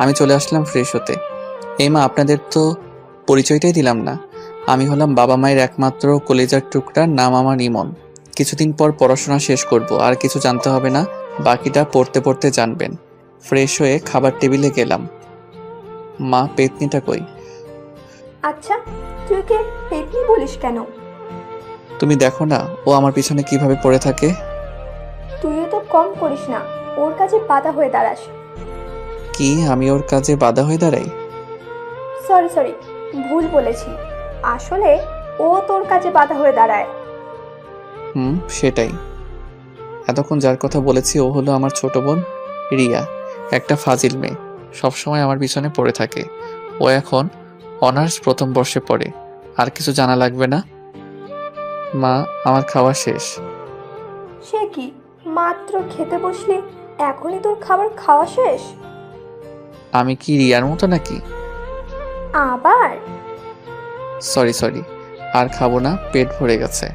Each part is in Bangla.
আমি চলে আসলাম ফ্রেশ হতে। এই মা, আপনাদের তো পরিচয়টাই দিলাম না। আমি হলাম বাবা মায়ের একমাত্র কলিজার টুকরা, নাম আমার ইমন। কিছুদিন পর পড়াশোনা শেষ করব, আর কিছু জানতে হবে না, বাকিটা পড়তে পড়তে জানবেন। ফ্রেশ হয়ে খাবার টেবিলে গেলাম। মা, পেতনিটা কই? আচ্ছা, তুই ওকে পেতনি বলিস কেন? তুমি দেখো না ও আমার পিছনে কিভাবে পড়ে থাকে। তুইও তো কম করিস না, ওর কাছে বাধা হয়ে দাঁড়াস। কি আমি ওর কাজে বাধা হয়ে দাঁড়াই? সরি সরি, ভুল বলেছি। আসলে ও তোর কাছে বাধা হয়ে দাঁড়ায়। সেটাই। এতক্ষণ যার কথা বলেছি ও হলো আমার ছোট বোন রিয়া, একটা ফাজিল মেয়ে, সবসময় আমার পিছনে পড়ে থাকে। ও এখন অনার্স প্রথম বর্ষে পড়ে। আর কিছু জানা লাগবে না। মা, আমার খাওয়া শেষ। সে কি, মাত্র খেতে বসলি, এখনই তোর খাবার খাওয়া শেষ? আমি কি রিয়ার মতো নাকি? আবার? সরি সরি, আর খাবো না, পেট ভরে গেছে।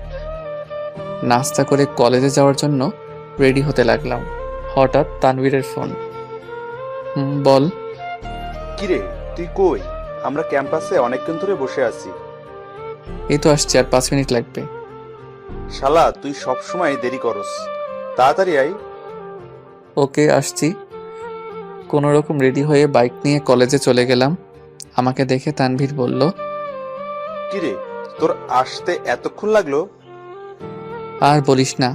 নাস্তা করে কলেজে যাওয়ার জন্য রেডি হতে লাগলাম। হঠাৎ তানভীরের ফোন। বল। কিরে, তুই কই? আমরা ক্যাম্পাসে অনেকক্ষণ ধরে বসে আছি। এই তো আসছি, আর 5 মিনিট লাগবে। শালা, তুই সব সময় দেরি করস। তাড়াতাড়ি আই। ওকে, আসছি। কোনো রকম রেডি হয়ে বাইক নিয়ে কলেজে চলে গেলাম। আমাকে দেখে তানভীর বলল, কিরে, তোর আসতে এতক্ষণ লাগলো? আর বলিস না,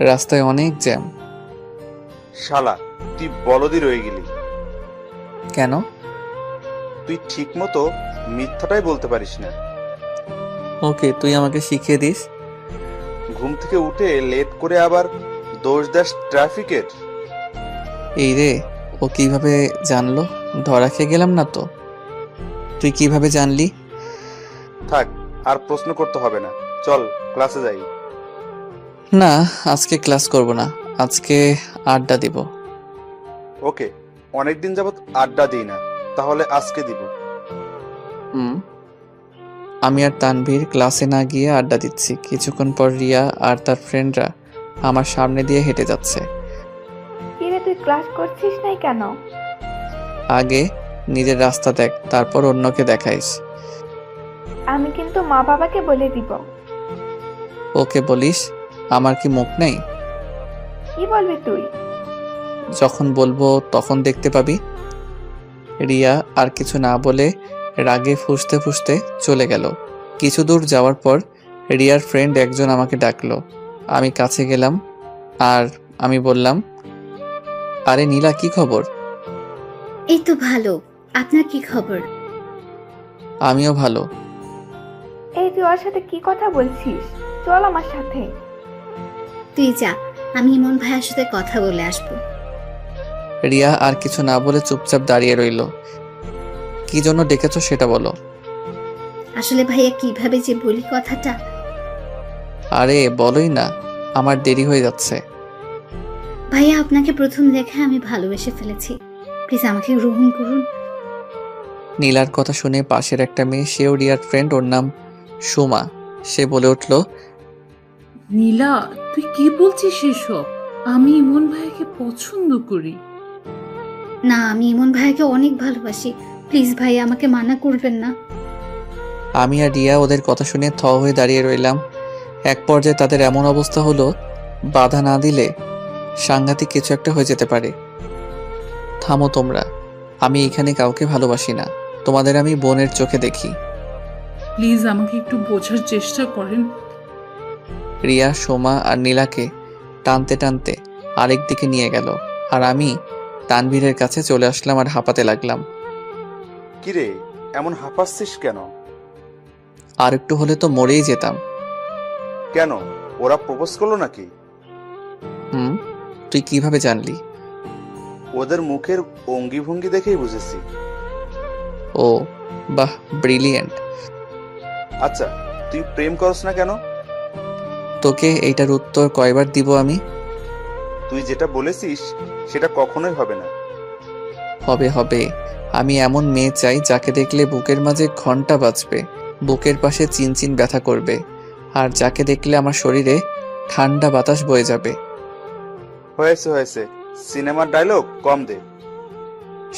রাস্তায় অনেক জ্যাম। শালা, তুই বলদি রয়ে গেলি। কেন? তুই ঠিক মতো মিথ্যাটাই বলতে পারিস না। ওকে, তুই আমাকে শিখিয়ে দিস। ঘুম থেকে উঠে লেট করে আবার দোষ দাস ট্রাফিকের। এই রে, ও কিভাবে জানলো? ধরা খেয়ে গেলাম না তো? তুই কিভাবে জানলি? থাক, আর প্রশ্ন করতে হবে না। চল ক্লাসে যাই। না, আজকে ক্লাস করব না, আজকে আড্ডা দিব। ওকে, অনেকদিন যাবত আড্ডা দিই না, তাহলে আজকে দিব। হুম। আমি আর তানভীর ক্লাসে না গিয়ে আড্ডা দিচ্ছি। কিছুক্ষণ পর রিয়া আর তার ফ্রেন্ডরা আমার সামনে দিয়ে হেঁটে যাচ্ছে। কিরে, তুই ক্লাস করছিস নাই কেন? আগে নিজের রাস্তা দেখ, তারপর অন্যকে দেখাইস। আমি কিন্তু মা বাবাকে বলে দিব। ওকে বলিস, আমার কি মুখ নেই? কি বলবি তুই? যখন বলবো তখন দেখতে পাবি। রিয়া আর কিছু না বলে রাগে ফুঁসতে ফুঁসতে চলে গেল। কিছু দূর যাওয়ার পর রিয়ার ফ্রেন্ড একজন আমাকে ডাকলো। আমি কাছে গেলাম আর আমি বললাম, আরে নীলা, কি খবর? এই তো ভালো। আপনার কি খবর? আমিও ভালো। এই তুই ওর সাথে কি কথা বলছিস? চল আমার সাথে। তুই যা, আমি ইমন ভাইয়ের সাথে কথা বলে আসবো। রিয়া আর কিছু না বলে চুপচাপ দাঁড়িয়ে রইল। কি জন্য ডেকেছো সেটা বলো। আসলে ভাইয়া কিভাবে যে বলি কথাটা। আরে বলোই না, আমার দেরি হয়ে যাচ্ছে। ভাইয়া, আপনাকে প্রথম দেখে আমি ভালোবেসে ফেলেছি। প্লিজ আমাকে গ্রহণ করুন। নীলার কথা শুনে পাশের একটা মেয়ে, সেও রিয়ার ফ্রেন্ড, ওর নাম সুমা, সে বলে উঠল, নীলা, তুই কি বলছিস এসব? আমি ইমন ভাইকে পছন্দ করি। না, আমি ইমন ভাইয়াকে অনেক ভালোবাসি। প্লিজ ভাইয়া, আমাকে মানা করবেন না। আমি আর রিয়া ওদের কথা শুনে থ হয়ে দাঁড়িয়ে রইলাম। এক পর্যায়ে তাদের এমন অবস্থা হলো, বাধা না দিলে সাংঘাতিক কিছু একটা হয়ে যেতে পারে। থামো তোমরা, আমি এখানে কাউকে ভালোবাসি না, তোমাদের আমি বোনের চোখে দেখি। প্লিজ আমাকে একটু বোঝার চেষ্টা করেন। রিয়া সোমা আর নীলাকে টানতে টানতে আরেক দিকে নিয়ে গেল, আর আমি তানভীরের কাছে চলে আসলাম আর হাঁপাতে লাগলাম। কিরে, এমন হাঁপাচ্ছিস কেন? আর একটু হলে তো মরেই যেতাম। কেন, ওরা প্রপোজ করলো নাকি? তুই কিভাবে জানলি? ওদের মুখের অঙ্গি ভঙ্গি দেখেই বুঝেছি। ও বাহ, ব্রিলিয়েন্ট। আচ্ছা, তুই প্রেম করস না কেন? তোকে এইটার উত্তর কয়বার দিব আমি? তুই যেটা বলেছিস সেটা কখনোই হবে না। হবে হবে, আমি এমন মেয়ে চাই যাকে দেখলে বুকের মাঝে ঘন্টা বাজবে, বুকের পাশে চিনচিন ব্যথা করবে, আর যাকে দেখলে আমার শরীরে ঠান্ডা বাতাস বয়ে যাবে। হয়েছে হয়েছে, সিনেমার ডায়লগ কম দে।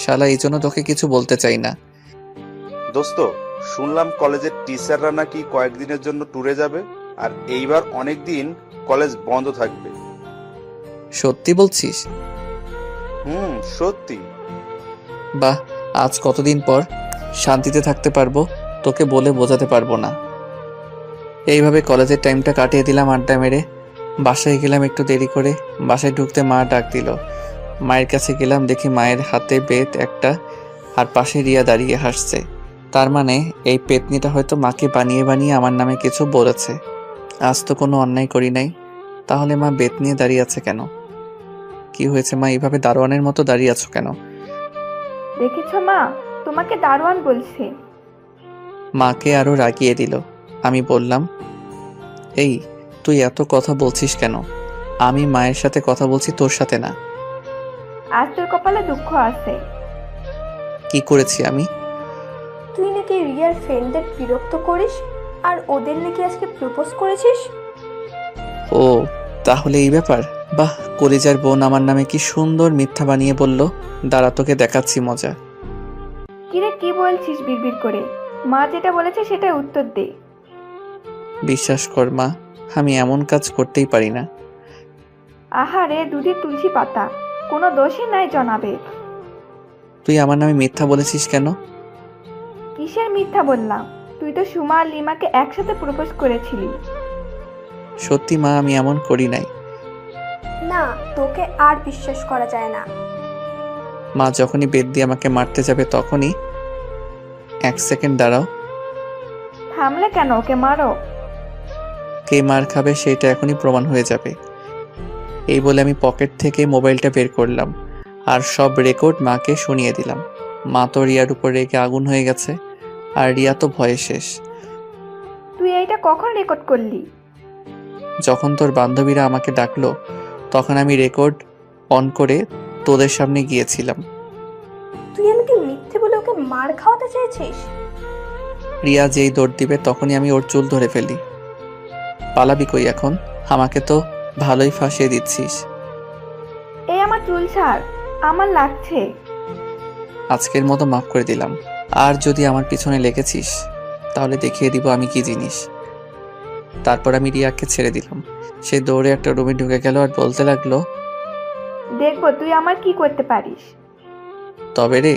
শালা এই জন্য তোকে কিছু বলতে চাই না। দোস্ত, শুনলাম কলেজের টিচাররা নাকি কয়েকদিনের জন্য ট্যুরে যাবে, আর এইবার অনেক দিন কলেজ বন্ধ থাকবে। সত্যি বলছিস? সত্যি। বাহ, আজ কতদিন পর শান্তিতে থাকতে পারবো, তোকে বলে বোঝাতে পারবো না। এইভাবে কলেজের টাইমটা কাটিয়ে দিলাম আড্ডা মেরে। বাসায় গেলাম একটু দেরি করে। বাসায় ঢুকতে মা ডাক দিল। মায়ের কাছে গেলাম, দেখি মায়ের হাতে বেত একটা, আর পাশে রিয়া দাঁড়িয়ে হাসছে। তার মানে এই পেতনিটা হয়তো মাকে বানিয়ে বানিয়ে আমার নামে কিছু বলেছে। আজ তো কোনো অন্যায় করি নাই, তাহলে মা বেত নিয়ে দাঁড়িয়ে আছে কেন? কি হয়েছে মা, এইভাবে দারোয়ানের মতো দাঁড়িয়ে আছো কেন? দেখেছ মা, তোমাকে দারোয়ান বলছে। মাকে আরো রাগিয়ে দিল। আমি বললাম, এই তুই এত কথা বলছিস কেন? আমি মায়ের সাথে কথা বলছি, তোর সাথে না। আজ তোর কপালে দুঃখ আছে। কি করেছি আমি? তুই নাকি রিয়ার ফ্রেন্ডদের বিরক্ত করিস, আর ওদের নাকি আজকে প্রপোজ করেছিস। ও, তাহলে এই ব্যাপার। বাহ, কলিজার বোন আমার নামে কি সুন্দর মিথ্যা বানিয়ে বলল। দাঁড়া, তোকে দেখাচ্ছি মজা। কিরে কি বলছিস বিড়বিড় করে? মা যেটা বলেছে সেটা উত্তর দে। বিশ্বাস কর মা, আমি এমন কাজ করতেই পারি না। আহারে দুধে তুলসী পাতা, কোনো দোষই নাই জনাবে। তুই আমার নামে মিথ্যা বলেছিস কেন? কিসের মিথ্যা বললাম? তুই তো সুমা আর লিমাকে একসাথে প্রপোজ করেছিলি। সত্যি মা, আমি এমন করি নাই। না, তোকে আর বিশ্বাস করা যায় না। মা যখনই বেত দিয়ে আমাকে মারতে যাবে তখনই। এক সেকেন্ড দাঁড়াও। থামলে কেন? ওকে মারো। কে মার খাবে সেটা এখনই প্রমাণ হয়ে যাবে। এই বলে আমি পকেট থেকে মোবাইলটা বের করলাম আর সব রেকর্ড মাকে শুনিয়ে দিলাম। মা তো রিয়ার উপর রেগে আগুন হয়ে গেছে, আর রিয়া তো ভয়ে শেষ। তুই এইটা কখন রেকর্ড করলি? যখন তোর বান্ধবীরা আমাকে ডাকলো তখন আমি রেকর্ড অন করে তোদের সামনে গিয়েছিলাম। তুই আমাকে মিথ্যে বলে ওকে মার খাওয়াতে চেয়েছিস। রিয়া যেই দৌড় দিবে তখনই আমি ওর চুল ধরে ফেলি। পালাবি কই এখন? আমাকে তো ভালোই ফাঁসিয়ে দিচ্ছিস। এই আমার চুল ছাড়, আমার লাগছে। আজকের মতো মাফ করে দিলাম। আর যদি আমার পিছনে লেগেছিস তাহলে দেখিয়ে দিব আমি কি জিনিস। তারপর আমি রিয়াকে ছেড়ে দিলাম। সে দৌড়ে একটা রুমে ঢুকে গেল আর বলতে লাগলো, দেখবো তুই আমার কি করতে পারিস। তবে রে।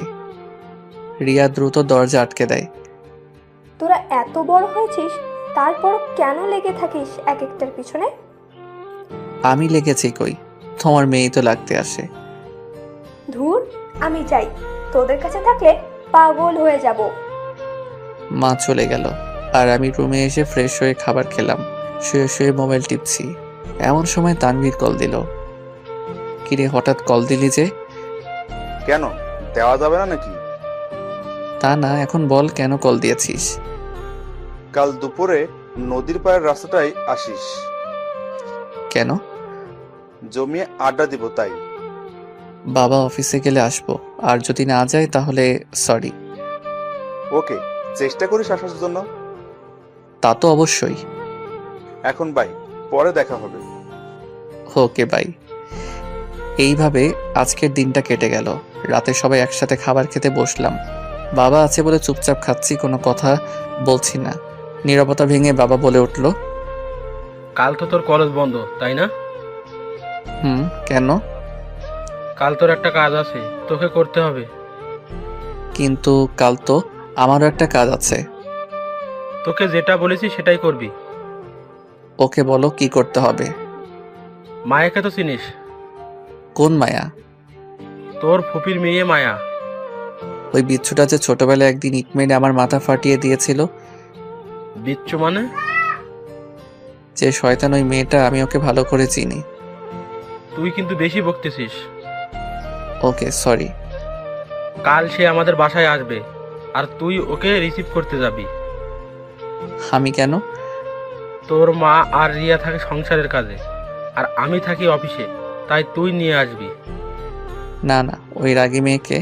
রিয়া দ্রুত দরজা আটকে দেয়। তোরা এত বড় হয়েছিস, তারপর কেন লেগে থাকিস এক একটার পিছনে? আমি লেগেছি কই, তোমার মেয়েই তো লাগতে আসে। ধুর, আমি যাই, তোদের কাছে থাকলে পাগল হয়ে যাব। মা চলে গেল আর আমি রুমে এসে ফ্রেশ হয়ে খাবার খেলাম। শুয়ে শুয়ে মোবাইল টিপছি। এমন সময় তানভীর কল দিল। কিরে হঠাৎ কল দিলি যে? কেন, দেওয়া যাবে না নাকি? তা না, এখন বল কেন কল দিয়েছিস? কাল দুপুরে নদীর পাড়ের রাস্তাটাই আসিস। কেন? জমিয়ে আড্ডা দিব তাই। বাবা অফিসে গেলে আসবো, আর যদি না যায় তাহলে সরি। ওকে, চেষ্টা করিস আসার জন্য। তা তো অবশ্যই। এখন বাই, পরে দেখা হবে। Okay bye. এইভাবে আজকের দিনটা কেটে গেল। রাতে সবাই একসাথে খাবার খেতে বসলাম। বাবা আছে বলে চুপচাপ খাচ্ছি, কোনো কথা বলছি না। নীরবতা ভেঙে বাবা বলে উঠল, কাল তো তোর কলেজ বন্ধ তাই না? কেন? কাল তোর একটা কাজ আছে, তোকে করতে হবে। কিন্তু কাল তো আমারও একটা কাজ আছে। তোকে যেটা বলেছি সেটাই করবি। ওকে বলো কি করতে হবে। মায়াকে তো চিনিস? কোন মায়া? তোর ফুপির মেয়ে মায়া। ওই বিচ্ছুটা যে ছোটবেলায় একদিন ইট মেরে আমার মাথা ফাটিয়ে দিয়েছিল। বিচ্ছু মানে? যে শয়তান ওই মেয়েটা, আমি ওকে ভালো করে চিনি। তুই কিন্তু বেশি বকতেছিস। ওকে সরি। কাল সে আমাদের বাসায় আসবে, আর তুই ওকে রিসিভ করতে যাবি। আমি কেন? তোর মা আর রিয়া থাকে সংসারের কাজে, আর আমি থাকি অফিসে, তাই তুই নিয়ে আসবি। না না, ওই রাগী মেয়েকে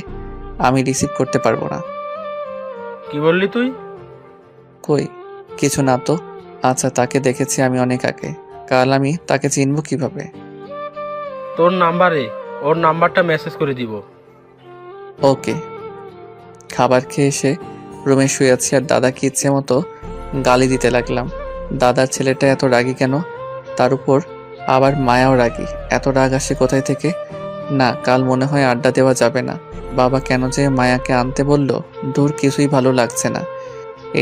আমি রিসিভ করতে পারবো না। কি বললি তুই? কই কিছু না তো। আচ্ছা, তাকে দেখেছি আমি অনেক আগে। কাল আমি তাকে চিনবো কিভাবে? তোর নাম্বারে ওর নাম্বারটা মেসেজ করে দিব। ওকে। খাবার খেয়ে এসে রুমে শুয়ে আছি আর দাদাকে ইচ্ছে মতো গালি দিতে লাগলাম। দাদার ছেলেটা এত রাগী কেন? তার উপর আবার মায়াও রাগী। এত রাগ আসে কোথায় থেকে? না, কাল মনে হয় আড্ডা দেওয়া যাবে না। বাবা কেন যে মায়াকে আনতে বলল, দূর কিছুই ভালো লাগছে না।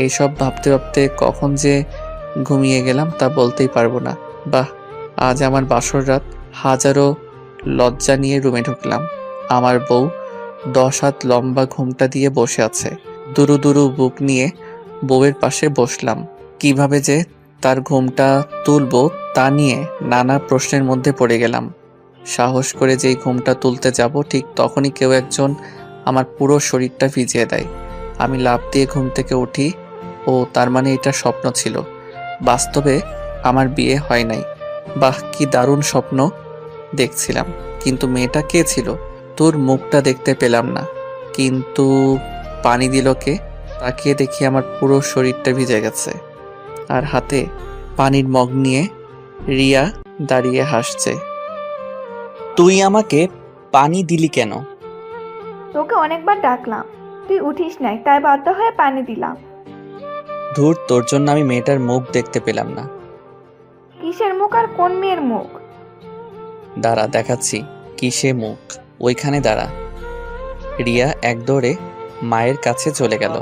এইসব ভাবতে ভাবতে কখন যে ঘুমিয়ে গেলাম তা বলতেই পারবো না। বাহ, আজ আমার বাসর রাত। হাজারো লজ্জা নিয়ে রুমে ঢুকলাম। আমার বউ 10 হাত লম্বা ঘুমটা দিয়ে বসে আছে। দুরু দুরু বুক নিয়ে বউয়ের পাশে বসলাম। কিভাবে যে তার ঘুমটা তুলবো তা নিয়ে নানা প্রশ্নের মধ্যে পড়ে গেলাম। সাহস করে যেই ঘুমটা তুলতে যাব ঠিক তখনই কেউ একজন আমার পুরো শরীরটা ভিজিয়ে দেয়। আমি লাফ দিয়ে ঘুম থেকে উঠি। ও তার মানে এটা স্বপ্ন ছিল, বাস্তবে আমার বিয়ে হয় নাই। বাহ, কি দারুণ স্বপ্ন দেখছিলাম। কিন্তু মেয়েটা কে ছিল? তোর মুখটা দেখতে পেলাম না, কিন্তু পানি দিল কে? তাকিয়ে দেখি আমার পুরো শরীরটা ভিজে গেছে আর হাতে পানির মগ নিয়ে রিয়া দাঁড়িয়ে হাসছে। তুই আমাকে পানি দিলি কেন? তোকে অনেকবার ডাকলাম, তুই উঠিস নাই, তাই বাধ্য হয়ে পানি দিলাম। ধুর, তোর জন্য আমি মেয়েটার মুখ দেখতে পেলাম না। কিসের মুখ আর কোন মেয়ের মুখ? দাঁড়া, দেখাচ্ছি কিসে মুখ। ওইখানে দাঁড়া। রিয়া এক দৌড়ে মায়ের কাছে চলে গেল।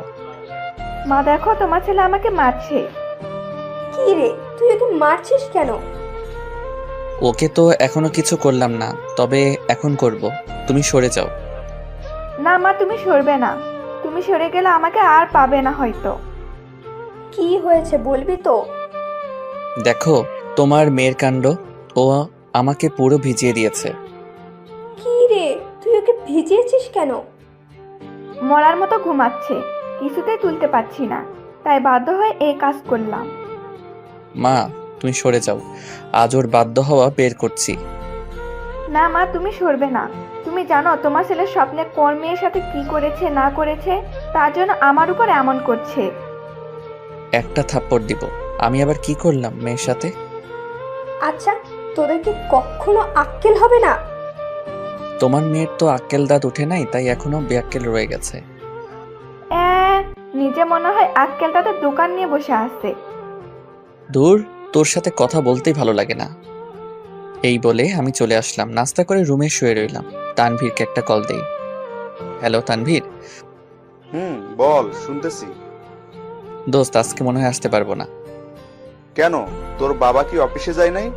মা দেখো, তোমার ছেলে আমাকে মারছে। কি রে, তুই ওকে মারছিস কেন? ওকে তো এখনো কিছু করলাম না, তবে এখন করব। তুমি সরে যাও। না মা, তুমি সরবে না। তুমি সরে গেলে আমাকে আর পাবে না হয়তো। কি হয়েছে বলবি তো? দেখো তোমার মেয়ের কাণ্ড। ও আমাকে পুরো ভিজিয়ে দিয়েছে। কি রে, তুই ওকে ভিজিয়েছিস কেন? মরার মতো ঘুমাচ্ছে, কিছুতেই তুলতে পারছি না, তাই বাধ্য হয়ে এই কাজ করলাম। মা তুমি সরে যাও, আজ ওর বাধ্য হওয়া বের করছি। না মা, তুমি সরবে না। তুমি জানো তোমার ছেলে স্বপ্নে কোন মেয়ের সাথে কি করেছে না করেছে, তার জন্য আমার উপর এমন করছে। একটা থাপ্পড় দিব। আমি আবার কি করলাম মেয়ের সাথে? আচ্ছা, তোদের কি কখনো আক্কেল হবে না? তোমার মেয়ের তো আক্কেল দাঁত উঠে নাই, তাই এখনো বেআক্কেল রয়ে গেছে। নিজে মনে হয় আক্কেল তাদের দোকান নিয়ে বসে আছে। দূর, তোর সাথে কথা বলতেই ভালো লাগে না। এই বলে আমি চলে আসলাম। নাস্তা করে রুমে শুয়ে রইলাম। তানভীরকে একটা কল দেই। হ্যালো তানভীর। বল, শুনতেছি। দোস্ত, আজকে মনে হয় আসতে পারবো না। কেন, তোর বাবা কি অফিসে যায় নাই?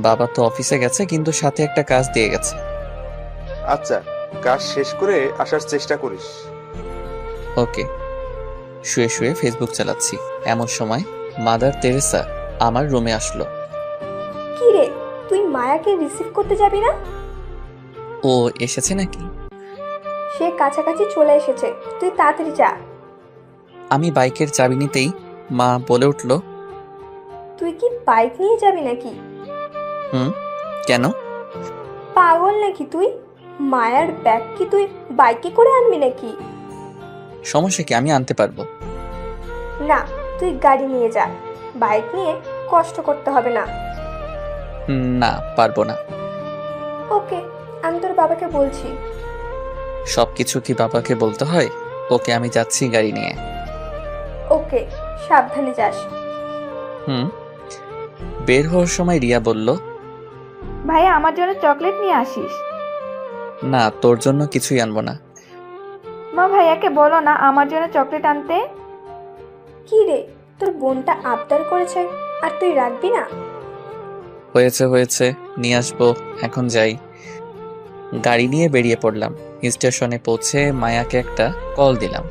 বাবা তো অফিসে গেছে, কিন্তু সাথে একটা কাজ দিয়ে গেছে। আচ্ছা, কাজ শেষ করে আসার চেষ্টা করিস। ওকে। শুয়ে শুয়ে ফেসবুক চালাচ্ছি, এমন সময় মাদার তেরেসা আমার রুমে আসলো। কি রে, তুই মায়াকে রিসিভ করতে যাবি না? ও এসেছে নাকি? সে কাছাকাছি চলে এসেছে, তুই তাড়াতাড়ি যা। আমি বাইকের চাবি নিতেই মা বলে উঠল, তুই কি বাইক নিয়ে যাবি নাকি? কেন? পাগল নাকি তুই? মায়ার ব্যাগ কি তুই বাইকে করে আনবি নাকি? সমস্যা কি, আমি আনতে পারবো। না, তুই গাড়ি নিয়ে যা, বাইক নিয়ে কষ্ট করতে হবে না। না, পারবো না। ওকে, আমি তোর বাবাকে বলছি। সবকিছু কি বাবাকে বলতে হয়? ওকে, আমি যাচ্ছি গাড়ি নিয়ে। ওকে, সাবধানে যাস। বের হওয়ার সময় রিয়া বলল, ভাইয়া আমার জন্য চকলেট নিয়ে আসিস। না, তোর জন্য কিছুই আনবো না। মা ভাইয়াকে বলো না আমার জন্য চকলেট আনতে। কি রে, তোর বোনটা আবদার করেছে আর তুই রাখবি না? হয়েছে হয়েছে, নিয়ে আসবো, এখন যাই। গাড়ি নিয়ে বেরিয়ে পড়লাম। স্টেশনে পৌঁছে মায়াকে একটা কল দিলাম।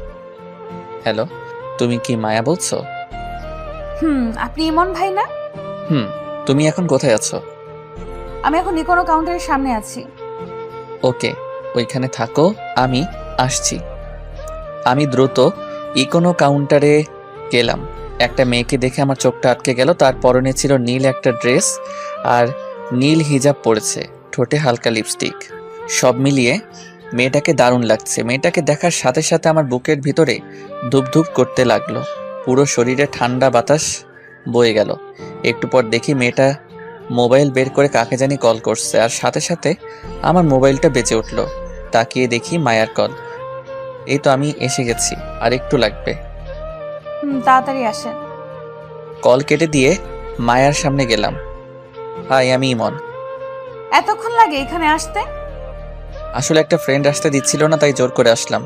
হ্যালো, তুমি কি মায়া বলছো? আপনি ইমন ভাই না? তুমি এখন কোথায় আছো? আমি এখন ইকোনো কাউন্টারের সামনে আছি। ওকে, ওইখানে থাকো, আমি আসছি। আমি দ্রুত ইকোনো কাউন্টারে গেলাম। একটা মেয়েকে দেখে আমার চোখটা আটকে গেল। তার পরনে ছিল নীল একটা ড্রেস আর নীল হিজাব পরেছে, ঠোঁটে হালকা লিপস্টিক। সব মিলিয়ে মেয়েটাকে দারুণ লাগছে। মেয়েটাকে দেখার সাথে সাথে আমার বুকের ভিতরে ধুপধুপ করতে লাগলো। পুরো শরীরে ঠান্ডা বাতাস বয়ে গেল। একটু পর দেখি মেয়েটা মোবাইল বের করে কাকে জানি কল করছে, আর সাথে সাথে আমার মোবাইলটা বেজে উঠল। তাকিয়ে দেখি মায়ার কল। এই তো আমি এসে গেছি, আর একটু লাগবে। তাড়াতাড়ি আসেন। কল কেটে দিয়ে মায়ার সামনে গেলাম। হাই, আমি ইমন। এতক্ষণ লাগে এখানে আসতে? আসলে একটা ফ্রেন্ড আসতে দিচ্ছিল না, তাই জোর করে আসলাম।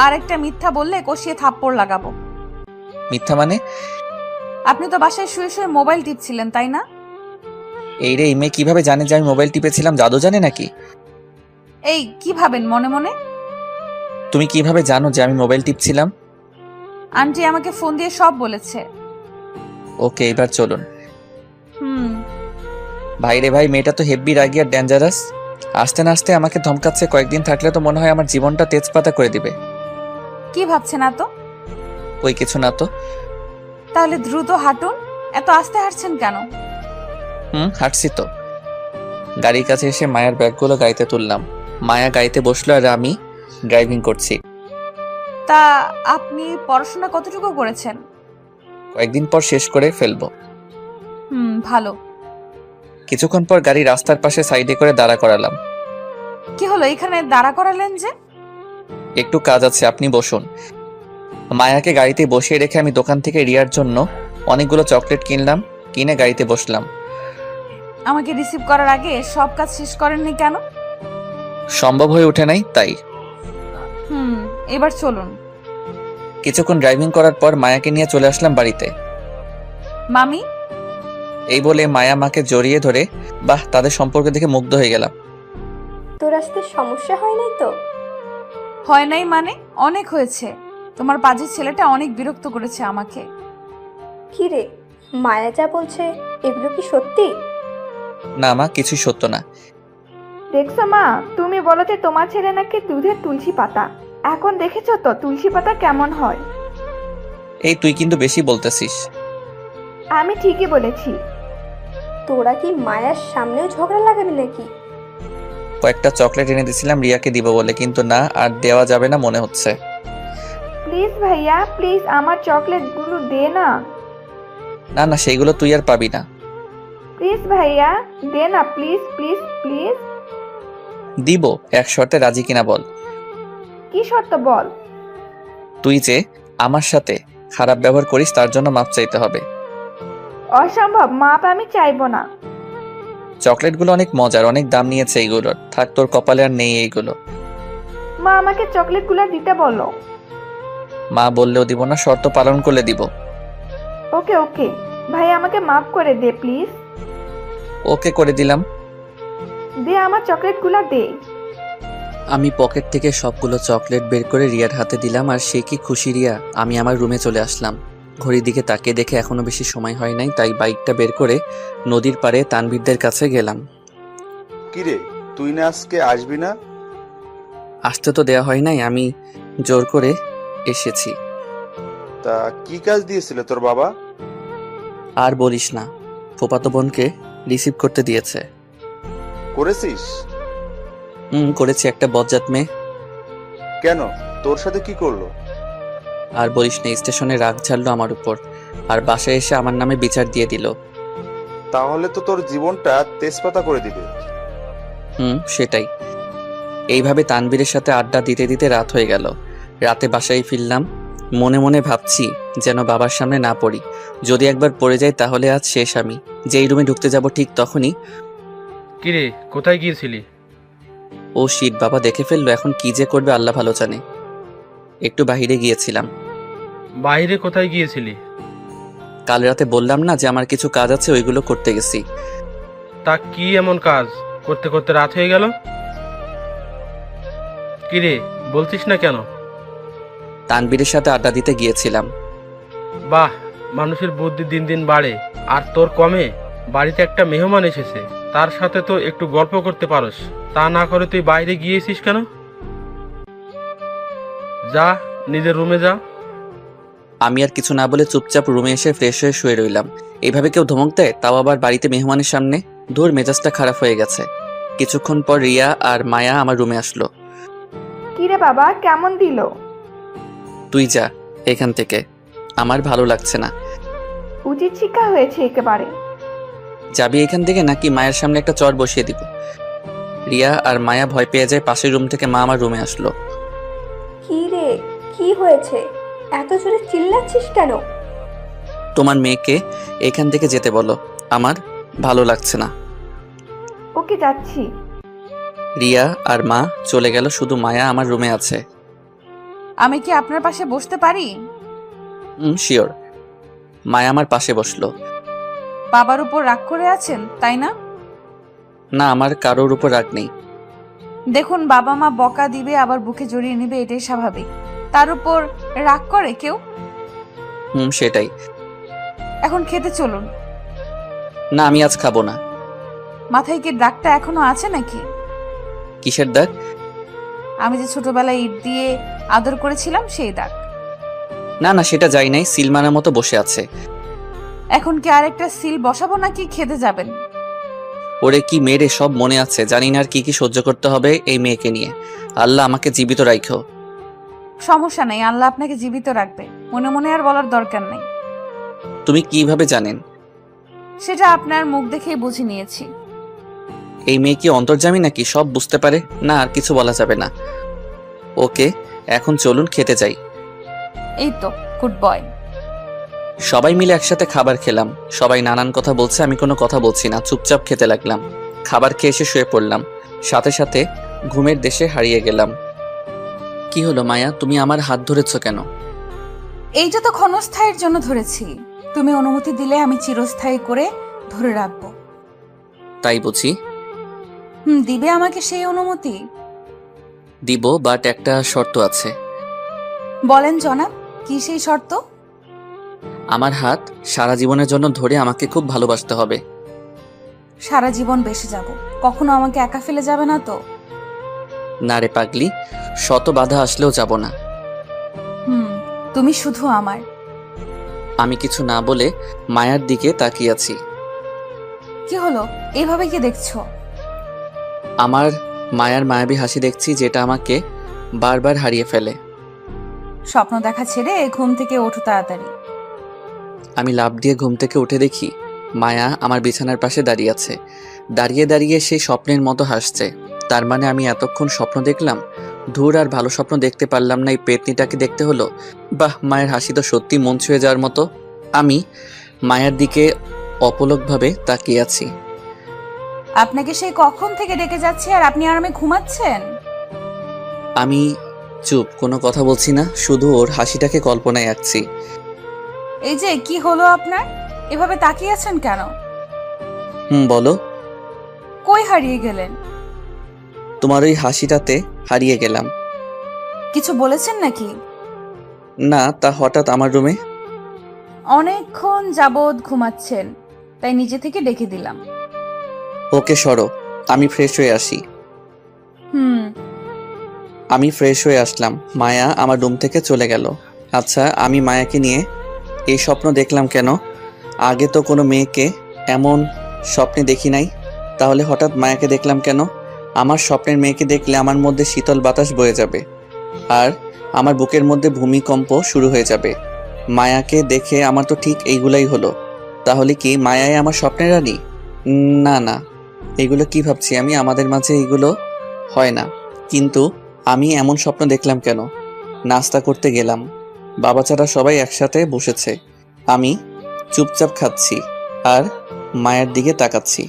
আর একটা মিথ্যা বললে কষিয়ে থাপ্পড় লাগাবো। মিথ্যা মানে? আপনি তো বাসায় শুয়ে শুয়ে মোবাইল টিপছিলেন, তাই না? এই রে, এই মেয়ে কিভাবে জানে যে আমি মোবাইল টিপেছিলাম? জাদু জানে নাকি? এই কি ভাবেন মনে মনে? তুমি কিভাবে জানো যে আমি মোবাইল টিপছিলাম? আন্টি আমাকে ফোন দিয়ে সব বলেছে। ওকে, এবার চলুন। হুম। ভাই রে ভাই, মেয়েটা তো হেভি রাগী আর ডেঞ্জারাস। আসতে না আসতে আমাকে ধমকাচ্ছে। কয়েকদিন থাকলে তো মনে হয় আমার জীবনটা তেজপাতা করে দিবে। কি ভাবছেন না তো? ওই কিছু না তো। তাহলে দ্রুত হাঁটুন। এত আস্তে হাঁটছেন কেন? হাঁটছি তো। গাড়ির কাছে এসে মায়ের ব্যাগগুলো গাড়িতে তুললাম। মায়া গাড়িতে বসলো আর আমি ড্রাইভিং করছি। তা আপনি পড়াশোনা কতটুকু করেছেন? কয়েকদিন পর শেষ করে ফেলবো। ভালো। কিছুক্ষণ পর গাড়ি রাস্তার পাশে সাইডে করে দাঁড়া করালাম। কি হলো এখানে দাঁড়া করালেন যে? একটু কাজ আছে, আপনি বসুন। মায়াকে গাড়িতে বসিয়ে রেখে আমি দোকান থেকে রিয়ার জন্য অনেকগুলো চকলেট কিনলাম। কিনে গাড়িতে বসলাম। আমাকে রিসিভ করার আগে সব কাজ শেষ করেননি কেন? সম্ভব হয়ে ওঠে নাই, তাই। এবার চলুন। কিছুক্ষণ ড্রাইভিং করার পর মায়াকে নিয়ে চলে আসলাম বাড়িতে। মামি? এই বলে মায়া মাকে জড়িয়ে ধরে, বাহ, তাদের সম্পর্ক দেখে মুগ্ধ হয়ে গেলাম। তোর আসতে সমস্যা হয় নাই তো? হয় নাই মানে? অনেক হয়েছে। তোমার পাজির ছেলেটা অনেক বিরক্ত করেছে আমাকে। কি রে, মায়া যা বলছে এগুলো কি সত্যি? না মা, কিছুই সত্য না। দেখছো মা, তুমি বলো যে তোমার ছেলে নাকি দুধের তুলসী পাতা। এখন দেখেছো তো তুলসী পাতা কেমন হয়। এই তুই কিন্তু বেশি বলতেছিস। আমি ঠিকই বলেছি। তোরা কি মায়ার সামনেও ঝগড়া লাগাবি নাকি? কয়েকটা চকলেট এনে দিয়েছিলাম রিয়াকে দিব বলে, কিন্তু না, আর দেওয়া যাবে না মনে হচ্ছে। প্লিজ ভাইয়া, প্লিজ আমার চকলেটগুলো দে না। না না, সেইগুলো তুই আর পাবি না। প্লিজ ভাইয়া, দে না, প্লিজ প্লিজ প্লিজ। দিব, এক শর্তে রাজি কিনা বল। কি শর্ত বল? তুই যে আমার সাথে খারাপ ব্যবহার করিস তার জন্য মাপ চাইতে হবে। অসম্ভব, মাপ আমি চাইবো না। চকলেটগুলো অনেক মজার, অনেক দাম নিয়েছে এইগুলোর। থাক, তোর কপালে আর নেই এইগুলো। মা আমাকে চকলেটগুলো দিতে বলো। মা বললেও দিব না, শর্ত পালন করলে দিব। ওকে ওকে, ভাই আমাকে মাফ করে দে প্লিজ। ওকে করে দিলাম। দে আমার চকলেটগুলো দে। আমি পকেট থেকে সবগুলো চকলেট বের করে রিয়ার হাতে দিলাম, আর সে কি খুশি রিয়া। আমি আমার রুমে চলে আসলাম। ঘড়ির দিকে তাকিয়ে দেখে এখনো বেশি সময় হয় নাই, তাই বাইকটা বের করে নদীর পাড়ে তানভীরদের কাছে গেলাম। কিরে, তুই না আজকে আসবি না? আসতে তো দেওয়া হয় নাই, আমি জোর করে এসেছি। তা কি কাজ দিয়েছিল তোর বাবা? আর বলিস না, ফুফাতো বোনকে রিসিভ করতে দিয়েছে। করেছিস? করেছি, একটা বজ্জাত মেয়ে। কেন, তোর সাথে কি করলো? আর বলিস না, স্টেশনে রাগ ঝাড়লো আমার উপর, আর বাসায় এসে আমার নামে বিচার দিয়ে দিল। তাহলে তো তোর জীবনটা তেজপাতা করে দিবে। সেটাই। এইভাবে তানবীরের সাথে আড্ডা দিতে দিতে রাত হয়ে গেল। রাতে বাসায় ফিরলাম। মনে মনে ভাবছি যেন বাবার সামনে না পড়ি। যদি একবার পড়ে যাই তাহলে আজ শেষ। আমি যেই রুমে ঢুকতে যাব ঠিক তখনই, কিরে, কোথায় গিয়েছিলি? ও শিট, বাবা দেখে ফেললো। এখন কি যে করবে আল্লাহ ভালো জানে। একটু বাহিরে গিয়েছিলাম। বাইরে কোথায় গিয়েছিলি? কাল রাতে বললাম না যে আমার কিছু কাজ আছে, ওইগুলো করতে গেছি। তা কি এমন কাজ করতে করতে রাত হয়ে গেল? কিরে, বলছিস না কেন? তানবীরের সাথে আড্ডা দিতে গিয়েছিলাম। বাহ, মানুষের বুদ্ধি দিন দিন বাড়ে। আর তোর কমে? বাড়িতে একটা মেহমান এসেছে, তার সাথে তো একটু গল্প করতে পারোস। তা না করে তুই বাইরে গিয়েছিস কেন? যা, নিজের রুমে যা। আমি আর কিছু না বলে চুপচাপ রুমে এসে ফ্রেশ হয়ে শুয়ে রইলাম। এইভাবে কেউ ধমক দেয়, তাও আবার বাড়িতে মেহমানের সামনে? ধুর, মেজাজটা খারাপ হয়ে গেছে। কিছুক্ষণ পর রিয়া আর মায়া আমার রুমে আসলো। কিরে বাবা, কেমন দিল? তুই যা এখান থেকে, আমার ভালো লাগছে না। উচিত শিক্ষা হয়েছে একেবারে। যাবি এখান থেকে নাকি মায়ের সামনে একটা চর বসিয়ে দিব? রিয়া আর মায়া ভয় পেয়ে যায়। পাশের রুম থেকে মা আমার রুমে আসলো। কি রে, কি হয়েছে? এত জোরে চিল্লাচ্ছিস কেন? তোমার মেয়েকে এখান থেকে যেতে বলো, আমার ভালো লাগছে না। ওকে যাচ্ছি। রিয়া আর মা চলে গেল, শুধু মায়া আমার রুমে আছে। আমি কি আপনার পাশে বসতে পারি? শিওর। মায়া আমার পাশে বসলো। বাবার উপর রাগ করে আছেন তাই না? না, আমার কারোর উপর রাগ নেই। দেখুন, বাবা মা বকা দিবে আবার বুকে জড়িয়ে নিবে, এটাই স্বাভাবিক। তার উপর রাগ করে কেউ? সেটাই। এখন খেতে চলুন। না, আমি আজ খাবো না। মাথায় কি দাগটা এখনো আছে নাকি? কিসের দাগ? আমি যে ছোটবেলায় ইট দিয়ে আদর করেছিলাম সেই দাগ। না না, সেটা যাই নাই, সিলমানের মতো বসে আছে। এখন কি আর একটা সিল বসাবো নাকি খেতে যাবেন? ওরে কি মেরে সব মনে আছে, জানি না আর কি কি সহ্য করতে হবে এই মেয়েকে নিয়ে। আল্লাহ আমাকে জীবিত রাখো। সমস্যা নেই, আল্লাহ আপনাকে জীবিত রাখবে, মনে মনে আর বলার দরকার নেই। তুমি কিভাবে জানেন? সেটা আপনার মুখ দেখেই বুঝে নিয়েছি। এই মেয়ে কি অন্তর্যামী নাকি, সব বুঝতে পারে? না, আর কিছু বলা যাবে না। ওকে, এখন চলুন খেতে যাই। এই তো, গুড বয়। সবাই মিলে একসাথে খাবার খেলাম। সবাই নানান কথা বলছে, আমি কোনো কথা বলছি না, চুপচাপ খেতে লাগলাম। খাবার খেয়ে এসে শুয়ে পড়লাম, সাথে সাথে ঘুমের দেশে হারিয়ে গেলাম। কি হলো মায়া, তুমি আমার হাত ধরেছ কেন? এইটা তো ক্ষণস্থায়ীর জন্য ধরেছি, তুমি অনুমতি দিলে আমি চিরস্থায়ী করে ধরে রাখবো। তাই বুঝি? দিবে আমাকে সেই অনুমতি? দিব, বাট একটা শর্ত আছে। বলেন জনাব, কি সেই শর্ত? আমার হাত সারা জীবনের জন্য ধরে আমাকে খুব ভালোবাসতে হবে। সারা জীবন বেঁচে যাব, কখনো আমাকে একা ফেলে যাবে না তো? না রে পাগলি, শত বাধা আসলেও যাব না। তুমি শুধু আমার। আমি কিছু না বলে মায়ার দিকে তাকিয়ে আছি। কি হলো, এইভাবে কি দেখছো? আমার মায়ার মায়াবী হাসি দেখছি, যেটা আমাকে বারবার হারিয়ে ফেলে। স্বপ্ন দেখা ছেড়ে ঘুম থেকে ওঠো তাড়াতাড়ি। আমি লাফ দিয়ে ঘুম থেকে উঠে দেখি মায়া আমার বিছানার পাশে দাঁড়িয়ে আছে। দাঁড়িয়ে দাঁড়িয়ে সেই স্বপ্নের মতো হাসছে। তার মানে আমি এতক্ষণ স্বপ্ন দেখলাম? ধুর, আর ভালো স্বপ্ন দেখতে পারলাম না, এই পেতনিটাকে দেখতে হলো। বাহ, মায়ের হাসি তো সত্যি মন ছুঁয়ে যাওয়ার মতো। আমি মায়ার দিকে অপলকভাবে তাকিয়ে আছি। আপনাকে সেই কখন থেকে ডেকে যাচ্ছে আর আপনি আরামে ঘুমাচ্ছেন? আমি চুপ, কোনো কথা বলছি না, শুধু ওর হাসিটাকে কল্পনায় আঁকছি। এই যে কি হলো আপনার, এভাবে তাকিয়ে আছেন কেন? বলো। কই হারিয়ে গেলেন? তোমার ওই হাসিটাতে হারিয়ে গেলাম। কিছু বলেছেন নাকি? না, তা হঠাৎ আমার রুমে। অনেকক্ষণ যাবৎ ঘুমাচ্ছেন, তাই নিজে থেকে ডেকে দিলাম। ওকে সরো, আমি ফ্রেশ হয়ে আসি। আমি ফ্রেশ হয়ে আসলাম, মায়া আমার রুম থেকে চলে গেল। আচ্ছা, আমি মায়াকে নিয়ে এই স্বপ্ন দেখলাম কেন? আগে তো কোনো মেয়েকে এমন স্বপ্নে দেখি নাই, তাহলে হঠাৎ মায়াকে দেখলাম কেন? আমার স্বপ্নের মেয়েকে দেখলে আমার মধ্যে শীতল বাতাস বয়ে যাবে, আর আমার বুকের মধ্যে ভূমিকম্প শুরু হয়ে যাবে। মায়াকে দেখে আমার তো ঠিক এইগুলাই হলো। তাহলে কি মায়াই আমার স্বপ্নের রানী? না না, এগুলো কি ভাবছি আমি, আমাদের মাঝে এগুলো হয় না। কিন্তু আমি এমন স্বপ্ন দেখলাম কেন? নাস্তা করতে গেলাম, বাবা ছাড়া সবাই একসাথে বসেছে, আমি চুপচাপ খাচ্ছি আর মায়ের দিকে তাকাচ্ছি।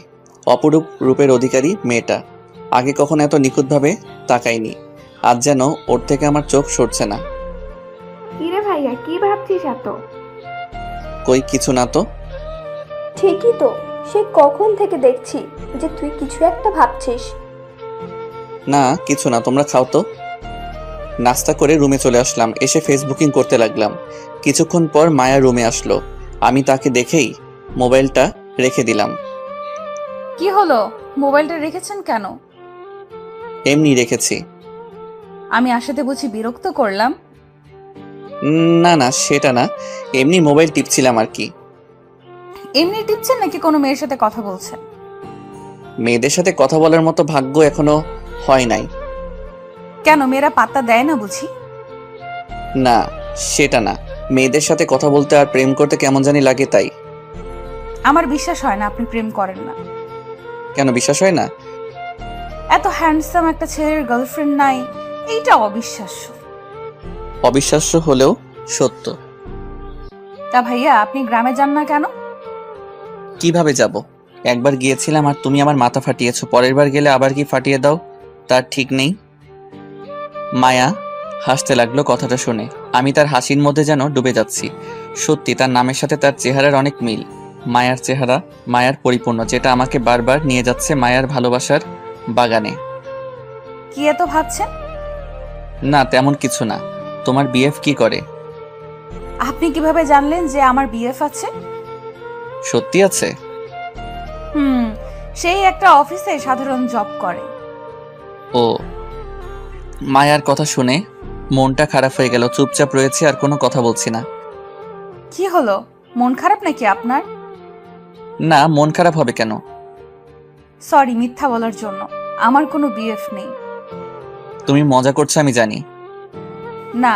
অপরূপ রূপের অধিকারী মেয়েটা, আগে কখনো এত নিখুঁতভাবে তাকাইনি। আজ যেন ওর থেকে আমার চোখ সরছে না। কিরে ভাইয়া, কি ভাবছিস এত? কই কিছু না তো। ঠিকই তো, সে কখন থেকে দেখছি যে তুই কিছু একটা ভাবছিস। না কিছু না, তোমরা খাও তো। নাস্তা করে রুমে চলে আসলাম, এসে ফেসবুকিং করতে লাগলাম। কিছুক্ষণ পর মায়া রুমে আসলো, আমি তাকে দেখেই মোবাইলটা রেখে দিলাম। কি হলো, মোবাইলটা রেখেছেন কেন? এমনি রেখেছি। আমি আসাতে বুঝি বিরক্ত করলাম? না না, সেটা না, এমনি মোবাইল টিপছিলাম আর কি। এমনি টিপছেন নাকি কোনো মেয়ের সাথে কথা বলছেন? মেয়েদের সাথে কথা বলার মতো ভাগ্য এখনো হয় নাই। কেন, মেয়েরা পাত্তা দেয় না বুঝি? না সেটা না, মেয়েদের সাথে কথা বলতে আর প্রেম করতে কেমন জানি লাগে তাই। আমার বিশ্বাস হয় না আপনি প্রেম করেন না। কেন বিশ্বাস হয় না? এত হ্যান্ডসাম একটা ছেলের গার্লফ্রেন্ড নাই, এইটা অবিশ্বাস্য। অবিশ্বাস্য হলেও সত্য। তা ভাইয়া, আপনি গ্রামে যান না কেন? কিভাবে যাব? একবার গিয়েছিলাম আর তুমি আমার মাথা ফাটিয়েছো, পরের বার গেলে আবার কি ফাটিয়ে দাও তার ঠিক নেই। মায়া হাসতে লাগলো কথাটা শুনে। আমি তার হাসির মধ্যে যেন ডুবে যাচ্ছি। সত্যি তার নামের সাথে তার চেহারার অনেক মিল। মায়ার চেহারা মায়ার পরিপূর্ণ, যেটা আমাকে বারবার নিয়ে যাচ্ছে মায়ার ভালোবাসার বাগানে। কি এত ভাবছেন? না তেমন কিছু না। তোমার বিএফ কি করে? আপনি কিভাবে জানলেন যে আমার বিএফ আছে? সত্যি আছে? সেই একটা অফিসে সাধারণ জব করে। ও। মায়ার কথা শুনে মনটা খারাপ হয়ে গেল। চুপচাপ রয়েছে আর কোনো কথা বলছি না। কি হলো, মন খারাপ নাকি আপনার? না, মন খারাপ হবে কেন? সরি মিথ্যা বলার জন্য, আমার কোনো বিএফ নেই। তুমি মজা করছো আমি জানি। না,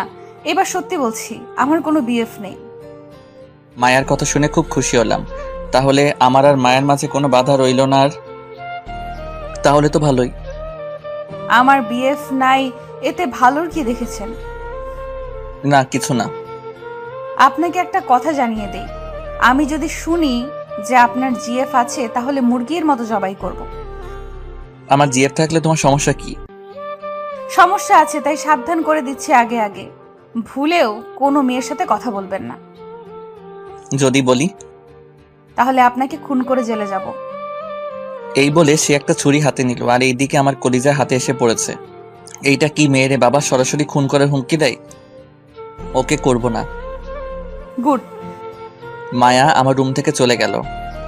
এবার সত্যি বলছি, আমার কোনো বিএফ নেই। মায়ার কথা শুনে খুব খুশি হলাম। তাহলে আমার আর মায়ের মাঝে কোনো বাধা রইল না আর। তাহলে তো ভালোই। আমার বিএফ নাই এতে ভালোর কি দেখেছেন? না কিছু না। আপনাকে একটা কথা জানিয়ে দেই, আমি যদি শুনি যে আপনার জিএফ আছে তাহলে মুরগির মতো জবাই করব। আমার জিএফ থাকলে তোমার সমস্যা কি? সমস্যা আছে তাই সাবধান করে দিচ্ছি আগে আগে, ভুলেও কোনো মেয়ের সাথে কথা বলবেন না। যদি বলি? তাহলে আপনাকে খুন করে জেলে যাব। এই বলে সে একটা ছুরি হাতে নিল আর এইদিকে আমার কলিজার হাতে এসে পড়েছে। এইটা কি মেয়েরে বাবা, সরাসরি খুন করে হুমকি দেয়? ওকে করব না। গুড। মায়া আমার রুম থেকে চলে গেল।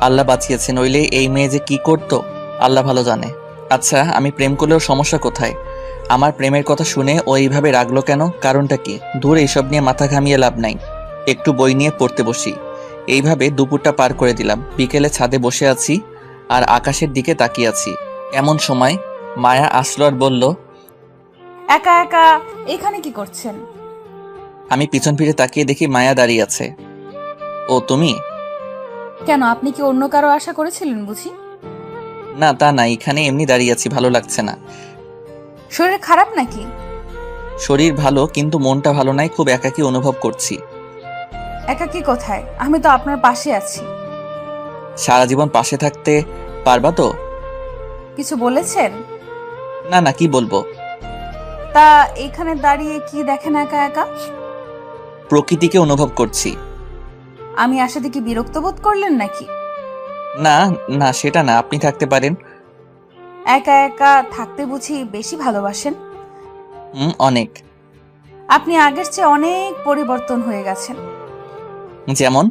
আল্লাহ বাঁচিয়েছে, নইলে এই মেয়ে যে কি করতো আল্লাহ ভালো জানে। আচ্ছা, আমি প্রেম করলেও সমস্যা কোথায়? আমার প্রেমের কথা শুনে ও এইভাবে রাগলো কেন? কারণটা কি? দূর, এইসব নিয়ে মাথা ঘামিয়ে লাভ নাই। একটু বই নিয়ে পড়তে বসি। এইভাবে দুপুরটা পার করে দিলাম। বিকেলে ছাদে বসে আছি আর আকাশের দিকে তাকিয়ে আছি। এমন সময় মায়া আসলো আর বলল, একা একা এখানে কি করছেন? আমি পিছন ফিরে তাকিয়ে দেখি মায়া দাঁড়িয়ে আছে। ও তুমি? কেন, আপনি কি অন্য কারো আশা করেছিলেন বুঝি? না তা না, এখানে এমনি দাঁড়িয়ে আছি, ভালো লাগছে না। শরীর খারাপ নাকি? শরীর ভালো কিন্তু মনটা ভালো নাই, খুব একাকী অনুভব করছি। একা কি কোথায়, আমি তো আপনার পাশে আছি। সারা জীবন পাশে থাকতে পারবা তো? কিছু বলেছেন? না না, কি বলবো। তা এখানে দাঁড়িয়ে কি দেখেন একা একা? প্রকৃতিকে অনুভব করছি। আমি আসাতে কি বিরক্ত বোধ করলেন নাকি? না না, সেটা না, আপনি থাকতে পারেন। একা একা থাকতে বুঝি বেশি ভালোবাসেন? অনেক। আপনি আগের চেয়ে অনেক পরিবর্তন হয়ে গেছেন। যেমন?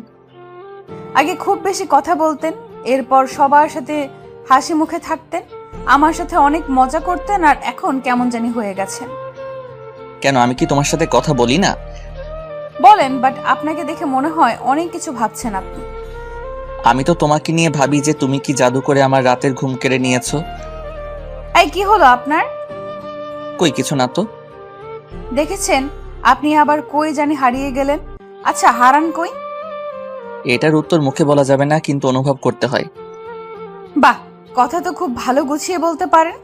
আগে খুব বেশি কথা বলতেন, এরপর সবার সাথে হাসি মুখে থাকতেন, আমার সাথে অনেক মজা করতেন, আর এখন কেমন জানি হয়ে গেছেন। কেন, আমি কি তোমার সাথে কথা বলি না? বলেন, বাট আপনাকে দেখে মনে হয় অনেক কিছু ভাবছেন আপনি। আমি তো তোমাকে নিয়ে ভাবি যে তুমি কি জাদু করে আমার রাতের ঘুম কেড়ে নিয়েছো। এই কি হলো আপনার? কই কিছু না তো। দেখেছেন, আপনি আবার কই জানি হারিয়ে গেলেন। আচ্ছা, হারান কই? এটার উত্তর মুখে বলা যাবে না, কিন্তু অনুভব করতে হয়। বাহ, কথা তো খুব ভালো গুছিয়ে বলতে পারেন।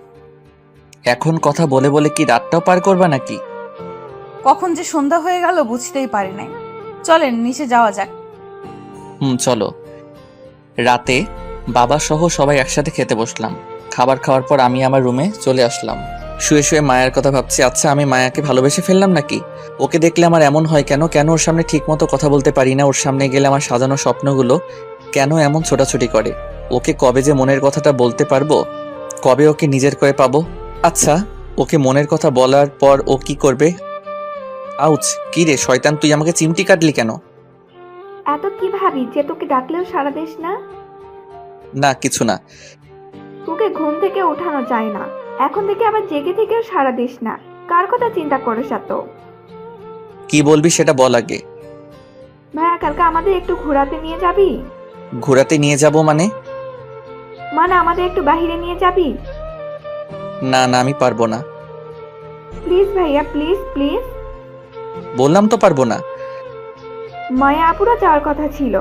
এখন কথা বলে বলে কি রাতটাও পার করবা নাকি? কখন যে সন্ধ্যা হয়ে গেল বুঝতেই পারি নাই। চলেন নিচে যাওয়া যাক। চলো। রাতে বাবা সহ সবাই একসাথে খেতে বসলাম। খাবার খাওয়ার পর আমি আমার রুমে চলে আসলাম। শুয়ে শুয়ে মায়ের কথা ভাবছি। আচ্ছা, আমি মায়াকে ভালোবেসে ফেললাম নাকি? ওকে দেখলে আমার এমন হয় কেন? কেন ওর সামনে ঠিক মতো কথা বলতে পারি না? ওর সামনে গেলে আমার সাজানো স্বপ্নগুলো কেন এমন ছোটাছুটি করে? ওকে কবে যে মনের কথাটা বলতে পারবো? কবে ওকে নিজের করে পাবো? আচ্ছা, ওকে মনের কথা বলার পর ও কি করবে? আউচ! কি রে শয়তান, তুই আমাকে চিমটি কাটলি কেন? এত কি ভাবি যে তোকে ডাকলেও সাড়া দিস না? না কিছু না। তোকে ঘুম থেকে ওঠানো যায় না, এখন থেকে আবার জেগে থেকেও সাড়া দিস না। কার কথা চিন্তা করিস এত? কি বলবি সেটা বল আগে। ভাইয়া, কালকে আমাদের একটু ঘোরাতে নিয়ে যাবি? ঘোরাতে নিয়ে যাব মানে? মানে আমাদের একটু বাহিরে নিয়ে যাবি? না না, আমি পারবো না। প্লিজ ভাইয়া, প্লিজ প্লিজ। বললাম তো পারবো না। মায়া আপুরা যাওয়ার কথা ছিল,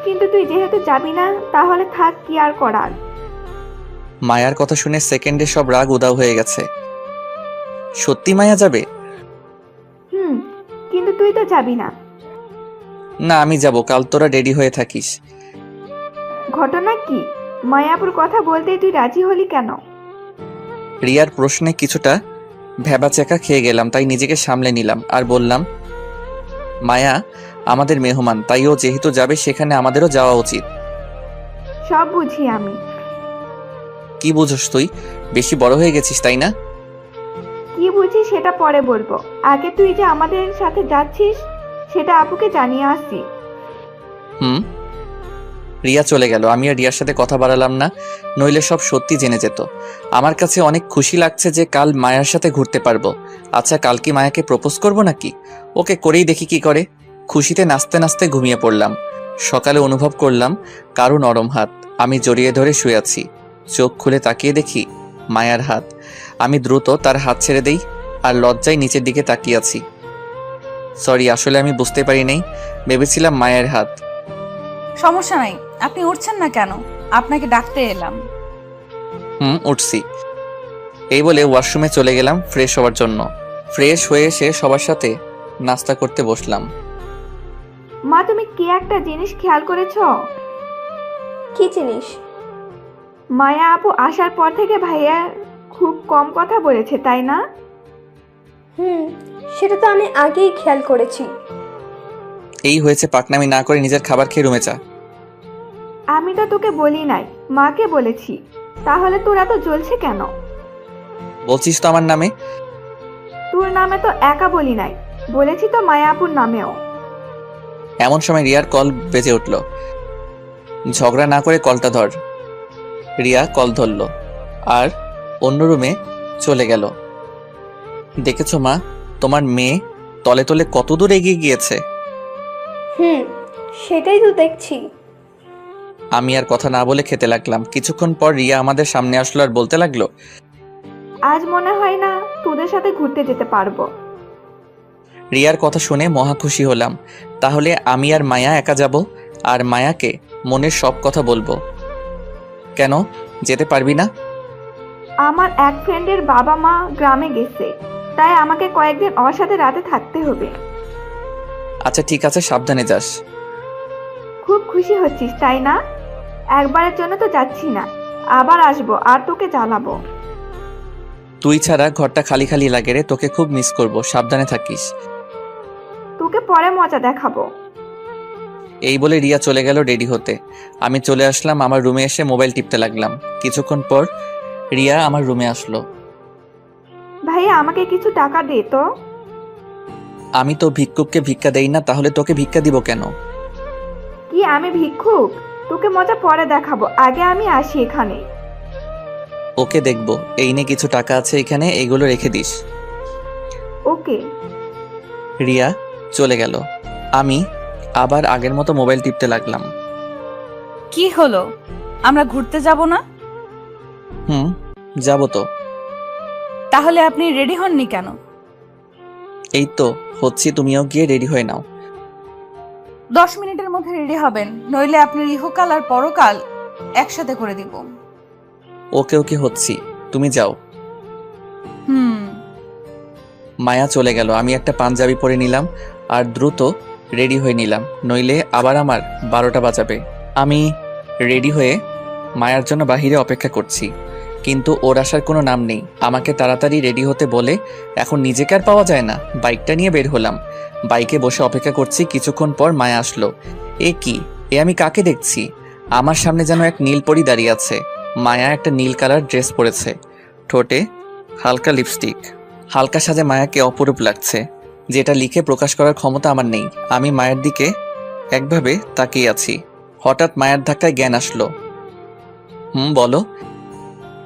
কিন্তু তুই যেহেতু যাবি না তাহলে থাক, কি আর করার। মায়ার কথা শুনে সেকেন্ডে সব রাগ উধাও হয়ে গেছে। সত্যি মায়া যাবে? কিন্তু তুই তো যাবি না। না, আমি যাব, কাল তোরা রেডি হয়ে থাকিস। ঘটনা কি? মায়াপুর কথা বলতেই তুই রাজি হলি কেন? রিয়ার প্রশ্নে কিছুটা ভ্যাবাচ্যাকা খেয়ে গেলাম, তাই নিজেকে সামলে নিলাম আর বললাম, মায়া আমাদের মেহমান, তাই ও যেহেতু যাবে সেখানে আমাদেরও যাওয়া উচিত। সব বুঝি আমি। কি বুঝোস তুই? বেশি বড় হয়ে গেছিস তাই না? কি বুঝি সেটা পরে বলবো, আগে তুই যে আমাদের সাথে যাচ্ছিস সেটা আপুকে জানিয়ে আসছি। রিয়া চলে গেল। আমি আর রিয়ার সাথে কথা বাড়ালাম না, নইলে সব সত্যি জেনে যেত। আমার কাছে অনেক খুশি লাগছে যে কাল মায়ার সাথে ঘুরতে পারবো। আচ্ছা, কাল কি মায়াকে প্রপোজ করব নাকি? ওকে করেই দেখি কি করে। খুশিতে নাচতে নাচতে ঘুমিয়ে পড়লাম। সকালে অনুভব করলাম কারো নরম হাত, আমি জড়িয়ে ধরে শুয়ে আছি। চোখ খুলে তাকিয়ে দেখি মায়ার হাত। আমি দ্রুত তার হাত ছেড়ে দেই আর লজ্জায় নিচের দিকে তাকিয়ে আছি। সরি, আসলে আমি বুঝতে পারি নাই, ভেবেছিলাম মায়ের হাত। সমস্যা নাই, আপনি উঠছেন না কেন? আপনাকে ডাকতে এলাম। উঠছি। এই বলে ওয়াশরুমে চলে গেলাম ফ্রেশ হওয়ার জন্য। ফ্রেশ হয়ে এসে সবার সাথে নাস্তা করতে বসলাম। মা, তুমি কি একটা জিনিস খেয়াল করেছো? কি জিনিস? মায়া আপু আসার পর থেকে ভাইয়া খুব কম কথা বলেছে, তাই না? সেটা তো আমি আগেই খেয়াল করেছি। এই হয়েছে, পাকনামি না করে নিজের খাবার খেয়ে রুমে যা। আমি তো তোকে বলি নাই, মাকে বলেছি। তাহলে তোরা তো জ্বলছে কেন? বলছিস তো আমার নামে। তোর নামে তো একা বলি নাই, বলেছি তো মায়া আপুর নামেও। এমন সময় রিয়ার কল বেজে উঠল। ঝগড়া না করে কলটা ধর। রিয়া কল ধরল আর অন্য রুমে চলে গেল। দেখেছো মা, তোমার মেয়ে তলে তলে কত দূর এগিয়ে গিয়েছে। সেটাই তো দেখছি। আমি আর কথা না বলে খেতে লাগলাম। কিছুক্ষণ পর রিয়া আমাদের সামনে আসলো আর বলতে লাগলো, আজ মনে হয় না তোদের সাথে ঘুরতে যেতে পারবো। রিয়ার কথা শুনে মহা খুশি হলাম। তাহলে আমি আর মায়া একা যাব আর মায়াকে মনের সব কথা বলবো। কেন যেতে পারবি না? আমার এক ফ্রেন্ডের বাবা মা গ্রামে গেছে, তাই আমাকে কয়েকদিন ওর সাথে রাতে থাকতে হবে। আচ্ছা ঠিক আছে, সাবধানে যাস। খুব খুশি হচ্ছিস তাই না? একবারের জন্য তো যাচ্ছি না, আবার আসবো আর তোকে জ্বালাবো। তুই ছাড়া ঘরটা খালি খালি লাগে রে, তোকে খুব মিস করব, সাবধানে থাকিস। তোকে পরে মজা দেখাবো। এই বলে রিয়া চলে গেল রেডি হতে। আমি চলে আসলাম আমার রুমে, এসে মোবাইল টিপতে লাগলাম। কিছুক্ষণ পর রিয়া আমার রুমে আসলো। ভাইয়া, আমাকে কিছু টাকা দে তো। আমি তো ভিক্ষুককে ভিক্ষা দেই না, তাহলে তোকে ভিক্ষা দিব কেন? কি আমি ভিক্ষুক? তোকে মজা পরে দেখাবো, আগে আমি আসি এখানে। ওকে দেখবো। এই নে কিছু টাকা আছে এখানে, এগুলো রেখে দিস। ওকে। রিয়া চলে গেল। আমি আবার আগের মতো মোবাইল টিপতে লাগলাম। কি হলো, আমরা ঘুরতে যাব না? যাবো তো। তাহলে আপনি রেডি হননি কেন? এই তো হচ্ছি, তুমিও গিয়ে রেডি হয়ে নাও। 10 মিনিটের মধ্যে রেডি হবেন, নইলে আপনার ইহকাল আর পরকাল একসাথে করে দিব। ওকে ওকে হচ্ছি, তুমি যাও। মায়া চলে গেল। আমি একটা পাঞ্জাবি পরে নিলাম আর দ্রুত রেডি হয়ে নিলাম, নইলে আবার আমার 12টা বাজাবে। আমি রেডি হয়ে মায়ার জন্য বাহিরে অপেক্ষা করছি, কিন্তু ওর আসার কোনো নাম নেই। আমাকে তাড়াতাড়ি রেডি হতে বলে এখন নিজেকে আর পাওয়া যায় না। বাইকটা নিয়ে বের হলাম, বাইকে বসে অপেক্ষা করছি। কিছুক্ষণ পর মায়া আসলো। এ কি, এ আমি কাকে দেখছি? আমার সামনে যেন এক নীল পরী দাঁড়িয়ে আছে। মায়া একটা নীল কালার ড্রেস পরেছে, ঠোঁটে হালকা লিপস্টিক। হালকা সাজে মায়াকে অপরূপ লাগছে, যেটা লিখে প্রকাশ করার ক্ষমতা আমার নেই। আমি মায়ের দিকে একভাবে তাকিয়ে আছি। হঠাৎ মায়ের ধাক্কায় জ্ঞান আসলো। বলো।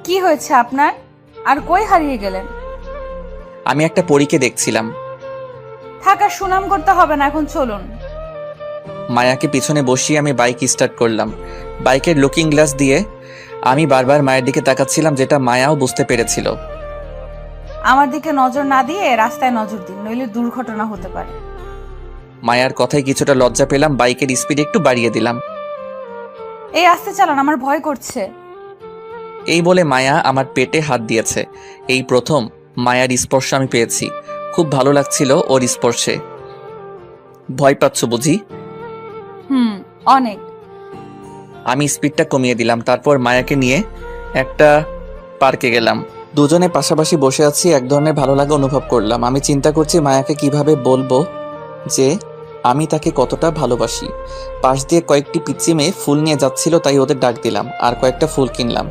কি হয়েছে আপনার? আর কই হারিয়ে গেলেন? আমি একটা পরীকে দেখছিলাম। থাকার সুনাম করতে হবে না, এখন চলুন। মায়াকে পিছনে বসিয়ে আমি বাইক স্টার্ট করলাম। বাইকের লুকিং গ্লাস দিয়ে আমি বারবার মায়ের দিকে তাকাচ্ছিলাম, যেটা মায়াও বুঝতে পেরেছিল। আমার দিকে নজর না দিয়ে রাস্তায় নজর দিন, নইলে দুর্ঘটনা হতে পারে। মায়ার কথায় কিছুটা লজ্জা পেলাম, বাইকের স্পিড একটু বাড়িয়ে দিলাম। এই আস্তে চালান, আমার ভয় করছে। এই বলে মায়া আমার পেটে হাত দিয়েছে। এই প্রথম মায়ার স্পর্শ আমি পেয়েছি। খুব ভালো লাগছিল ওর স্পর্শে। ভয় পাচ্ছ বুঝি? অনেক। আমি স্পিডটা কমিয়ে দিলাম। তারপর মায়াকে নিয়ে একটা পার্কে গেলাম। দুজনে পাশাপাশি বসে আছি, এক ধরনের ভালো লাগা অনুভব করলাম। আমি চিন্তা করছি মায়াকে কিভাবে বলবো যে আমি তাকে কতটা ভালোবাসি। পাশ দিয়ে কয়েকটি পিচ্চি মেয়ে ফুল নিয়ে যাচ্ছিল, তাই ওদের ডাক দিলাম আর কয়েকটা ফুল কিনলাম।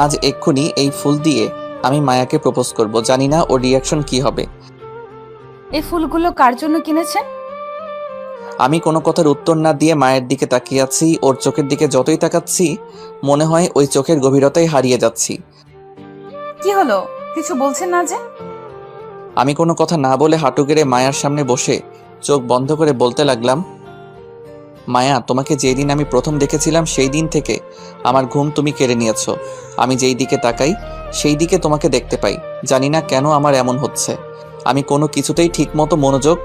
আজ এক্ষুনি এই ফুল দিয়ে আমি মায়াকে প্রপোজ করব। জানি না ওর রিয়াকশন কি হবে। এই ফুলগুলো কার জন্য কিনেছেন? আমি কোনো কথার উত্তর না দিয়ে মায়ের দিকে তাকিয়ে আছি। ওর চোখের দিকে যতই তাকাচ্ছি মনে হয় ওই চোখের গভীরতায় হারিয়ে যাচ্ছি। কি হলো, কিছু বলছেন না যে? আমি কোনো কথা না বলে হাঁটু গেড়ে মায়ার সামনে বসে চোখ বন্ধ করে বলতে লাগলাম, মায়া, তোমাকে যেই দিন আমি প্রথম দেখেছিলাম সেই দিন থেকে আমার ঘুম তুমি কেড়ে নিয়েছো। আমি যেই দিকে তাকাই সেই দিকে তোমাকে দেখতে পাই। জানি না কেন আমার এমন হচ্ছে। আমি কোনো কিছুতেই ঠিকমতো মনোযোগ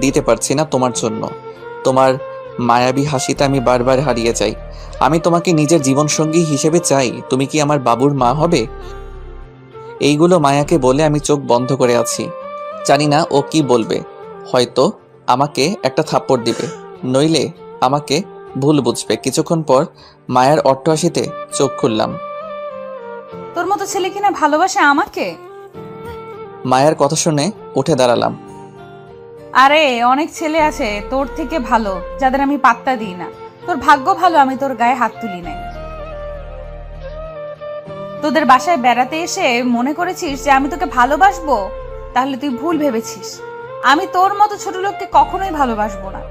দিতে পারছি না তোমার জন্য। তোমার মায়াবী হাসিতে আমি বারবার হারিয়ে যাই। আমি তোমাকে নিজের জীবনসঙ্গী হিসেবে চাই। তুমি কি আমার বাবুর মা হবে? এইগুলো মায়াকে বলে আমি চোখ বন্ধ করে আছি। জানি না ও কি বলবে। হয়তো আমাকে একটা থাপ্পড় দিবে, নইলে আমাকে ভুল বুঝবে। কিছুক্ষণ পর মায়ের অট্টহাসিতে চোখ খুললাম। তোর মতো ছেলে কিনা ভালোবাসে আমাকে? মায়ের কথা শুনে উঠে দাঁড়ালাম। আরে অনেক ছেলে আছে তোর থেকে ভালো, যাদের আমি পাত্তা দিই না। তোর ভাগ্য ভালো আমি তোর গায়ে হাত তুলি নাই। তোদের বাসায় বেড়াতে এসে মনে করেছিস যে আমি তোকে ভালোবাসবো? তাহলে তুই ভুল ভেবেছিস। আমি তোর মতো ছোট লোককে কখনোই ভালোবাসবো না।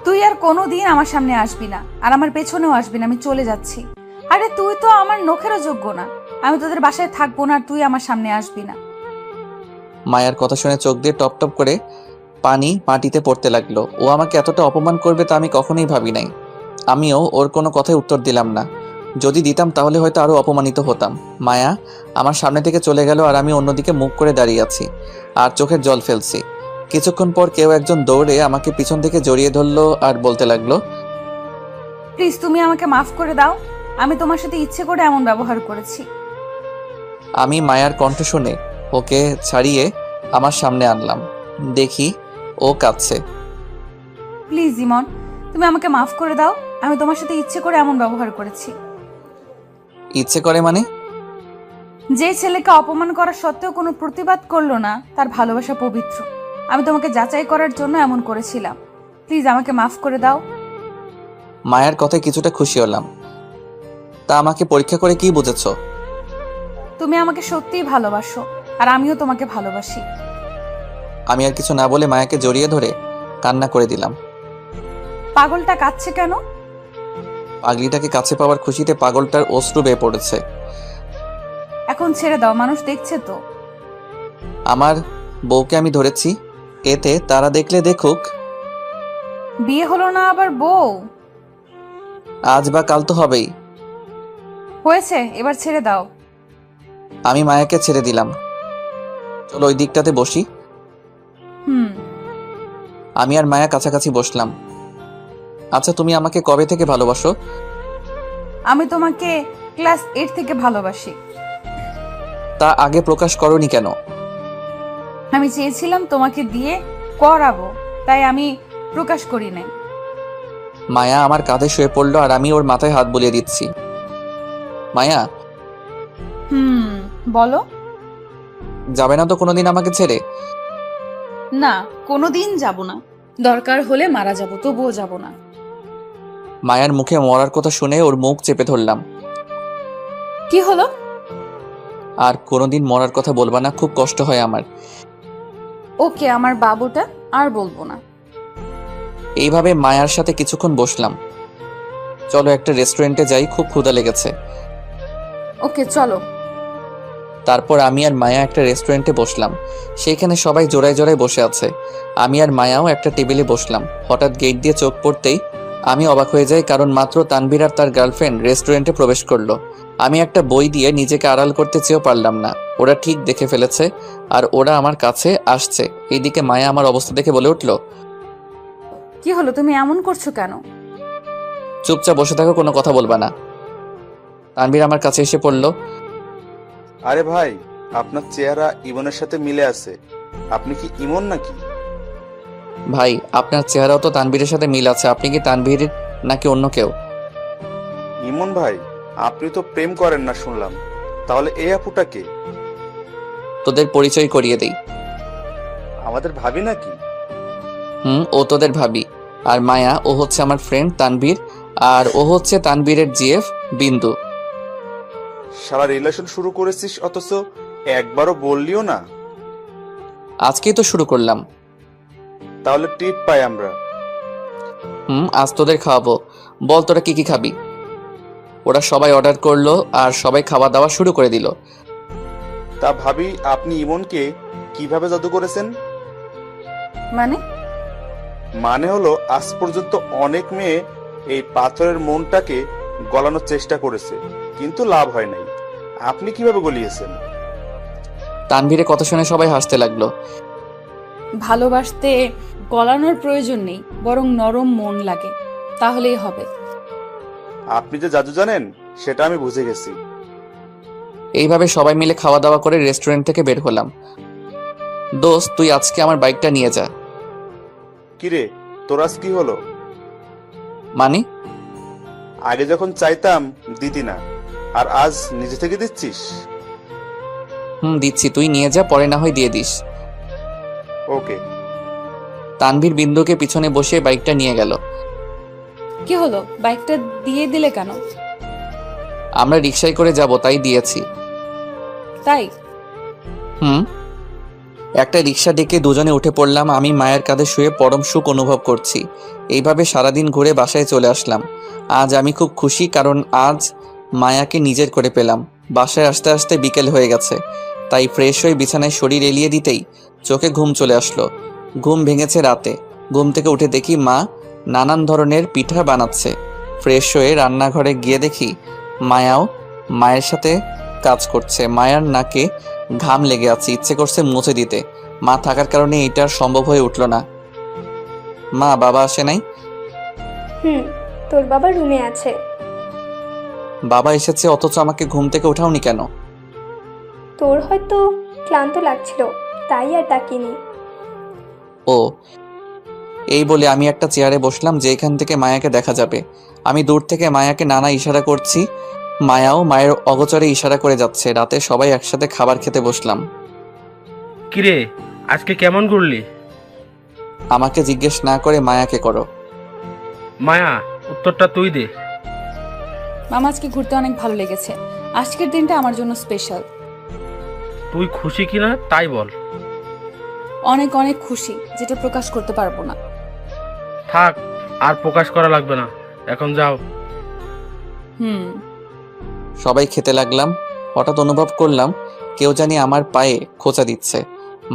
তুই আর কোনোদিন আমার সামনে আসবি না, আর আমার পেছনেও আসবি না। আমি চলে যাচ্ছি। আরে তুই তো আমার নখেরও যোগ্য না। আমি তোদের বাসায় থাকবো না, আর তুই আমার সামনে আসবি না। মায়ের কথা শুনে চোখ দিয়ে টপ টপ করে পানি মাটিতে পড়তে লাগলো। ও আমাকে এতটা অপমান করবে তা আমি কখনোই ভাবি নাই। আমিও ওর কোনো কথায় উত্তর দিলাম না। যদি দিতাম তাহলে হয়তো আরো অপমানিত হতাম। মায়া আমার সামনে থেকে চলে গেল আর আমি অন্যদিকে মুখ করে দাঁড়িয়ে আছি আর চোখের জল ফেলছি। কিছুক্ষণ পর কেউ একজন দৌড়ে আমাকে পিছন থেকে জড়িয়ে ধরলো আর বলতে লাগলো, প্লিজ তুমি আমাকে মাফ করে দাও। আমি তোমার সাথে ইচ্ছে করে এমন ব্যবহার করেছি। আমি মায়ার কণ্ঠ শুনে ওকে ছাড়িয়ে আমার সামনে আনলাম। দেখি ও কাঁদছে। প্লিজ ইমন, তুমি আমাকে মাফ করে দাও। আমি তোমার সাথে ইচ্ছে করে এমন ব্যবহার করেছি। ইচ্ছে করে মানে? যে ছেলেকে অপমান করা সত্ত্বেও কোনো প্রতিবাদ করলো না, তার ভালোবাসা পবিত্র। আমি তোমাকে যাচাই করার জন্য এমন করেছিলাম। প্লিজ আমাকে মাফ করে দাও। মায়ের কথায় কিছুটা খুশি হলাম। তা আমাকে পরীক্ষা করে কি বুঝেছো? তুমি আমাকে সত্যিই ভালোবাসো, আর আমিও তোমাকে ভালোবাসি। আমি আর কিছু না বলে মায়াকে জড়িয়ে ধরে কান্না করে দিলাম। পাগলটা কাঁদছে কেন? পাগলিটাকে কাছে পাওয়ার খুশিতে পাগলটার অশ্রু বেয়ে পড়েছে। এখন ছেড়ে দাও, মানুষ দেখছে তো। আমার বউকে আমি ধরেছি, এতে তারা দেখলে দেখুক। বিয়ে হলো না আবার বউ? আজ বা কাল তো হবেই। হয়েছে, এবার ছেড়ে দাও। আমি মায়াকে ছেড়ে দিলাম। চলো ওই দিকটাতে বসি। আমি আর মায়া কাছাকাছি বসলাম। আচ্ছা, তুমি আমাকে কবে থেকে ভালোবাসো? আমি তোমাকে ক্লাস 8 থেকে ভালোবাসি। তা আগে প্রকাশ করোনি কেন? আমি চেয়েছিলাম তোমাকে দিয়ে করাবো, তাই আমি প্রকাশ করি নাই। মায়া আমার কাঁধে শুয়ে পড়লো আর আমি ওর মাথায় হাত বুলিয়ে দিচ্ছি। মায়া, বলো। যাবে না তো কোনোদিন আমাকে ছেড়ে? না, কোনোদিন যাব না। দরকার হলে মারা যাব, তবুও যাব না। মায়ার মুখে মরার কথা শুনে ওর মুখ চেপে ধরলাম। কি হলো? আর কোনোদিন মরার কথা বলবা না, খুব কষ্ট হয় আমার। ওকে, আমার বাবুটা আর বলবো না। এইভাবে মায়ার সাথে কিছুক্ষণ বসলাম। চলো একটা রেস্টুরেন্টে যাই, খুব ক্ষুধা লেগেছে। ওকে চলো। তারপর আমি আর মায়া একটা রেস্টুরেন্টে বসলাম। সেইখানে সবাই জোড়ায় জোড়ায় বসে আছে। আমি আর মায়াও একটা টেবিলে বসলাম। হঠাৎ গেট দিয়ে চোখ পড়তেই আমি অবাক হয়ে যাই, কারণ মাত্র তানভীর আর তার গার্লফ্রেন্ড রেস্টুরেন্টে প্রবেশ করলো। আমি একটা বই দিয়ে নিজেকে আড়াল করতে চেয়েও পারলাম না। ওরা ঠিক দেখে ফেলেছে আর ওরা আমার কাছে আসছে। এইদিকে মায়া আমার অবস্থা দেখে বলে উঠল, কি হলো, তুমি এমন করছো কেন? চুপচাপ বসে থাকো, কোনো কথা বলবা না। তানভীর আমার কাছে এসে পড়ল। আরে ভাই, আপনার চেহারা ইমনের সাথে মিলে আছে। আপনি কি ইমন নাকি? ভাই, আপনার চেহারাও তো তানভীরের সাথে মিল আছে। আপনি কি তানভীর নাকি অন্য কেউ? ইমন ভাই, আপনি তো প্রেম করেন না শুনলাম। তাহলে এই আপুটা কে? তোদের পরিচয় করিয়ে দেই। আমাদের ভাবি নাকি? ও তোদের ভাবি। আর মায়া, ও হচ্ছে আমার ফ্রেন্ড তানভীর। আর ও হচ্ছে তানভীরের জিএফ বিন্দু। সারা রিলেশন শুরু করেছিস অথচ একবারও বললিও না। আজকেই তো শুরু করলাম। তাহলে টিপ পাই আমরা। আজ তোদের খাওয়াবো। বল তোরা কি কি খাবি? ওরা সবাই অর্ডার করলো আর সবাই খাওয়া দাওয়া শুরু করে দিল। তা ভাবি, আপনি ইমনকে কিভাবে জাদু করেছেন? মানে? মানে হলো, আজ পর্যন্ত অনেক মেয়ে এই পাথরের মনটাকে গলানোর চেষ্টা করেছে, কিন্তু লাভ হয় নাই। আপনি কিভাবে গলিয়েছেন? তানভীরের কথা শুনে সবাই হাসতে লাগলো। ভালোবাসতে গলানোর প্রয়োজন নেই, বরং নরম মন লাগে, তাহলেই হবে। আপনি যে জাদু জানেন সেটা আমি বুঝে গেছি। এইভাবে সবাই মিলে খাওয়া দাওয়া করে রেস্টুরেন্ট থেকে বের হলাম। দোস্ত, তুই আজকে আমার বাইকটা নিয়ে যা। কিরে, তোর আজ কি হলো? মানে? আগে যখন চাইতাম দিতি না, আর আজ নিজে থেকে দিচ্ছিস? দিচ্ছি, তুই নিয়ে যা, পরে না হয় দিয়ে দিস। ওকে। তানভীর বিন্দুকে পিছনে বসে বাইকটা নিয়ে গেল। কি হলো, বাইকটা দিয়ে দিলে কেন? আমরা রিকশায় করে যাব, তাই দিয়েছি। তাই? একটা রিকশা ডেকে দুজনে উঠে পড়লাম। আমি মায়ের কাঁধে শুয়ে পরম সুখ অনুভব করছি। এইভাবে সারাদিন ঘুরে বাসায় চলে আসলাম। আজ আমি খুব খুশি, কারণ আজ মায়াকে নিজের করে পেলাম। বাসায় আসতে আসতে বিকেল হয়ে গেছে, তাই ফ্রেশ হয়ে বিছানায় শরীর এলিয়ে দিতেই চোখে ঘুম চলে আসলো। ঘুম ভেঙেছে রাতে। ঘুম থেকে উঠে দেখি মা নানান ধরনের পিঠা বানাচ্ছে। ফ্রেশ হয়ে রান্নাঘরে গিয়ে দেখি মায়াও মায়ের সাথে কাজ করছে। মায়ার নাকে ঘাম লেগে আছে, ইচ্ছে করছে মুছে দিতে। মা থাকার কারণে এটা সম্ভব হয়ে উঠল না। মা, বাবা আসে নাই? তোর বাবা রুমে আছে। বাবা এসেছে অথচ আমাকে ঘুম থেকে উঠাওনি কেন? তোর হয়তো ক্লান্ত লাগছিল, তাই আর ডাকিনি। ও, এই বলে আমি একটা চেয়ারে বসলাম যেখান থেকে মায়াকে দেখা যাবে। আমি দূর থেকে মায়াকে নানা ইশারা করছি। মায়াও মায়ের অগোচরে ইশারা করে যাচ্ছে। রাতে সবাই একসাথে খাবার খেতে বসলাম। কিরে, আজকে কেমন ঘুরলি? আমাকে জিজ্ঞেস না করে মায়াকে করো। মায়া, উত্তরটা তুই দে। মামা, আজকে ঘুরতে অনেক ভালো লেগেছে। আজকের দিনটা আমার জন্য স্পেশাল। তুই খুশি কিনা তাই বল। অনেক অনেক খুশি, যেটা প্রকাশ করতে পারবো না। থাক, আর প্রকাশ করা লাগবে না, এখন যাও। সবাই খেতে লাগলাম। হঠাৎ অনুভব করলাম কেউ জানি আমার পায়ে খোঁচা দিচ্ছে।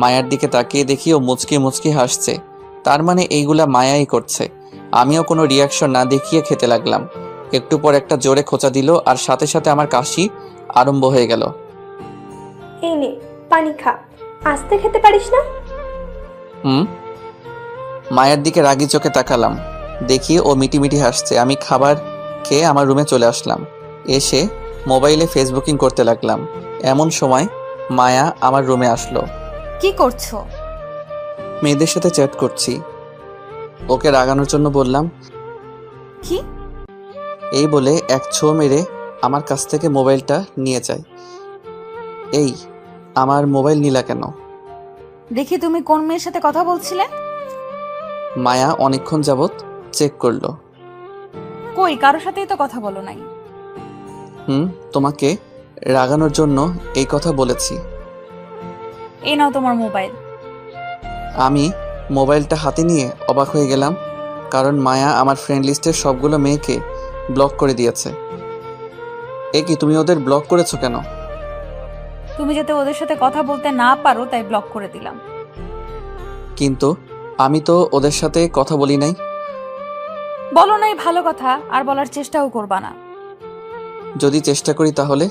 মায়ার দিকে তাকিয়ে দেখি ও মুচকি মুচকি হাসছে। তার মানে এইগুলা মায়াই করছে। আমিও কোনো রিয়াকশন না দেখিয়ে খেতে লাগলাম। একটু পর একটা জোরে খোঁচা দিল, আর সাথে সাথে আমার কাশি আরম্ভ হয়ে গেল। এই নে পানি খা, আস্তে খেতে পারিস না? মায়ের দিকে রাগি চোখে তাকালাম। দেখি ও মিটিমিটি হাসছে। আমি খাবার খেয়ে আমার রুমে চলে আসলাম। এসে মোবাইলে ফেসবুকিং করতে লাগলাম। এমন সময় মায়া আমার রুমে আসলো। কি করছো? মেয়েদের সাথে চ্যাট করছি। ওকে রাগানোর জন্য বললাম। কি? এই বলে এক ছো মেরে আমার কাছ থেকে মোবাইলটা নিয়ে যায়। এই, আমার মোবাইল নিলা কেন? দেখি তুমি কোন মেয়ের সাথে কথা বলছিলে। মায়া অনেকক্ষণ যাবত চেক করলো। কই, কারোর সাথেই তো কথা বলো নাই। তোমাকে রাগানোর জন্য এই কথা বলেছি। এই নাও তোমার মোবাইল। আমি মোবাইলটা হাতে নিয়ে অবাক হয়ে গেলাম, কারণ মায়া আমার ফ্রেন্ড লিস্টের সবগুলো মেয়েকে ব্লক করে দিয়েছে। এ কি, তুমি ওদের ব্লক করেছো কেন? তুমি যাতে ওদের সাথে কথা বলতে না পারো তাই ব্লক করে দিলাম। কিন্তু আমি তো ওদের সাথে কথা বলি নাই। বলো নাই ভালো কথা, আর বলার চেষ্টাও করবা না। যদি চেষ্টা করি তাহলে?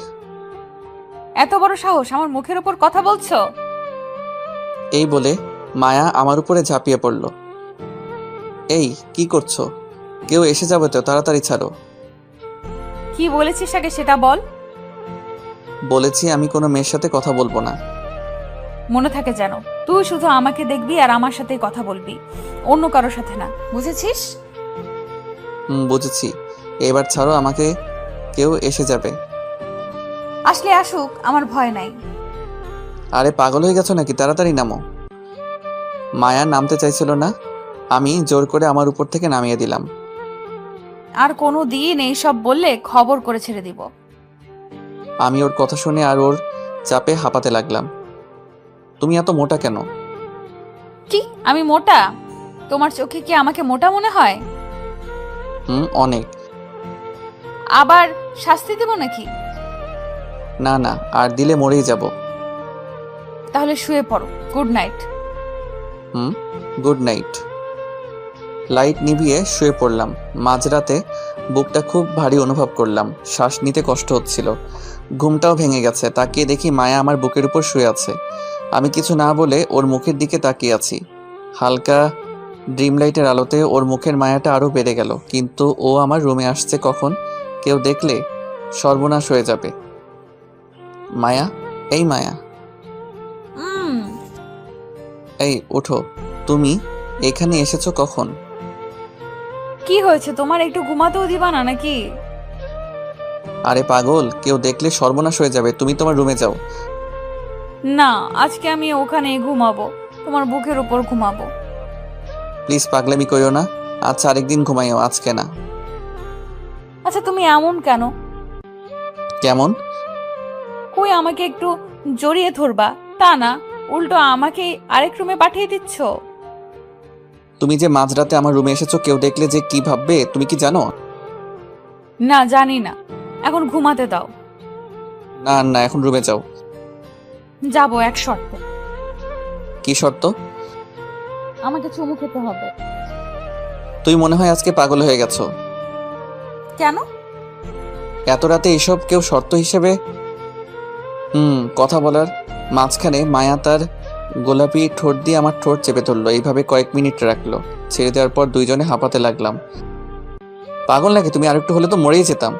এত বড় সাহস, আমার মুখের উপর কথা বলছো? এই বলে মায়া আমার উপরে ঝাঁপিয়ে পড়ল। এই, কি করছো? কেউ এসে যাবে তো, তাড়াতাড়ি ছাড়ো। কি বলেছিস আগে সেটা বল। বলেছি আমি কোনো মেয়ের সাথে কথা বলবো না। মনে থাকে যেন, তুই শুধু আমাকে দেখবি আর আমার সাথেই কথা বলবি, অন্য কারোর সাথে না, বুঝেছিস? বুঝেছি। এবার ছাড়ো আমাকে, কেউ এসে যাবে। আসলে আসুক, আমার ভয় নাই। আরে পাগল হয়ে গেছো নাকি? তাড়াতাড়ি নামো। মায়া নামতে চাইছিল না, আমি জোর করে আমার উপর থেকে নামিয়ে দিলাম। আর কোনো দিন এইসব বললে খবর করে ছেড়ে দিব। আমি ওর কথা শুনে আর ওর চাপে হাঁপাতে লাগলাম। তুমি এত মোটা কেন? কি আমি মোটা? তোমার চোখে কি আমাকে মোটা মনে হয়? অনেক। আবার শাস্তি দেব নাকি? না না, আর দিলে মরেই যাব। তাহলে শুয়ে পড়ো। Good night. Good night. Light নিভিয়ে শুয়ে পড়লাম। মাঝরাতে বুকটা খুব ভারী অনুভব করলাম, শ্বাস নিতে কষ্ট হচ্ছিল। ঘুমটাও ভেঙে গেছে। তাকিয়ে দেখি মায়া আমার বুকের উপর শুয়ে আছে। আমি কিছু না বলে ওর মুখের দিকে তাকিয়ে আছি। হালকা ড্রিম লাইটের আলোতে ওর মুখের মায়াটা আরো বেড়ে গেল। কিন্তু ও আমার রুমে আসছে কখন? কেউ দেখলে সর্বনাশ হয়ে যাবে। মায়া, এই মায়া, এই ওঠো। তুমি এখানে এসেছো কখন? কি হয়েছে তোমার? একটু ঘুমাতেও দিবা না নাকি? আরে পাগল, কেউ দেখলে সর্বনাশ হয়ে যাবে। তুমি তোমার রুমে যাও। না, আজকে আমি ওখানে ঘুমাবো, তোমার বুকের উপর ঘুমাবো। প্লিজ পাগলামি করিও না। আচ্ছা আরেকদিন ঘুমাইও, আজকে না। আচ্ছা তুমি এমন কেন? কেমন? কই আমাকে একটু জড়িয়ে ধরবা, তা না উল্টো আমাকে আরেক রুমে পাঠিয়ে দিচ্ছ। তুমি যে মাঝরাতে আমার রুমে এসেছো, কেউ দেখলে যে কি ভাববে তুমি কি জানো? না জানি না, এখন ঘুমাতে দাও। না না, এখন রুমে যাও। যাবো এক শর্ত। কি শর্ত? আমাকে চুমু খেতে হবে। তুই মনে হয় আজকে পাগল হয়ে গেছো। কেন? এত রাতে এসব কেউ শর্ত হিসেবে? কথা বলার মাঝখানে মায়া তার গোলাপি ঠোঁট দিয়ে আমার ঠোঁট চেপে ধরলো। এইভাবে কয়েক মিনিট রাখলো। ছেড়ে দেওয়ার পর দুইজনে হাঁপাতে লাগলাম। পাগল নাকি তুমি? আরেকটু হলে তো মরেই যেতাম।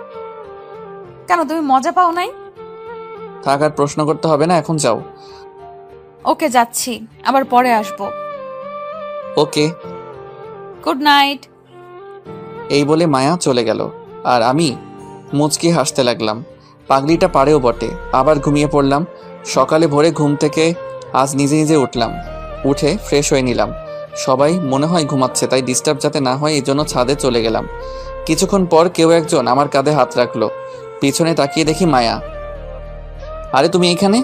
কেন, তুমি মজা পাও নাই? থাক, আর প্রশ্ন করতে হবে না, এখন যাও। ওকে যাচ্ছি, আবার পরে আসবো। ওকে। Good night. এই বলে মায়া চলে গেল আর আমি মুচকি হাসতে লাগলাম। পাগলিটা পারেও বটে। আবার ঘুমিয়ে পড়লাম। সকালে ভোরে ঘুম থেকে আজ নিজে নিজে উঠলাম। উঠে ফ্রেশ হয়ে নিলাম। সবাই মনে হয় ঘুমাচ্ছে, তাই ডিস্টার্ব যাতে না হয় এই জন্য ছাদে চলে গেলাম। কিছুক্ষণ পর কেউ একজন আমার কাঁধে হাত রাখলো। পিছনে তাকিয়ে দেখি মায়া। আরে তুমি এখানে?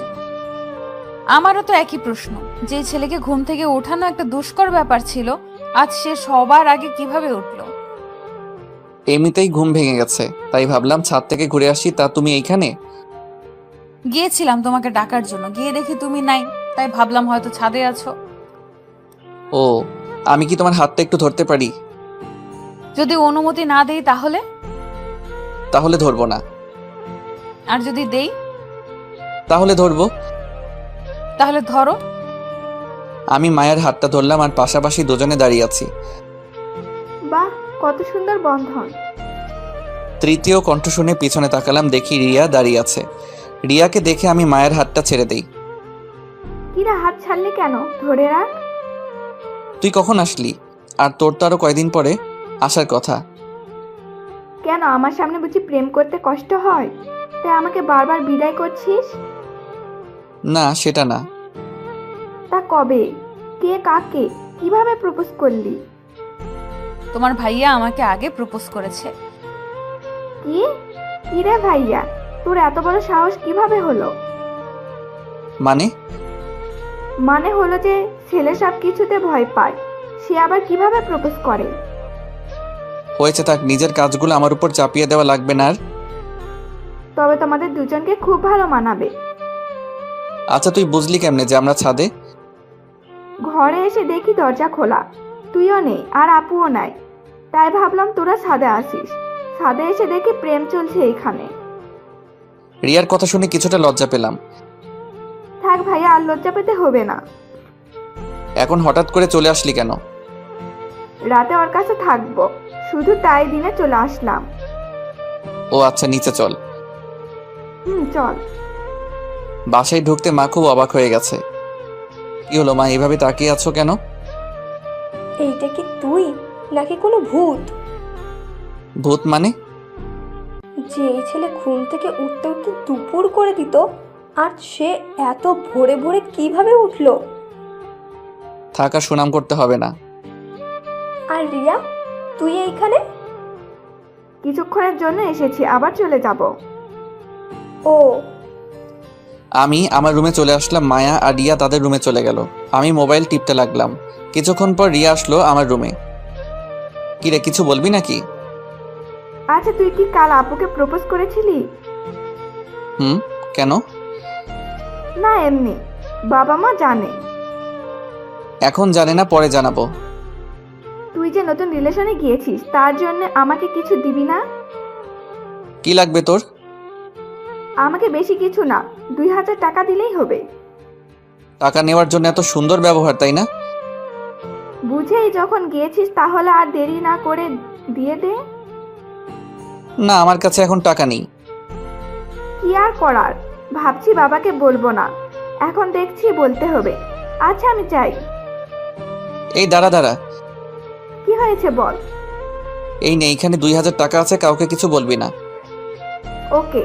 আমারও তো একই প্রশ্ন। যে ছেলেকে ঘুম থেকে ওঠানো একটা দুষ্কর ব্যাপার ছিল, আজ সে সবার আগে কিভাবে উঠলো? এমনিতেই ঘুম ভেঙে গেছে, তাই ভাবলাম ছাদ থেকে ঘুরে আসি। তা তুমি এইখানে? গিয়েছিলাম তোমাকে ডাকার জন্য, গিয়ে দেখি তুমি নাই, তাই ভাবলাম হয়তো ছাদে আছো। ও, আমি কি তোমার হাতটা একটু ধরতে পারি? যদি অনুমতি না দেই তাহলে? তাহলে ধরবো না। আর যদি দেই? তাহলে ধরবো। তাহলে ধরো। আমি মায়ের হাতটা ধরলাম আর পাশাপাশি দুজনে দাঁড়িয়ে আছি। বাহ, কত সুন্দর বন্ধন। তৃতীয় কণ্ঠ শুনে পিছনে তাকালাম, দেখি রিয়া দাঁড়িয়ে আছে। রিয়াকে দেখে আমি মায়ের হাতটা ছেড়ে দেই। কিরা, হাত ছাড়লি কেন? ধরে রাখ। তুই কখন আসলি? আর তোর তো আরো কয়দিন পরে আসার কথা। কেন, আমার সামনে বুঝি প্রেম করতে কষ্ট হয়, তাই আমাকে বারবার বিদায় করছিস? না, সেটা না। তা কবে, কে, কাকে, কিভাবে প্রপোজ করলি? তোমার ভাইয়া আমাকে আগে প্রপোজ করেছে। কি? কিরে ভাইয়া, তোর এত বড় সাহস কিভাবে হলো? মানে হলো যে ছেলে সব কিছুতে ভয় পায়, সে আবার কিভাবে প্রপোজ করে? হয়েছে থাক, নিজের কাজগুলো আমার উপর চাপিয়ে দেওয়া লাগবে না আর। তবে তোমাদের দুজনকে খুব ভালো মানাবে। আচ্ছা তুই বুঝলি কেমনে যে আমরা ছাদে? ঘরে এসে দেখি দরজা খোলা, তুইও নেই আর আপুও নাই, তাই ভাবলাম তোরা ছাদে আসিস। ছাদে এসে দেখি প্রেম চলছে এখানে। রিয়ার কথা শুনে কিছুটা লজ্জা পেলাম। থাক ভাইয়া, আর লজ্জা পেতে হবে না। এখন হঠাৎ করে চলে আসলি কেন? রাতে ওর কাছে থাকবো, শুধু তাই দিনে চলে আসলাম। ও আচ্ছা, নিচে চল। চল। বাসায় ঢুকতে মা খুব অবাক হয়ে গেছে। কি হলো মা, এভাবে তাকিয়ে আছো কেন? এইটা কি তুই নাকি কোনো ভূত? ভূত মানে? যে এই ছেলে ঘুম থেকে উঠতে উঠতে দুপুর করে দিত, আর সে এত ভোরে ভোরে কিভাবে উঠলো? থাকা সুনাম করতে হবে না। আর রিয়া, তুই এইখানে? কিছুক্ষণের জন্য এসেছি, আবার চলে যাব। ও, আমি আমার রুমে চলে আসলাম, মায়া আর রিয়া তাদের রুমে চলে গেল। আমি মোবাইল টিপতে লাগলাম। কিছুক্ষণ পর রিয়া আসলো আমার রুমে। কিরে, কিছু বলবি নাকি? আচ্ছা, তুই কি কাল আপুকে প্রপোজ করেছিলি? কেন? না, এমনি। বাবা মা জানে? এখন জানে না, পরে জানাবো। তুই যে নতুন রিলেশনে গিয়েছিস, তার জন্য আমাকে কিছু দিবি না? কি লাগবে তোর? আমাকে বেশি কিছু না, 2000 টাকা দিলেই হবে। টাকা নেওয়ার জন্য এত সুন্দর ব্যবহার, তাই না? বুঝেই যখন গিয়েছিস, তাহলে আর দেরি না করে দিয়ে দে। না, আমার কাছে এখন টাকা নেই। কি আর করার, ভাবছি বাবাকে বলবো না, এখন দেখছি বলতে হবে। আচ্ছা, আমি চাই। এই দাঁড়া দাঁড়া, কি হয়েছে বল। এই নে, এইখানে 2000 টাকা আছে, কাউকে কিছু বলবি না। ওকে।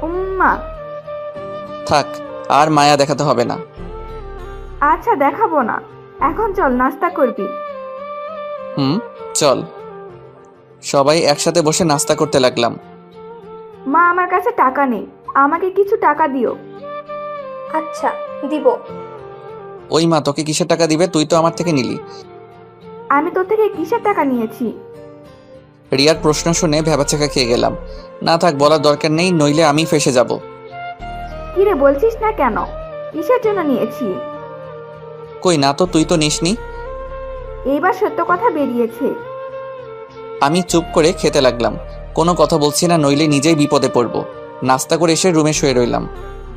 উম্মা। থাক, আর মায়া দেখাতে হবে না। আচ্ছা, দেখাবো না। এখন চল, নাস্তা করবি। চল। সবাই একসাথে বসে নাস্তা করতে লাগলাম। মা, আমার কাছে টাকা নেই, আমাকে কিছু টাকা দিও। আচ্ছা, দিব। ওই মা, তোকে কিসের টাকা দিবে? তুই তো আমার থেকে নিলি। আমি তোর থেকে কিসের টাকা নিয়েছি? রিয়ার প্রশ্ন শুনে ভ্যাবাচাকা খেয়ে গেলাম। না থাক, বলার দরকার নেই, নইলে আমি ফেসে যাব। কি রে, বলছিস না কেন? কিসের জন্য নিয়েছি? কই না তো, তুই তো নিসনি। এইবার সত্য কথা বেরিয়েছে। আমি চুপ করে খেতে লাগলাম, কোনো কথা বলছি না, নইলে নিজেই বিপদে পড়ব। নাস্তা করে এসে রুমে শুয়ে রইলাম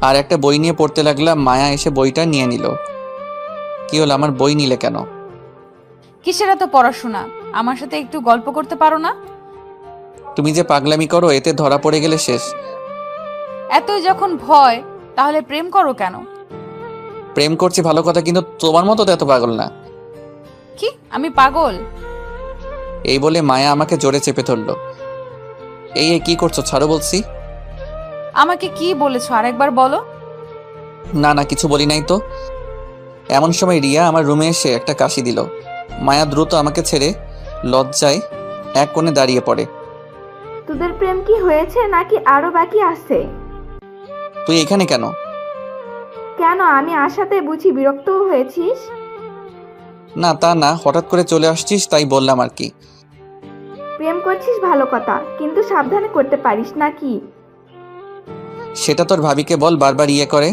আর একটা বই নিয়ে পড়তে লাগলাম। মায়া এসে বইটা নিয়ে নিল। কি হলো, আমার বই নিলে কেন? কিসের এত পড়াশোনা? আমার সাথে একটু গল্প করতে পারো না? তুমি যে পাগলামি করো, এতে ধরা পড়ে গেলে শেষ। এতই যখন ভয়, তাহলে প্রেম করো কেন? প্রেম করছি ভালো কথা, কিন্তু তোমার মতো তো এত পাগল না। কি, আমি পাগল? এই বলে মায়া আমাকে জোরে চেপে ধরলো। এই কি করছো, ছাড়ো বলছি। আমাকে কি বলেছো আরেকবার বলো। না না, কিছু বলি নাই তো। এমন সময় রিয়া আমার রুমে এসে একটা কাশি দিল। মায়া দ্রুত আমাকে ছেড়ে লজ্জায় এক কোণে দাঁড়িয়ে পড়ে। তোদের প্রেম কি হয়েছে নাকি আরো বাকি আছে? তুই এখানে কেন? কেন, আমি আসাতে বুঝি বিরক্ত হয়েছিস? না তা না, হঠাৎ করে চলে আসছিস তাই বললাম আর কি। প্রেম করছিস ভালো কথা, কিন্তু সাবধানে করতে পারিস নাকি? সেটা তোর ভাবিকে বল, বারবার ইয়ে করে।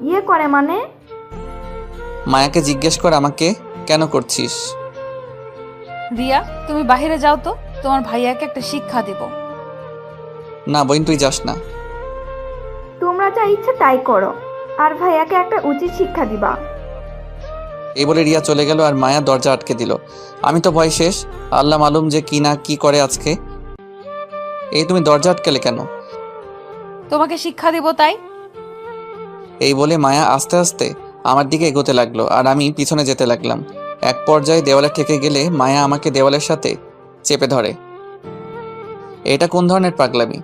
ইয়ে করে মানে? মায়াকে জিজ্ঞেস কর আমাকে কেন করছিস। রিয়া, তুমি বাইরে যাও তো, তোমার ভাইয়াকে একটা শিক্ষা দেব। না বোন, তুই যাস না। তোমরা যা ইচ্ছে তাই করো, আর ভাইয়াকে একটা উচিত শিক্ষা দিবা। এই বলে রিয়া চলে গেল আর মায়া দরজা আটকে দিল। আমি তো ভয় শেষ, আল্লাহ মালুম যে কি না কি করে আজকে। এই তুমি দরজা আটকালে কেন? তোমাকে শিক্ষা দেব তাই। এই বলে মায়া আস্তে আস্তে আমার দিকে এগোতে লাগলো আর আমি পিছনে যেতে লাগলাম। এক পর্যায়ে দেওয়ালে ঠেকে গেলে মায়া আমাকে দেওয়ালের সাথে চেপে ধরে। এটা কোন ধরনের পাগলামি?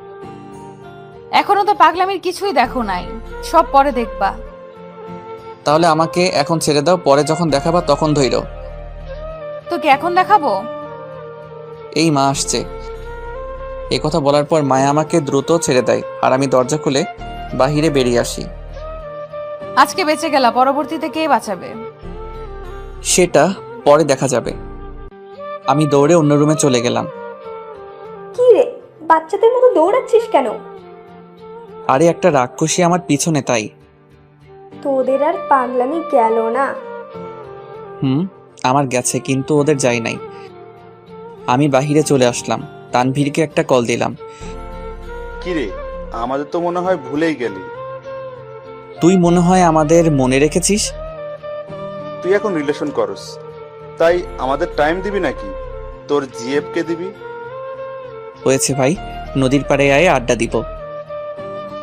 এখনো তো পাগলামির কিছুই দেখো নাই, সব পরে দেখবা। তাহলে আমাকে এখন ছেড়ে দাও, পরে যখন দেখাবা তখন ধইরো। তোকে এখন দেখাবো? এই মা আসছে। এই কথা বলার পর মায়া আমাকে দ্রুত ছেড়ে দেয় আর আমি দরজা খুলে বাহিরে বেরিয়ে আসি। আজকে বেঁচে গেলা, পরবর্তীতে কে বাঁচাবে? সেটা পরে দেখা যাবে। আমি দৌড়ে অন্য রুমে চলে গেলাম। কি রে, বাচ্চাদের মতো দৌড়াচ্ছিস কেন? আরে একটা রাক্ষসী আমার পিছনে, তাই। তোদের আর পাগলামি গেল না? আমার গেছে, কিন্তু ওদের যাই নাই। আমি বাহিরে চলে আসলাম, তানভীরকে একটা কল দিলাম। কিরে, আমাদের তো মনে হয় ভুলেই গেলি। তুই মনে হয় আমাদের মনে রেখেছিস। তুই এখন রিলেশন করস, তাই আমাদের টাইম দিবি নাকি তোর জিএফ কে দিবি? হয়েছে ভাই, নদীর পাড়ে আয়, আড্ডা দিব।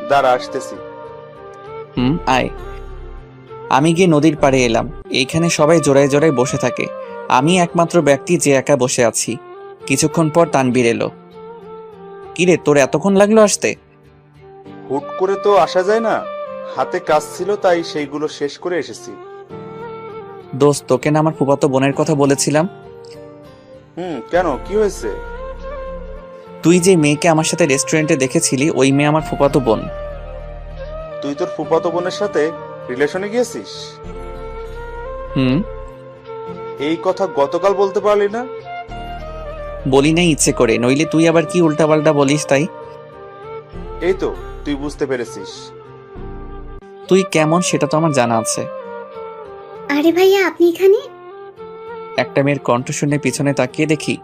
দাঁড়া, আসতেছি। আয়। আমি গিয়ে নদীর পাড়ে এলাম। এইখানে সবাই জোড়ায় জোড়ায় বসে থাকে, আমি একমাত্র ব্যক্তি যে একা বসে আছি। কিছুক্ষণ পর তানবীর এলো। কিরে, তোর এতক্ষণ লাগলো আসতে? হুট করে তো আসা যায় না, হাতে কাজ ছিল তাই সেইগুলো শেষ করে এসেছি। দোস্ত, তোকে না আমার ফুফাতো বোনের কথা বলেছিলাম? কেন, কি হয়েছে? তুই যে মেয়েকে আমার সাথে রেস্টুরেন্টে দেখেছিলি, ওই মেয়ে আমার ফুফাতো বোন। তুই তোর ফুফাতো বোনের সাথে রিলেশনে গিয়েছিস? এই কথা গতকাল বলতে পারলি না? বলি নাই ইচ্ছে করে, নইলে তুই আবার কি উল্টাপাল্টা বলিস তাই। এই তো তুই বুঝতে পেরেছিস। তুই কেমন সেটা তো আমার জানা আছে। আরে ভাইয়া, আপনি এখানে? একটা মেয়ের কণ্ঠ শুনে পিছনে তাকিয়ে দেখি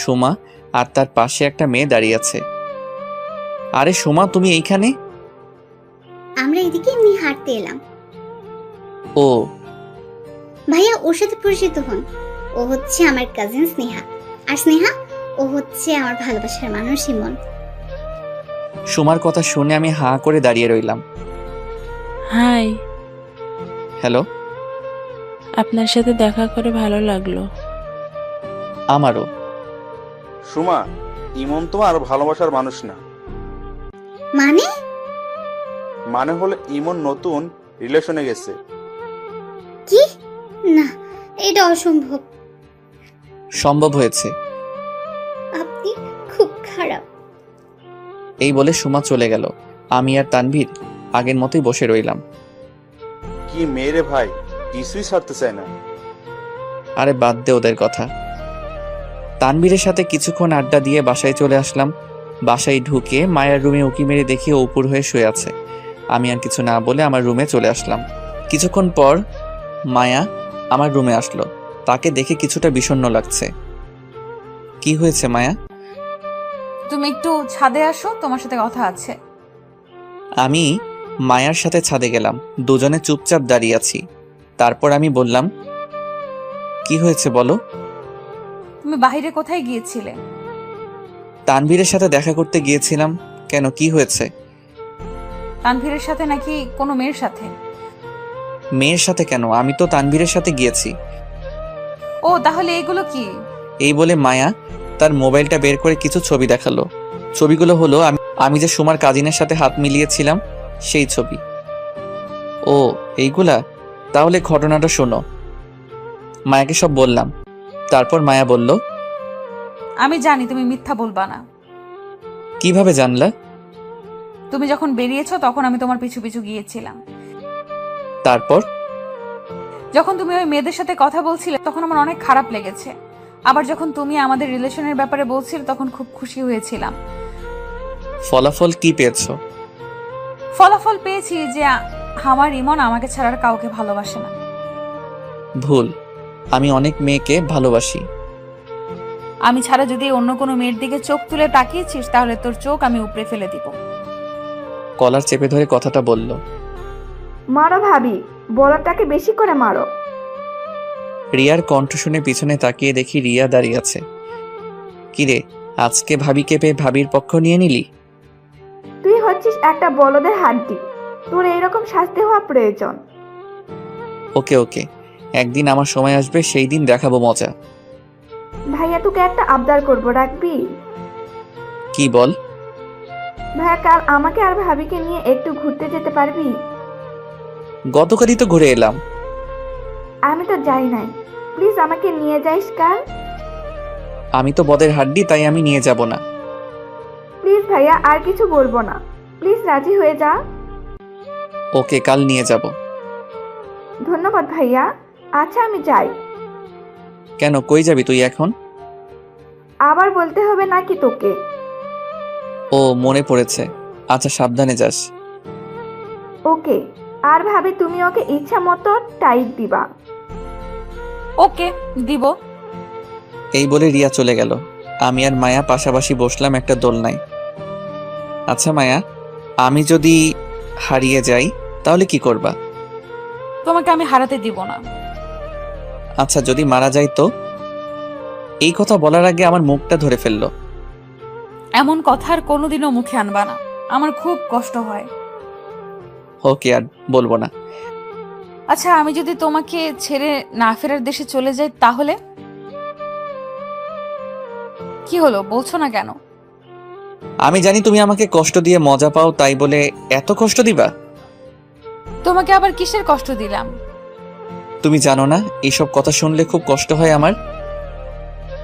সোমা, আর তার পাশে একটা মেয়ে দাঁড়িয়ে আছে। আরে সোমা, তুমি এইখানে? আমরা এদিকে এমনি হাঁটতে এলাম। ও ভাইয়া, ওর সাথে পরিচিত হন। ও হচ্ছে আমার কাজিন স্নেহা, আর স্নেহা ও হচ্ছে আমার ভালোবাসার মানুষ ইমন। সোমার কথা শুনে আমি হাঁ করে দাঁড়িয়ে রইলাম। Hi, hello. আপনার সাথে দেখা করে ভালো লাগলো। আমারও। সুমা, ইমন তোমার ভালোবাসার মানুষ না। মানে? মানে হলো ইমন নতুন রিলেশনে গেছে। কি? না, এটা অসম্ভব। সম্ভব হয়েছে। আপনি খুব খারাপ। এই বলে সোমা চলে গেল। আমি আর তানভীর আগের মতোই বসে রইলাম। কি মেয়ে ভাই, কিছুই ছাড়তে চায় না। আরে বাদ দে ওদের কথা। তানভীরের সাথে কিছুক্ষণ আড্ডা দিয়ে বাসায় চলে আসলাম। বাসায় ঢুকে মায়ার রুমে উকি মেরে দেখি ও উপর হয়ে শুয়ে আছে। আমি আর কিছু না বলে আমার রুমে চলে আসলাম। কিছুক্ষণ পর মায়া আমার রুমে আসলো। তাকে দেখে কিছুটা বিষণ্ণ লাগছে। কি হয়েছে মায়া? তুমি একটু ছাদে আসো, তোমার সাথে কথা আছে। আমি মায়ার সাথে ছাদে গেলাম। দুজনে চুপচাপ দাঁড়িয়ে আছি। তারপর আমি বললাম, কি হয়েছে বলো? তুমি বাইরে কোথায় গিয়েছিলে? তানভীরের সাথে দেখা করতে গিয়েছিলাম। কেন, কি হয়েছে? তানভীরের সাথে নাকি কোনো মেয়ের সাথে? মেয়ের সাথে কেন? আমি তো তানভীরের সাথে গিয়েছি। ও, তাহলে এগুলো কি? এই বলে মায়া তার মোবাইলটা বের করে কিছু ছবি দেখালো। ছবিগুলো হলো আমি যে সুমার কাজিনের সাথে হাত মিলিয়েছিলাম সেই ছবি। ও এইগুলা? তাহলে ঘটনাটা শোনো। মায়াকে সব বললাম। তারপর মায়া বলল, আমি জানি তুমি মিথ্যা বলবা না। কিভাবে জানলা? তুমি যখন বেরিয়েছো তখন আমি তোমার পিছু পিছু গিয়েছিলাম। তারপর যখন তুমি ওই মেয়েদের সাথে কথা বলছিলে তখন আমার অনেক খারাপ লেগেছে। আবার যখন তুমি আমাদের রিলেশনের ব্যাপারে বলছিলে তখন খুব খুশি হয়েছিলাম। ফলাফল কি পেয়েছো? ফলাফল পেয়েছি যে আমার ইমন আমাকে ছাড়ার কাউকে ভালোবাসে না। ভুল। আমি অনেক মেয়েকে ভালোবাসি। আমি ছাড়া যদি অন্য কোনো মেয়ের দিকে চোখ তুলে তাকিয়েছিস তাহলে তোর চোখ আমি উপড়ে ফেলে দিব। কলার চেপে ধরে কথাটা বলল। মারো ভাবি, বলাটাকে বেশি করে মারো। রিয়ার কণ্ঠ শুনে পিছনে তাকিয়ে দেখি রিয়া দাঁড়িয়ে আছে। কিরে, আজকে ভাবিকে পেয়ে ভাবির পক্ষ নিয়ে নিলি? তুই হচ্ছিস একটা বলদের হাড্ডি, তোর এইরকম শাস্তি হওয়া প্রয়োজন। ওকে ওকে, একদিন আমার সময় আসবে, সেই দিন দেখাবো মজা। ভাইয়া, তোকে একটা আবদার করবো, রাখবি? কি বল? ভাইয়া, কাল আমাকে আর ভাবিকে নিয়ে একটু ঘুরতে যেতে পারবি? গতকালই তো ঘুরে এলাম। আমি তো যাই নাই, প্লিজ আমাকে নিয়ে যাইস কাল। আমি তো বদের হাড্ডি, তাই আমি নিয়ে যাব না। প্লিজ ভাইয়া, আর কিছু বলবো না, প্লিজ রাজি হয়ে যা। ওকে, কাল নিয়ে যাব। ধন্যবাদ ভাইয়া। আচ্ছা, আমি যাই। কেন, কই যাবি তুই এখন? আবার বলতে হবে নাকি তোকে? ও মনে পড়েছে। আচ্ছা, সাবধানে যাস। ওকে। আর ভাবি, তুমি ওকে ইচ্ছা মতো টাইট দিবা। ওকে, দিব। এই বলে রিয়া চলে গেল। আমি আর মায়া পাশাপাশি বসলাম একটা দোলনায়। আচ্ছা মায়া, আমি যদি হারিয়ে যাই তাহলে কি করবা? তোমাকে আমি হারাতে দিব না। আচ্ছা, যদি মারা যাই তো? এই কথা বলার আগে আমার মুখটা ধরে ফেললো। এমন কথা আর কোনোদিনও মুখে আনবা না, আমার খুব কষ্ট হয়। ওকে, আর বলবো না। আচ্ছা, আমি যদি তোমাকে ছেড়ে না ফেরার দেশে চলে যাই তাহলে? কি হলো, বলছো না কেন? আমি জানি তুমি আমাকে কষ্ট দিয়ে মজা পাও, তাই বলে এত কষ্ট দিবা? তোমাকে আবার কিসের কষ্ট দিলাম? তুমি জানো না এইসব কথা শুনলে খুব কষ্ট হয় আমার।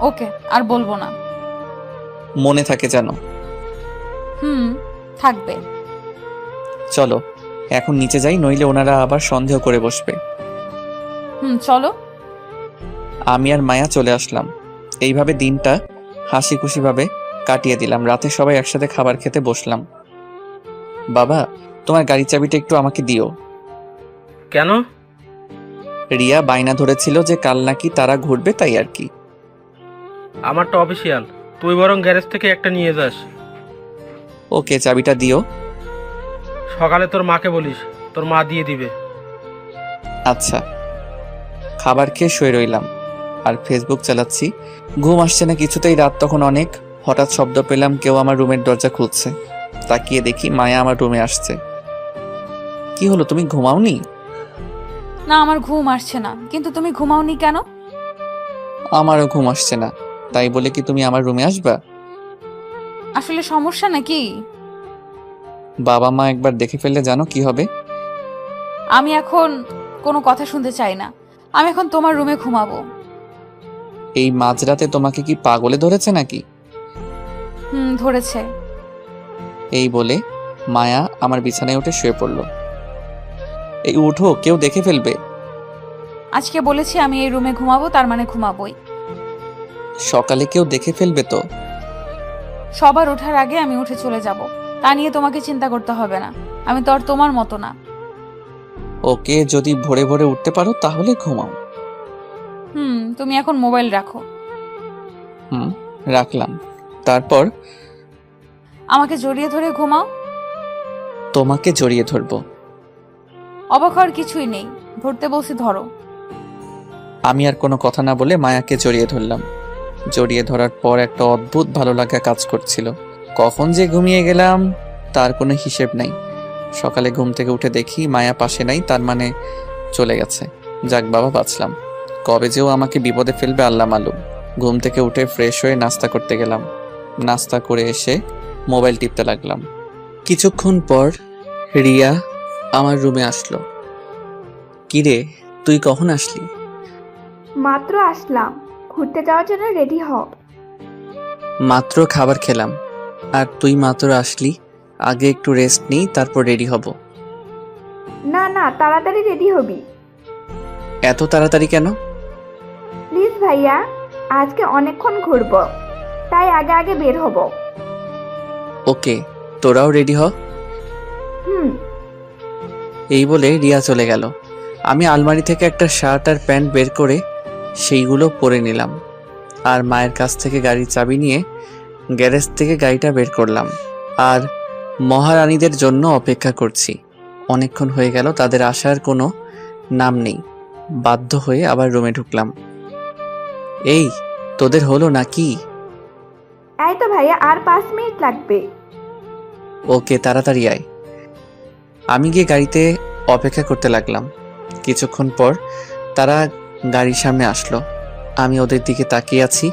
ওকে, আর বলবো না। মনে থাকে জানো। থাকবে। চলো এখন নিচে যাই, নইলে ওনারা আবার সন্দেহ করে বসবে। চলো। আমি আর মায়া চলে আসলাম। এইভাবে দিনটা হাসি খুশি ভাবে কাটিয়ে দিলাম। রাতে সবাই একসাথে খাবার খেতে বসলাম। বাবা, তোমার গাড়ির চাবিটা একটু আমাকে দিও। কেন? রিয়া বায়না ধরেছিল যে কাল নাকি তারা ঘুরবে, তাই আর কি। আমারটা অফিসিয়াল, তুই বরং গ্যারেজ থেকে একটা নিয়ে যাস। ওকে, চাবিটা দিও। সকালে তোর মাকে বলিস, তোর মা দিয়ে দিবে। আচ্ছা। খাবার খেয়ে শুয়ে রইলাম আর ফেসবুক চালাচ্ছি। ঘুম আসছে না কিছুতেই। রাত তখন অনেক। হঠাৎ শব্দ পেলাম কেউ আমার রুমের দরজা খুলছে। তাকিয়ে দেখি মায়া আমার রুমে আসছে। কি হলো, তুমি ঘুমাওনি? না, আমার ঘুম আসছে না। কিন্তু তুমি ঘুমাওনি কেন? আমারও ঘুম আসছে না, তাই বলে কি তুমি আমার রুমে আসবা? আসলে সমস্যা নাকি? বাবা মা একবার দেখে ফেললে জানো কি হবে? আমি এখন কোনো কথা শুনতে চাই না। আমি এখন তোমার রুমে ঘুমাবো। এই মাঝরাতে তোমাকে কি পাগলে ধরেছে নাকি? ধরেছে। এই বলে মায়া আমার বিছানায় উঠে শুয়ে পড়ল। এই উঠো, কেউ দেখে ফেলবে। আজকে বলেছি আমি এই রুমে ঘুমাবো, তার মানে ঘুমাবোই। সকালে কেউ দেখে ফেলবে তো। সবার ওঠার আগে আমি উঠে চলে যাব, তা নিয়ে তোমাকে চিন্তা করতে হবে না। আমি তো আর তোমার মতো না। ওকে, যদি ভোরে ভোরে উঠতে পারো তাহলে ঘুমাও। তুমি এখন মোবাইল রাখো। রাখলাম। তারপর আমাকে জড়িয়ে ধরে ঘুমাও। তোমাকে জড়িয়ে ধরবো? অবাক হওয়ার কিছুই নেই, ধরতে বলছি ধরো। আমি আর কোনো কথা না বলে মায়াকে জড়িয়ে ধরলাম। জড়িয়ে ধরার পর একটা অদ্ভুত ভালো লাগা কাজ করছিল। কখন যে ঘুমিয়ে গেলাম তার কোনো হিসেব নাই। সকালে ঘুম থেকে উঠে দেখি মায়া পাশে নাই, তার মানে চলে গেছে। যাক বাবা, বাঁচলাম। কবে যেও আমাকে বিপদে ফেলবে আল্লাহ মালুম। ঘুম থেকে উঠে ফ্রেশ হয়ে নাস্তা করতে গেলাম। নাস্তা করে এসে মোবাইল টিপতে লাগলাম। কিছুক্ষণ পর রিয়া আমার রুমে আসলো। কিরে, তুই কখন আসলি? মাত্র আসলাম। ঘুরতে যাওয়ার জন্য রেডি হ। মাত্র খাবার খেলাম আর তুই মাত্র আসলি। আগে একটু রেস্ট নিই, তারপর রেডি হব। না না, তাড়াতাড়ি রেডি হবি। এত তাড়াতাড়ি কেন? প্লিজ ভাইয়া, আজকে অনেকক্ষণ ঘুরবো, তাই আগে আগে বের হব। ওকে, তোরাও রেডি হ। এই বলে রিয়া চলে গেল। আমি আলমারি থেকে একটা শার্ট আর প্যান্ট বের করে সেইগুলো পরে নিলাম আর মায়ের কাছ থেকে গাড়ির চাবি নিয়ে গ্যারেজ থেকে গাড়িটা বের করলাম আর মহারানীদের জন্য অপেক্ষা করছি। অনেকক্ষণ হয়ে গেল, তাদের আসার কোনো নাম নেই। বাধ্য হয়ে আবার রুমে ঢুকলাম। এই, তোদের হলো নাকি? এই তো ভাইয়া, আর 5 মিনিট লাগবে। ওকে, তাড়াতাড়ি আয়। আমি গিয়ে গাড়িতে অপেক্ষা করতে লাগলাম। কিছুক্ষণ পর তারা গাড়ির সামনে আসলো। আমি ওদের দিকে তাকিয়ে আছি।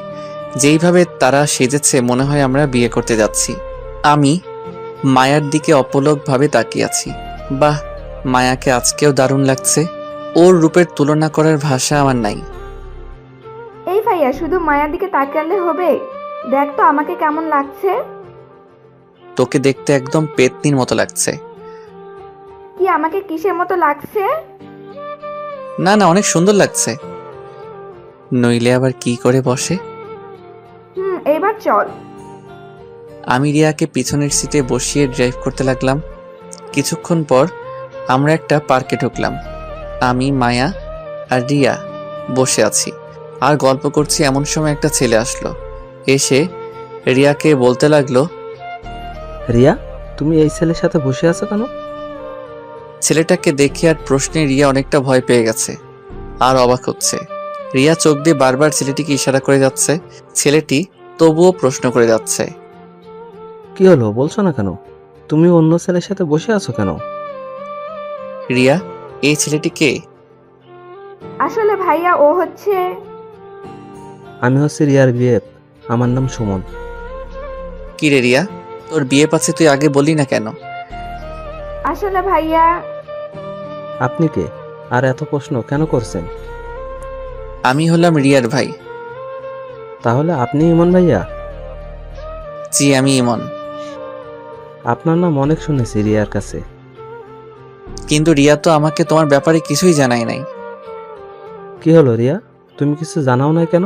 যেইভাবে তারা সেজেছে মনে হয় আমরা বিয়ে করতে যাচ্ছি। আমি মায়ার দিকে অপলকভাবে তাকিয়ে আছি। বাহ, মায়াকে আজকেও দারুণ লাগছে। ওর রূপের তুলনা করার ভাষা আমার নাই। এই ভাইয়া, শুধু মায়ার দিকে তাকালে হবে? দেখ তো আমাকে কেমন লাগছে। তোকে দেখতে একদম পেতনির মতো লাগছে। কি আমাকে কিসের মতো লাগছে? না না, অনেক সুন্দর লাগছে। নইলে আবার কি করে বসে? এবার চল। আমি রিয়াকে পিছনের সিটে বসিয়ে ড্রাইভ করতে লাগলাম। কিছুক্ষণ পর আমরা একটা পার্কে ঢুকলাম। আমি, মায়া আর রিয়া বসে আছি আর গল্প করছি। এমন সময় একটা ছেলে আসলো। এসে রিয়াকে বলতে লাগলো, রিয়া, তুমি এই ছেলের সাথে বসে আছো কেন? ছেলেটাকে দেখে আর প্রশ্নে রিয়া অনেকটা ভয় পেয়ে গেছে আর অবাক হচ্ছে। রিয়া চোখ দিয়ে বারবার ছেলেটিকে ইশারা করে যাচ্ছে। ছেলেটি তবুও প্রশ্ন করে যাচ্ছে। কি হলো বলছো না কেন? তুমি অন্য ছেলের সাথে বসে আছো কেন? রিয়া, এই ছেলেটি কে? আসলে ভাইয়া ও হচ্ছে আমি হচ্ছে রিয়ার বিয়ে। আমার নাম সুমন। কি রে রিয়া, তোর বিয়ে পাচ্ছে তুই আগে বললি না কেন? আসলে ভাইয়া আপনি কে? আর এত প্রশ্ন কেন করছেন? আমি হলাম রিয়ার ভাই। তাহলে আপনি ইমন ভাইয়া? জি, আমি ইমন। আপনার নাম অনেক শুনেছি রিয়ার কাছে। কিন্তু রিয়া তো আমাকে তোমার ব্যাপারে কিছুই জানায় নাই। কি হলো রিয়া, তুমি কিছু জানাও না কেন?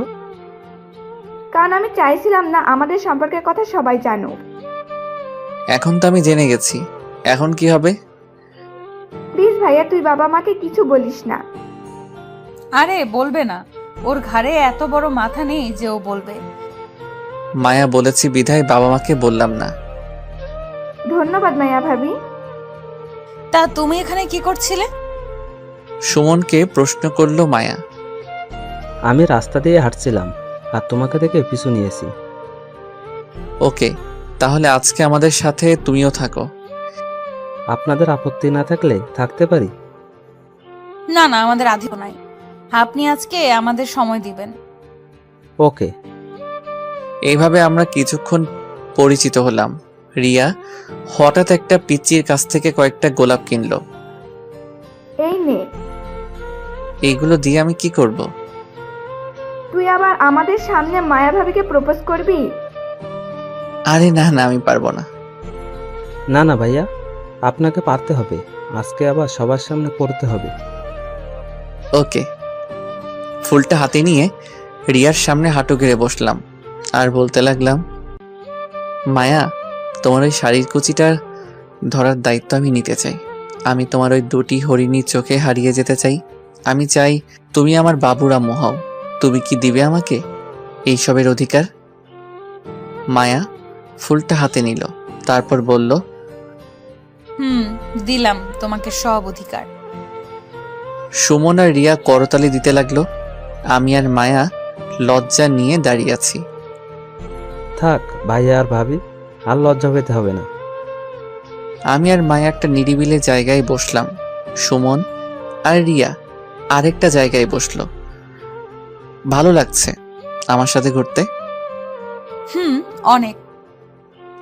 কারণ আমি চাইছিলাম না আমাদের সম্পর্কের কথা সবাই জানুক। এখন তো আমি জেনে গেছি, এখন কি হবে? প্লিজ ভাইয়া তুই বাবা মাকে কিছু বলিস না। আরে বলবে না, ওর ঘাড়ে এত বড় মাথা নেই যে ও বলবে। মায়া বলেছি বিধায় বাবা মাকে বললাম না। ধন্যবাদ মায়া ভাবি। তা তুমি এখানে কি করছিলে? সুমনকে প্রশ্ন করলো মায়া। আমি রাস্তা দিয়ে হাঁটছিলাম আর তোমাকে দেখে পিছু নিয়েছি। ওকে, তাহলে আজকে আমাদের সাথে তুমিও থাকো। আপনাদের আপত্তি না থাকলে থাকতে পারি। না না, আমাদের আধিক্য নাই। আপনি আজকে আমাদের সময় দিবেন। ওকে। এইভাবে আমরা কিছুক্ষণ পরিচিত হলাম। রিয়া হঠাৎ একটা পিচ্চির কাছ থেকে কয়েকটা গোলাপ কিনলো। এই নে। এইগুলো দিয়ে আমি কি করব? তুই আবার আমাদের সামনে মায়া ভাবিকে প্রপোজ করবি? আরে না না, আমি পারবো না। না না ভাইয়া, আপনাকে পারতে হবে। আজকে আবার সবার সামনে করতে হবে। ওকে। ফুলটা হাতে নিয়ে রিয়ার সামনে হাঁটু গেড়ে বসলাম আর বলতে লাগলাম, মায়া, তোমার ওই শাড়ির কুচিটার ধরার দায়িত্ব আমি নিতে চাই। আমি তোমার ওই দুটি হরিণী চোখে হারিয়ে যেতে চাই। আমি চাই তুমি আমার বাবুর আম্মু হও। তুমি কি দিবে আমাকে এইসবের অধিকার? মায়া ফুলটা হাতে নিল, তারপর বলল, দিলাম তোমাকে সব অধিকার। সুমন আর রিয়া করতালি দিতে লাগলো। আমি আর মায়া লজ্জা নিয়ে দাঁড়িয়ে আছি। থাক ভাইয়া আর ভাবি, আর লজ্জা পেতে হবে না। আমি আর মায়া একটা নিরিবিলি জায়গায় বসলাম। সুমন আর রিয়া আরেকটা জায়গায় বসলো। ভালো লাগছে আমার সাথে ঘুরতে। অনেক।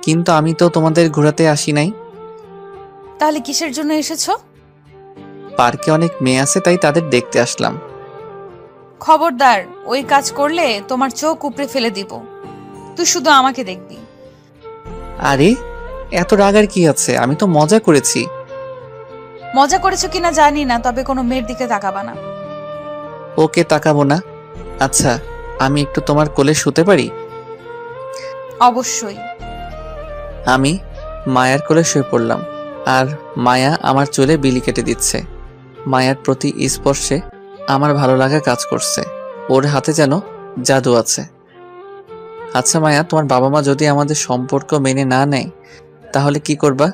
কিন্তু আমি তো তোমাদের ঘোরাতে আসি নাই। তাহলে কিসের জন্য এসেছো? পার্কে অনেক মেয়ে আছে, তাই তাদের দেখতে আসলাম। খবরদার, ওই কাজ করলে তোমার চোখ উপড়ে ফেলে দিব। তুই শুধু আমাকে দেখবি। আরে এত রাগ আর কি আছে? আমি তো মজা করেছি। মজা করেছো কিনা জানি না, তবে কোনো মেয়ের দিকে তাকাবা না। ওকে, তাকাবো না। আচ্ছা, আমি একটু তোমার কোলে শুতে পারি? অবশ্যই। আমি মায়ার কোলে শুয়ে পড়লাম আর মায়া আমার চুলে বিলি কেটে দিচ্ছে। মায়ার প্রতি স্পর্শে আমার ভালো লাগা কাজ করছে। ওর হাতে যেন জাদু আছে। আচ্ছা মায়া, তোমার বাবা মা যদি আমাদের সম্পর্ক মেনে না নেয় তাহলে কি করবা?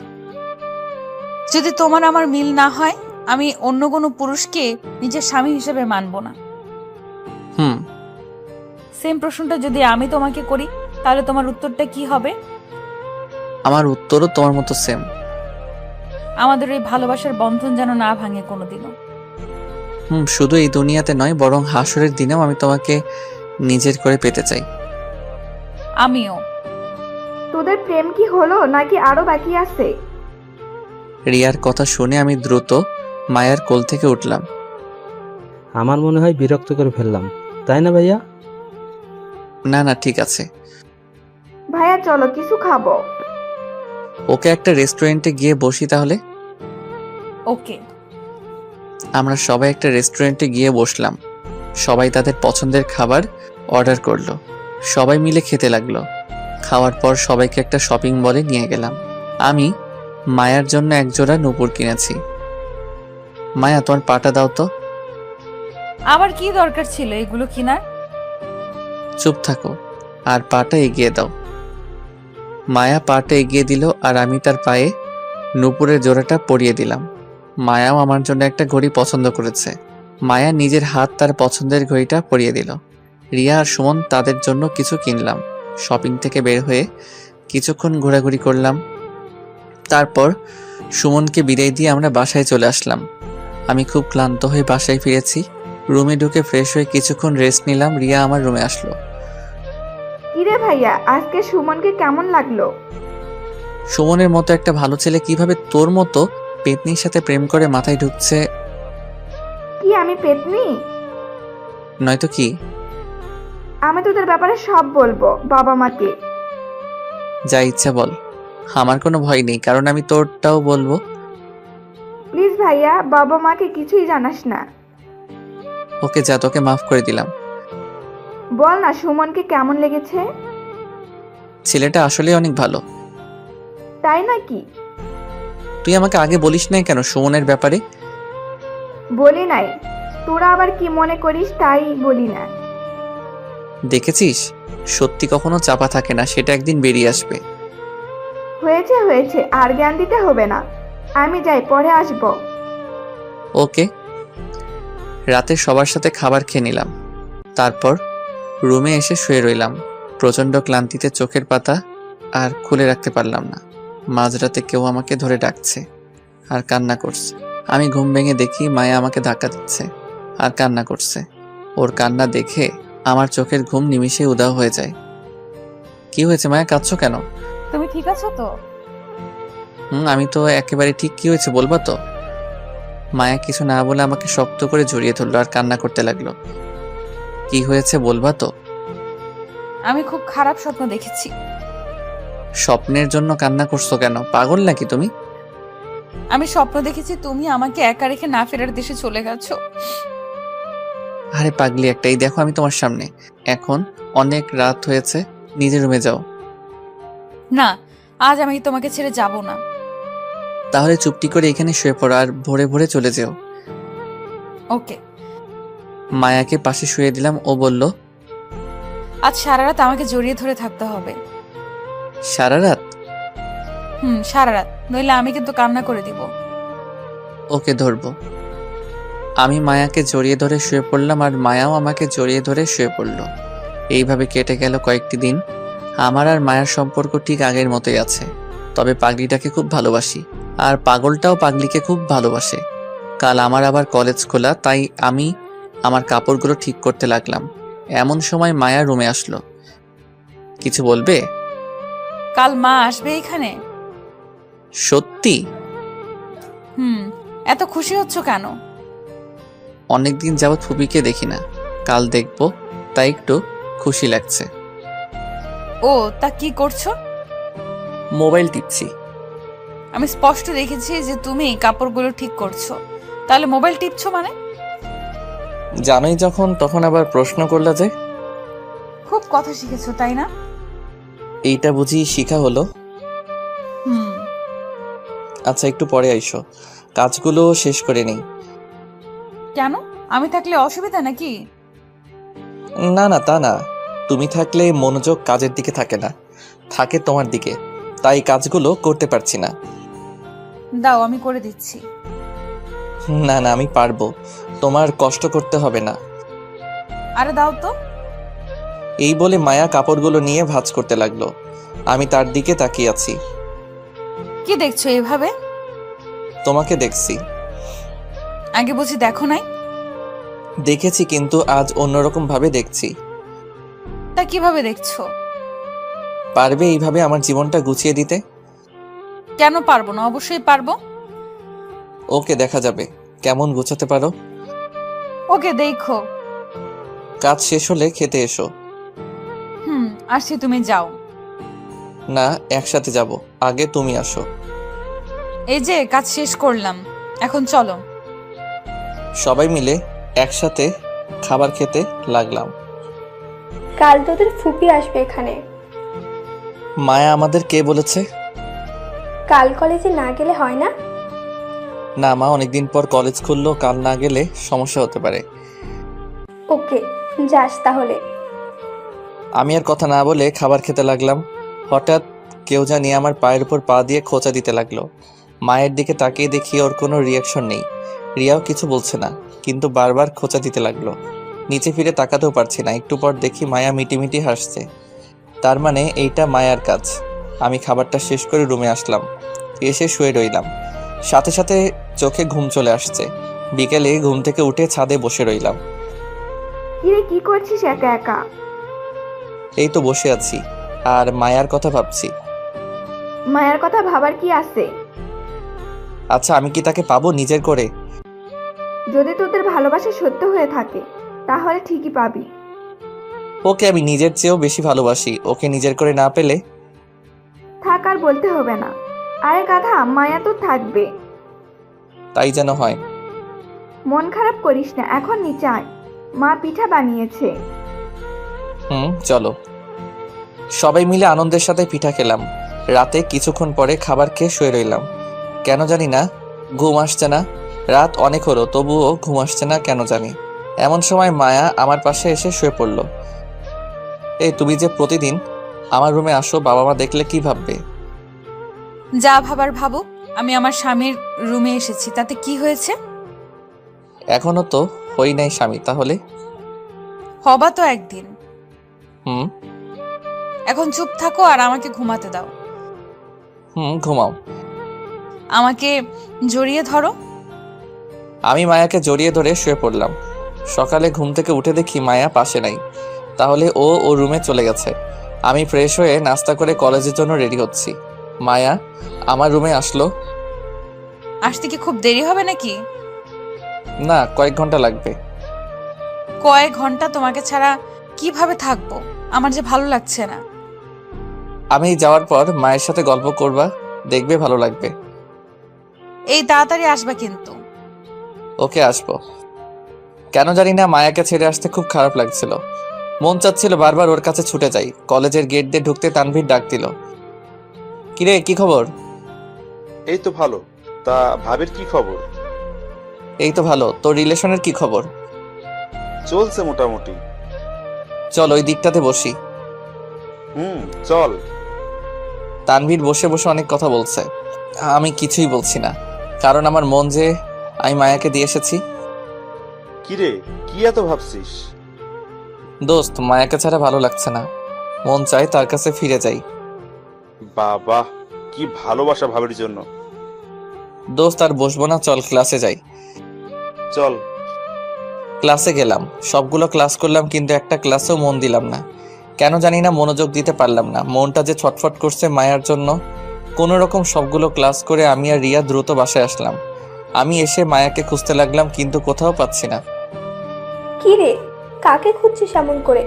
যদি তোমার আমার মিল না হয়, আমি অন্য কোনো পুরুষকে নিজের স্বামী হিসেবে মানব না। সেম প্রশ্নটা যদি আমি তোমাকে করি, তাহলে তোমার উত্তরটা কি হবে? আমার উত্তরও তোমার মতো সেম। আমাদের এই ভালোবাসার বন্ধন যেন না ভাঙে কোনোদিনও। শুধু এই দুনিয়াতে নয়, বরং হাসরের দিনেও আমি তোমাকে নিজের করে পেতে চাই। আমিও। তোদের প্রেম কি হলো নাকি আরো বাকি আছে? রিয়ার কথা শুনে আমি দ্রুত মায়ার কোল থেকে উঠলাম। আমার মনে হয় বিরক্ত করে ফেললাম, তাই না ভাইয়া? না না, ঠিক আছে। ভাইয়া চলো কিছু খাবো। ওকে, একটা রেস্টুরেন্টে গিয়ে বসি তাহলে। ওকে। আমরা সবাই একটা রেস্টুরেন্টে গিয়ে বসলাম। সবাই তাদের পছন্দের খাবার অর্ডার করলো। সবাই মিলে খেতে লাগলো। খাওয়ার পর সবাইকে একটা শপিং মলে নিয়ে গেলাম। আমি মায়ার জন্য একজোড়া নূপুর কিনেছি। মায়া, তোমার পাটা দাও তো। আবার কি দরকার ছিল এগুলো কিনার? চুপ থাকো আর পাটা এগিয়ে দাও। মায়া পাটা এগিয়ে দিল আর আমি তার পায়ে নূপুরের জোড়াটা পরিয়ে দিলাম। মায়াও আমার জন্য একটা ঘড়ি পছন্দ করেছে। মায়া নিজের হাত তার পছন্দের ঘড়িটা পরিয়ে দিল। রিয়া আর সুমন তাদের জন্য কিছু কিনলাম। শপিং থেকে বের হয়ে কিছুক্ষণ ঘোরাঘুরি করলাম। তারপর সুমনকে বিদায় দিয়ে আমরা বাসায় চলে আসলাম। আমি খুব ক্লান্ত হয়ে বাসায় ফিরেছি। রুমে ঢুকে ফ্রেশ হয়ে কিছুক্ষণ রেস্ট নিলাম। রিয়া আমার রুমে আসলো। কিরে ভাইয়া, আজকে সুমনকে কেমন লাগলো? সুমনের মতো একটা ভালো ছেলে কিভাবে তোর মতো পেতনির সাথে প্রেম করে মাথায় ঢুকছে? কি আমি পেতনি? নয়তো কি? আমি তোদের ব্যাপারে সব বলবো বাবা মাকে। যা ইচ্ছা বল, আমার কোনো ভয় নেই, কারণ আমি তোরটাও বলবো। প্লিজ ভাইয়া, বাবা মাকে কিছুই জানাস না। ওকে যা, তোকে মাফ করে দিলাম। বল না সুমনকে কেমন লেগেছে? ছেলেটা আসলে অনেক ভালো। তাই নাকি? তুই আমাকে আগে বলিস নাই কেন সুমনের ব্যাপারে? বলি নাই, তোরা আবার কি মনে করিস তাই বলি না। দেখেছিস, সত্যি কখনো চাপা থাকে না, সেটা একদিন বেরিয়ে আসবে। হয়েছে হয়েছে, আর জ্ঞান দিতে হবে না। আমি যাই, পরে আসবো। ওকে। রাতে সবার সাথে খাবার খেয়ে নিলাম। তারপর রুমে এসে শুয়ে রইলাম। প্রচণ্ড ক্লান্তিতে চোখের পাতা আর খুলে রাখতে পারলাম না। মাঝরাতে কেউ আমাকে ধরে ডাকছে আর কান্না করছে। আমি ঘুম ভেঙে দেখি মায়া আমাকে ধাক্কা দিচ্ছে আর কান্না করছে। ওর কান্না দেখে আমার চোখের ঘুম নিমিষে উধাও হয়ে যায়। কি হয়েছে মায়া, কাঁদছো কেন? তুমি ঠিক আছো তো? আমি তো একেবারে ঠিক। কি হয়েছে বলবা তো? মায়া কিছু না বলে আমাকে শক্ত করে জড়িয়ে ধরলো আর কান্না করতে লাগলো। কি হয়েছে বলবা তো? আমি খুব খারাপ স্বপ্ন দেখেছি। স্বপ্নের জন্য কান্না করছো কেন? পাগল নাকি তুমি? আমি স্বপ্ন দেখেছি তুমি আমাকে একা রেখে না ফেরার দেশে চলে গেছো। আরে পাগলি একটা, এই দেখো আমি তোমার সামনে। এখন অনেক রাত হয়েছে, নিজের রুমে যাও। না, আজ আমি তোমাকে ছেড়ে যাব না। তাহলে চুপটি করে এখানে শুয়ে পড়ো আর ভোরে ভোরে চলে যেও। ওকে। মায়াকে পাশে শুয়ে দিলাম। ও বলল, আজ সারা রাত আমাকে জড়িয়ে ধরে থাকতে হবে। সারা রাত? সারা রাত, নইলে আমি কিন্তু কান্না করে দিব। ওকে, ধরবো। আমি মায়াকে জড়িয়ে ধরে শুয়ে পড়লাম আর মায়াও আমাকে জড়িয়ে ধরে শুয়ে পড়ল। এইভাবে কেটে গেল কয়েকটি দিন। আমার আর মায়ার সম্পর্ক ঠিক আগের মতোই আছে, তবে পাগলিটাকে খুব ভালোবাসি আর পাগলটাও পাগলিকে খুব ভালোবাসে। কাল আমার আবার কলেজ খোলা, তাই আমি আমার কাপড়গুলো ঠিক করতে লাগলাম। এমন সময় মায়া রুমে আসলো। কিছু বলবে? কাল মা আসবে এখানে? সত্যি? এত খুশি হচ্ছ কেন? অনেকদিন যাবৎ ফুপিকে দেখি না, কাল দেখবো, তাই একটু খুশি লাগছে। ও তা কি করছো? মোবাইল টিপছি। আমি স্পষ্ট দেখেছি যে তুমি কাপড়গুলো ঠিক করছো, তাহলে মোবাইল টিপছো মানে? জানোই যখন, তখন আবার প্রশ্ন করলা যে? খুব কথা শিখেছো তাই না? এইটা বুঝি শিখা হলো? আচ্ছা, একটু পরে আইসো, কাজগুলো শেষ করে নেই। কেন, আমি থাকলে অসুবিধা নাকি? না না, তা না। তুমি থাকলে মনোযোগ কাজের দিকে থাকে না, থাকে তোমার দিকে, তাই কাজগুলো করতে পারছি না। দাও, আমি করে দিচ্ছি। না না, আমি পারবো, তোমার কষ্ট করতে হবে না। আরে দাও তো। এই বলে মায়া কাপড়গুলো নিয়ে ভাঁজ করতে লাগলো। আমি তার দিকে তাকিয়ে আছি। কি দেখছো এভাবে? তোমাকে দেখছি। আগে বুঝি দেখো নাই? দেখেছি, কিন্তু আজ অন্যরকম ভাবে দেখছি। তা কিভাবে দেখছো? পারবে এইভাবে আমার জীবনটা গুছিয়ে দিতে? কেন পারবো না, অবশ্যই পারবো। ওকে, দেখা যাবে কেমন গোছাতে পারো। ওকে, দেখো। কাজ শেষ হলে খেতে এসো। আসছি, তুমি যাও। না, একসাথে যাব, আগে তুমি আসো। এই যে কাজ শেষ করলাম, এখন চলো। সবাই মিলে একসাথে খাবার খেতে লাগলাম। কাল তোদের ফুপি আসবে এখানে। মায়া আমাদের কে বলেছে? কাল কলেজে না গেলে হয় না? না মা, অনেকদিন পর কলেজ খুললো, কাল না গেলে সমস্যা হতে পারে। ওকে, যাস তাহলে। আমি আর কথা না বলে খাবার খেতে লাগলাম। হঠাৎ কেউ জানি আমার পায়ের উপর পা দিয়ে খোঁচা দিতে লাগলো। মায়ের দিকে তাকিয়ে দেখি ওর কোনো রিয়াকশন নেই। রিয়াও কিছু বলছে না, কিন্তু বারবার খোঁচা দিতে লাগলো। নিচে ফিরে তাকাতেও পারছি না। একটু পর দেখি মায়া মিটিমিটি হাসছে। তার মানে এইটা মায়ার কাজ। আমি খাবারটা শেষ করে রুমে আসলাম, এসে শুয়ে রইলাম। সাথে সাথে চোখে ঘুম চলে আসছে। বিকেলে ঘুম থেকে উঠে ছাদে বসে রইলাম। কিরে কি করছিস একা একা? এই তো বসে আছি আর মায়ার কথা ভাবছি। মায়ের কথা ভাবার কি আছে? আচ্ছা, আমি কি তাকে পাবো নিজের করে? যদি তোদের ভালোবাসা সত্য হয়ে থাকে তাহলে ঠিকই পাবি। ওকে আমি নিজের চেয়েও বেশি ভালোবাসি, ওকে নিজের করে না পেলে। থাক, আর বলতে হবে না। আরে গাধা, মায়া তো থাকবে। তাই যেন হয়। মন খারাপ করিস না, এখন নিচে আয়, মা পিঠা বানিয়েছে। চলো। সবাই মিলে আনন্দের সাথে পিঠা খেলাম। রাতে কিছুক্ষণ পরে খাবার খেয়ে শুয়ে রইলাম। কেন জানি না ঘুম আসছে না। রাত অনেক হলো, তবুও ঘুম আসছে না কেন জানি। এমন সময় মায়া আমার পাশে এসে শুয়ে পড়ল। এই তুমি যে প্রতিদিন আমার রুমে আসো, বাবা মা দেখলে কি ভাববে? যা ভাবার ভাবুক, আমি আমার স্বামীর রুমে এসেছি, তাতে কি হয়েছে? এখনো তো হই নাই স্বামী, তাহলে? হবা তো একদিন। হুম এখন চুপ থাকো আর আমাকে ঘুমাতে দাও। ঘুমাও। আমাকে জড়িয়ে ধরো। আমি মায়াকে জড়িয়ে ধরে শুয়ে পড়লাম। সকালে ঘুম থেকে উঠে দেখি মায়া পাশে নাই। তাহলে ও রুমে চলে গেছে। আমি ফ্রেশ হয়ে নাস্তা করে কলেজের জন্য রেডি হচ্ছি। মায়া আমার রুমে আসলো। আসতে কি খুব দেরি হবে নাকি? না, কয়েক ঘন্টা লাগবে। কয়েক ঘন্টা তোমাকে ছাড়া কিভাবে থাকবো? আমার যে ভালো লাগছে না। আমি যাওয়ার পর মায়ের সাথে গল্প করবা, দেখবে ভালো লাগবে। এই তাড়াতাড়ি আসবা কিন্তু। ওকে, আসবো। কেন জানি না মায়াকে ছেড়ে আসতে খুব খারাপ লাগছিল। মন চাচ্ছিল বারবার ওর কাছে ছুটে যাই। কলেজের গেট দিয়ে ঢুকতে তানভীর ডাক দিল। কিরে, কি খবর? এই তো ভালো। তা ভাবির কি খবর? এই তো ভালো। তোর রিলেশনের কি খবর? চলছে মোটামুটি। চল ওই দিকটাতে বসি। চল। তানভীর বসে বসে অনেক কথা বলছে। আমি কিছুই বলছি না, কারণ আমার মন যে আমি মায়াকে দিয়ে এসেছি। কিরে, কি এত ভাবছিস? দোস্ত, মায়াকে ছাড়া ভালো লাগছে না। মন চায় তার কাছে ফিরে যাই। বাবা, কি ভালোবাসা ভাবির জন্য। দোস্ত, আর বসবো না, চল ক্লাসে যাই। চল। ক্লাসে গেলাম, সবগুলো ক্লাস করলাম, কিন্তু একটা ক্লাসেও মন দিলাম না। কেন জানি না মনোযোগ দিতে পারলাম না। মনটা যে ছটফট করছে মায়ার জন্য। কোনো রকম সবগুলো ক্লাস করে আমি আর রিয়া দ্রুত বাসায় আসলাম। আমি এসে মায়াকে খুঁজতে লাগলাম, কিন্তু কোথাও পাচ্ছি না। কি রে, কাকে খুঁজছিস এমন করে?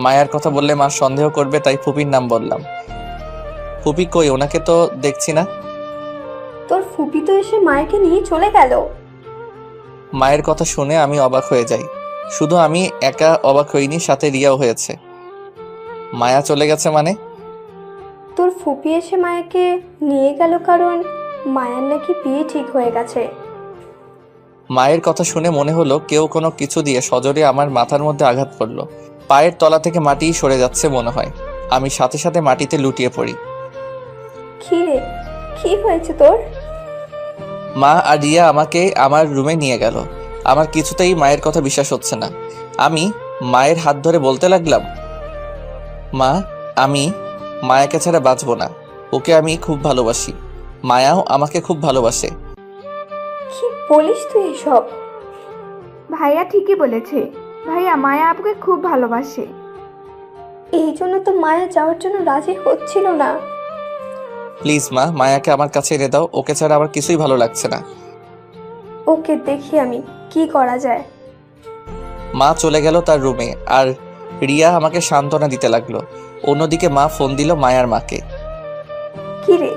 মায়ার কথা বললে মা সন্দেহ করবে, তাই ফুপির নাম বললাম। ফুপি কই? ওনাকে তো দেখছি না। তোর ফুপি তো এসে মায়াকে নিয়ে চলে গেল। মায়ের কথা শুনে আমি অবাক হয়ে যাই। শুধু আমি একা অবাক হইনি, সাথে রিয়াও হয়েছে। মায়া চলে গেছে মানে? তোর ফুপি এসে মায়াকে নিয়ে গেল কারণ মায়ার নাকি বিয়ে ঠিক হয়ে গেছে। মায়ের কথা শুনে মনে হলো কেউ কোনো কিছু দিয়ে সজোরে আমার মাথার মধ্যে আঘাত করলো। পায়ের তলা থেকে মাটি সরে যাচ্ছে মনে হয়। আমি সাথে সাথে মাটিতে লুটিয়ে পড়ি। কি রে, কি হয়েছে তোর? মা আর রিয়া আমাকে আমার রুমে নিয়ে গেল। আমার কিছুতেই মায়ের কথা বিশ্বাস হচ্ছে না। আমি মায়ের হাত ধরে বলতে লাগলাম, মা, আমি মায়াকে ছাড়া বাঁচবো না। ওকে আমি খুব ভালোবাসি। মায়াও আমাকে খুব ভালোবাসে। কি বলিস তুই এসব? ভাইয়া ঠিকই বলেছে। ভাইয়া, মায়া আপুকে খুব ভালোবাসে। এই জন্য তো মায়া যাওয়ার জন্য রাজি হচ্ছিল না। প্লিজ মা, মায়াকে আমার কাছে এনে দাও। ওকে ছাড়া আমার কিছুই ভালো লাগছে না। ওকে দেখি আমি কি করা যায়। মা চলে গেল তার রুমে, আর রিয়া আমাকে সান্ত্বনা দিতে লাগলো। অন্যদিকে মা ফোন দিল মায়ার মাকে। কি রে,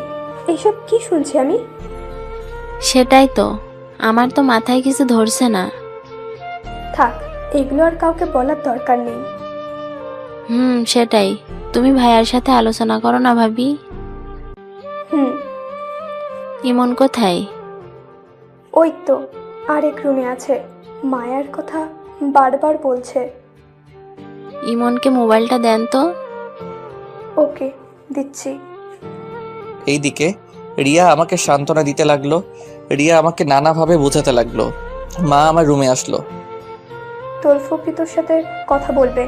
এইসব কি শুনছি আমি? সেটাই তো, আমার তো মাথায় কিছু ধরছে না। থাক, এগুলো আর কাউকে বলার দরকার নেই। সেটাই। তুমি ভাইয়ার সাথে আলোচনা করো না ভাবি। ইমন কোথায়? ওই তো আরেক রুমে আছে, মায়ার কথা বারবার বলছে। ইমনকে মোবাইলটা দেন তো। ওকে, দিচ্ছি। এইদিকে রিয়া আমাকে সান্ত্বনা দিতে লাগলো। রিয়া আমাকে নানাভাবে বোঝাতে লাগলো। মা আমার রুমে আসলো। তোর ফুপি তোর সাথে কথা বলবে।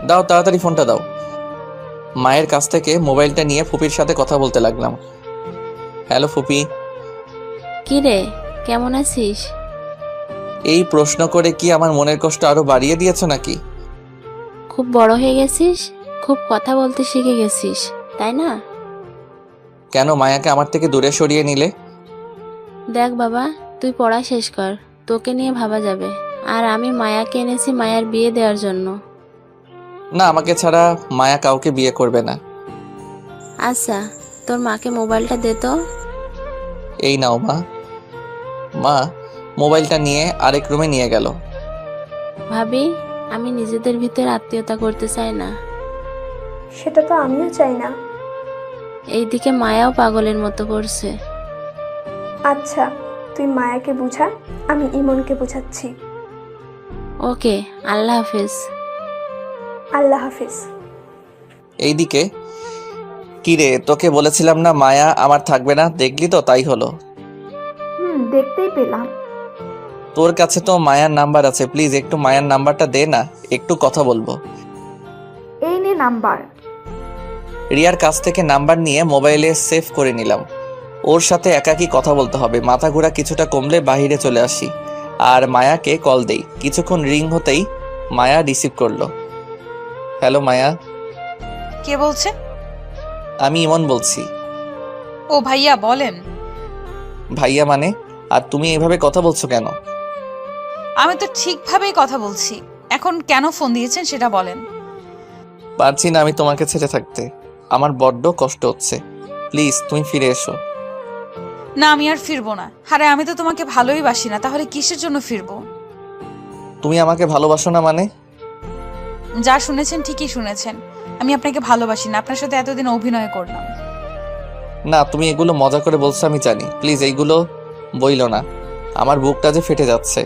দাও, তাড়াতাড়ি ফোনটা দাও। মায়ের কাছ থেকে মোবাইলটা নিয়ে ফুপির সাথে কথা বলতে লাগলাম। হ্যালো ফুপি। কি রে, কেমন আছিস? এই প্রশ্ন করে কি আমার মনের কষ্ট আরো বাড়িয়ে দিয়েছো নাকি? খুব বড় হয়ে গেছিস, খুব কথা বলতে শিখে গেছিস, তাই না? কেন মায়াকে আমার থেকে দূরে সরিয়ে নিলে? দেখ বাবা, তুই পড়া শেষ কর, তোকে নিয়ে ভাবা যাবে। আর আমি মায়াকে এনেছি মায়ার বিয়ে দেওয়ার জন্য। না, আমাকে ছাড়া মায়া কাউকে বিয়ে করবে না। আচ্ছা, তোর মাকে মোবাইলটা দে তো। এই নাও মা। মা মোবাইলটা নিয়ে আরেক রুমে নিয়ে গেল। ভাবি, আমি নিজেদের ভিতরে আত্মীয়তা করতে চাই না। সেটা তো আমিও চাই না। এইদিকে মায়াও পাগলের মতো করছে। আচ্ছা, তুই মায়াকে বুঝা, আমি ইমনকে বোঝাচ্ছি। ওকে, আল্লাহ হাফেজ। আল্লাহ হাফিজ। এইদিকে কি রে, তোকে বলেছিলাম না মায়া আমার থাকবে না, দেখলি তো তাই হলো। দেখতেই পেলাম। তোর কাছে তো মায়ার নাম্বার আছে, প্লিজ একটু মায়ার নাম্বারটা দে না, একটু কথা বলবো। এই নে নাম্বার। রিয়ার কাছ থেকে নাম্বার নিয়ে মোবাইলে সেভ করে নিলাম। ওর সাথে একাকী কথা বলতে হবে। মাথা ঘোরা কিছুটা কমলে বাইরে চলে আসি আর মায়াকে কল দেই। কিছুক্ষণ রিং হতেই মায়া রিসিভ করলো। হ্যালো মায়া। কে বলছে? আমি ইমন বলছি। ও ভাইয়া, বলেন। ভাইয়া মানে? আর তুমি এভাবে কথা বলছো কেন? আমি তো ঠিকভাবেই কথা বলছি। এখন কেন ফোন দিয়েছেন সেটা বলেন। পারছি না আমি তোমাকে ছেড়ে থাকতে, আমার বড্ড কষ্ট হচ্ছে। প্লিজ তুমি ফিরে এসো। না, আমি আর ফিরবো না। আরে আমি তো তোমাকে ভালোই বাসি না, তাহলে কিসের জন্য ফিরবো? তুমি আমাকে ভালোবাসো না মানে? যা শুনেছেন ঠিকই শুনেছেন। আমি আপনাকে ভালোবাসি না, আপনার সাথে এতদিন অভিনয় করলাম। না, তুমি এগুলো মজা করে বলছো আমি জানি, প্লিজ এইগুলো বইলো না, আমার বুকটা যে ফেটে যাচ্ছে।